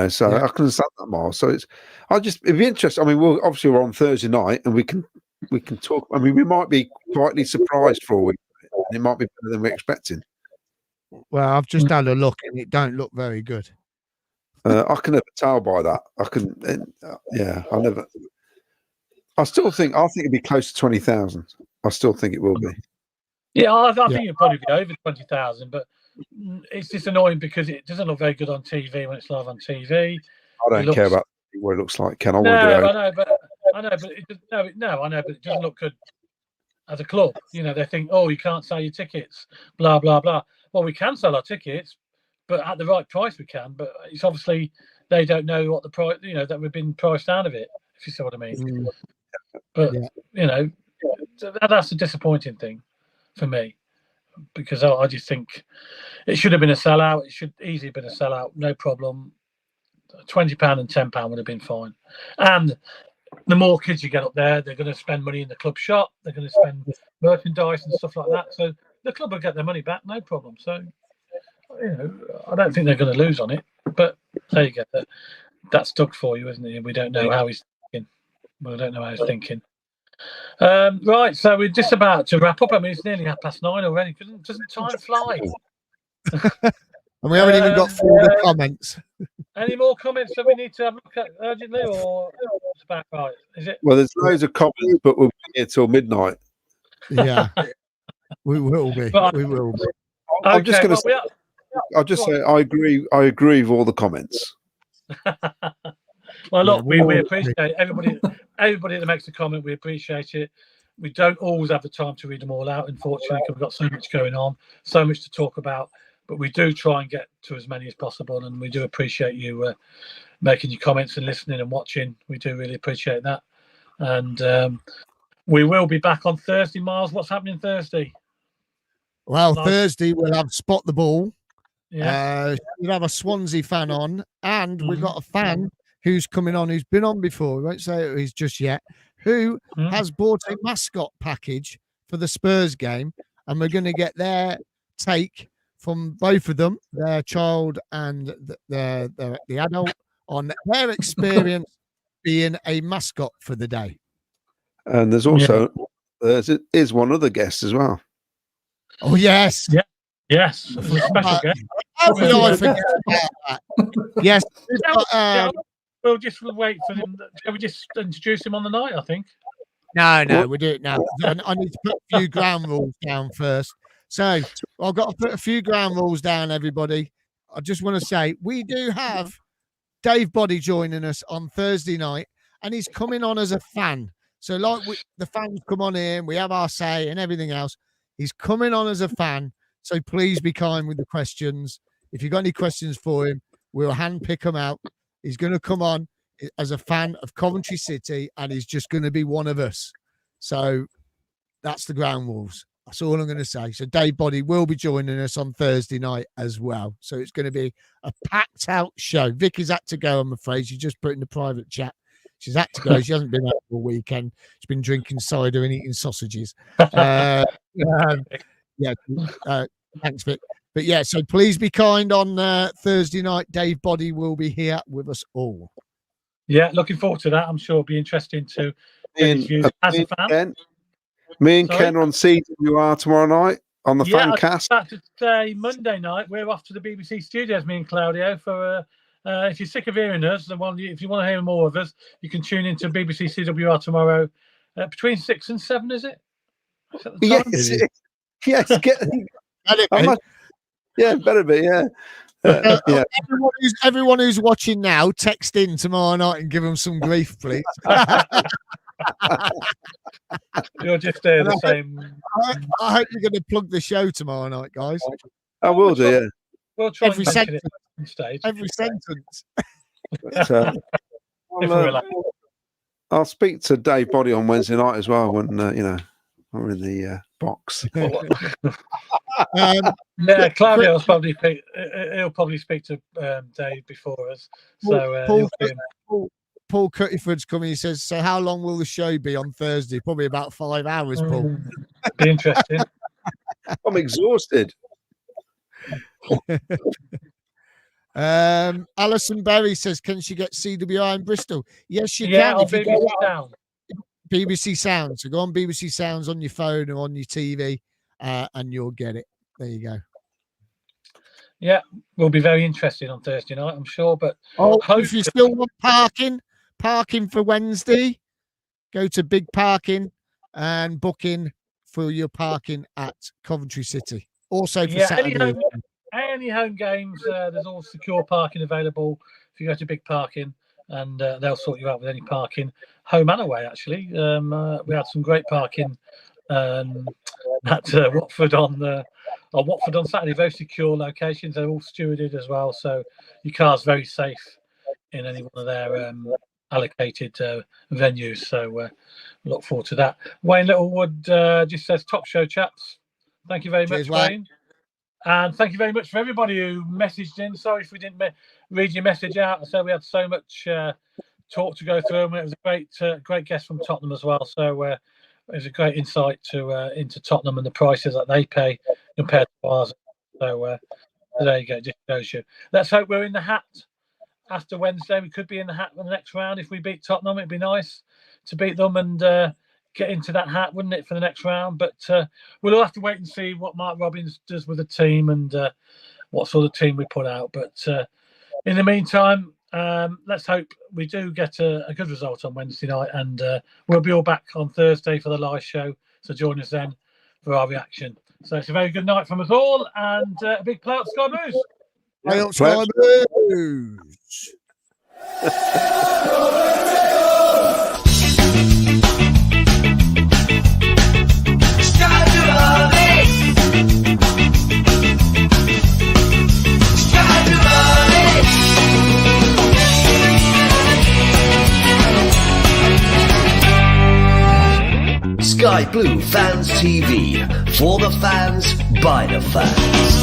So I can understand that more. So it'd be interesting. I mean, we're on Thursday night, and we can talk. I mean, we might be quietly surprised for a week, and it might be better than we're expecting. Well, I've just had a look, and it don't look very good. I can never tell by that. I still think it'd be close to 20,000. I still think it will be. Yeah, I think it'll probably be over 20,000, but it's just annoying because it doesn't look very good on TV when it's live on TV. I don't care about what it looks like, Ken. I know, but it doesn't look good as a club. They think, you can't sell your tickets, blah blah blah. Well, we can sell our tickets, but at the right price we can. But it's obviously they don't know what the price, that we've been priced out of it. If you see what I mean. But that's a disappointing thing for me, because I just think it should have been a sellout. It should easily have been a sellout, no problem. £20 and £10 would have been fine. And the more kids you get up there, they're going to spend money in the club shop. They're going to spend merchandise and stuff like that. So the club will get their money back, no problem. So, I don't think they're going to lose on it. But there you go. That's Doug for you, isn't it? We don't know how he's thinking. We don't know how he's thinking. Right, so we're just about to wrap up. I mean, it's nearly 9:30 already. Doesn't time fly? And we haven't even got through the comments. Any more comments that we need to have a look at urgently, or it's about right? Is it? Well, there's loads of comments, but we'll be here till midnight. Yeah, we will be. We will be. I'm just going to say, I'll just say I agree with all the comments. Well, look, we appreciate everybody that makes a comment. We appreciate it. We don't always have the time to read them all out, unfortunately, because we've got so much going on, so much to talk about. But we do try and get to as many as possible, and we do appreciate you making your comments and listening and watching. We do really appreciate that. And we will be back on Thursday, Miles. What's happening Thursday? Well, Thursday we'll have Spot the Ball. Yeah. We'll have a Swansea fan on, and we've got a fan who's coming on who's been on before. We won't say who he's just yet, who has bought a mascot package for the Spurs game, and we're going to get their take from both of them, their child and the adult, on their experience being a mascot for the day. And there's also there's one other guest as well. Oh yes, yes, special guest. How did I forget about that? Yes. We'll just wait for him. Shall we just introduce him on the night? I think. No, we'll do it now. I need to put a few ground rules down first. So I've got to put a few ground rules down, everybody. I just want to say we do have Dave Bardi joining us on Thursday night, and he's coming on as a fan. So like the fans come on in, we have our say and everything else. He's coming on as a fan. So please be kind with the questions. If you've got any questions for him, we'll handpick them out. He's going to come on as a fan of Coventry City, and he's just going to be one of us. So that's the ground rules. That's all I'm going to say. So Dave Bardi will be joining us on Thursday night as well. So it's going to be a packed out show. Vicky's had to go, I'm afraid. She's just put in the private chat. She's had to go. She hasn't been out all weekend. She's been drinking cider and eating sausages. Thanks, Vic. But yeah, so please be kind on Thursday night. Dave Bardi will be here with us all. Yeah, looking forward to that. I'm sure it'll be interesting to get his views as a fan. Me and Ken are on CWR tomorrow night on the fan cast. Saturday, Monday night, we're off to the BBC studios, me and Claudio, for if you're sick of hearing us, if you want to hear more of us, you can tune into BBC CWR tomorrow between 6 and 7, is it? Yes. Better be, yeah. Everyone who's watching now, text in tomorrow night and give them some grief, please. You're just there the same. I hope you're going to plug the show tomorrow night, guys. I will do, yeah. We'll try Every and mention sentence. it on stage. Every sentence. But, If we're allowed. I'll speak to Dave Bardi on Wednesday night as well when we're in the box. Yeah, Claudio's probably he'll probably speak to Dave before us. So Paul Cuttyford's coming. He says, "So how long will the show be on Thursday? Probably about 5 hours." Paul, be interesting. I'm exhausted. Alison Berry says, "Can she get CWI in Bristol?" Yes, she Yeah, can. on If you BBC go Sound. BBC Sound, so go on BBC Sounds on your phone or on your TV, and you'll get it. There you go. Yeah, will be very interesting on Thursday night, I'm sure. But if you still want parking for Wednesday, go to Big Parking and book in for your parking at Coventry City. Also for Saturday. Any home games, there's all secure parking available if you go to Big Parking, and they'll sort you out with any parking, home and away. Actually, we had some great parking at Watford on Saturday. Very secure locations. They're all stewarded as well, so your car's very safe in any one of their allocated venues. So look forward to that. Wayne Littlewood just says, "Top show, chaps." Thank you very much, Wayne. And thank you very much for everybody who messaged in. Sorry if we didn't read your message out. I said we had so much talk to go through, and it was a great guest from Tottenham as well. So it was a great insight into Tottenham and the prices that they pay compared to ours. So there you go. Just shows you. Let's hope we're in the hat after Wednesday. We could be in the hat for the next round if we beat Tottenham. It'd be nice to beat them and get into that hat, wouldn't it, for the next round? But we'll all have to wait and see what Mark Robbins does with the team and what sort of team we put out. But in the meantime, let's hope we do get a good result on Wednesday night, and we'll be all back on Thursday for the live show. So join us then for our reaction. So it's a very good night from us all, and a big play up Sky Blues. Play up Sky Blues. Sky Blue Fans TV, for the fans, by the fans.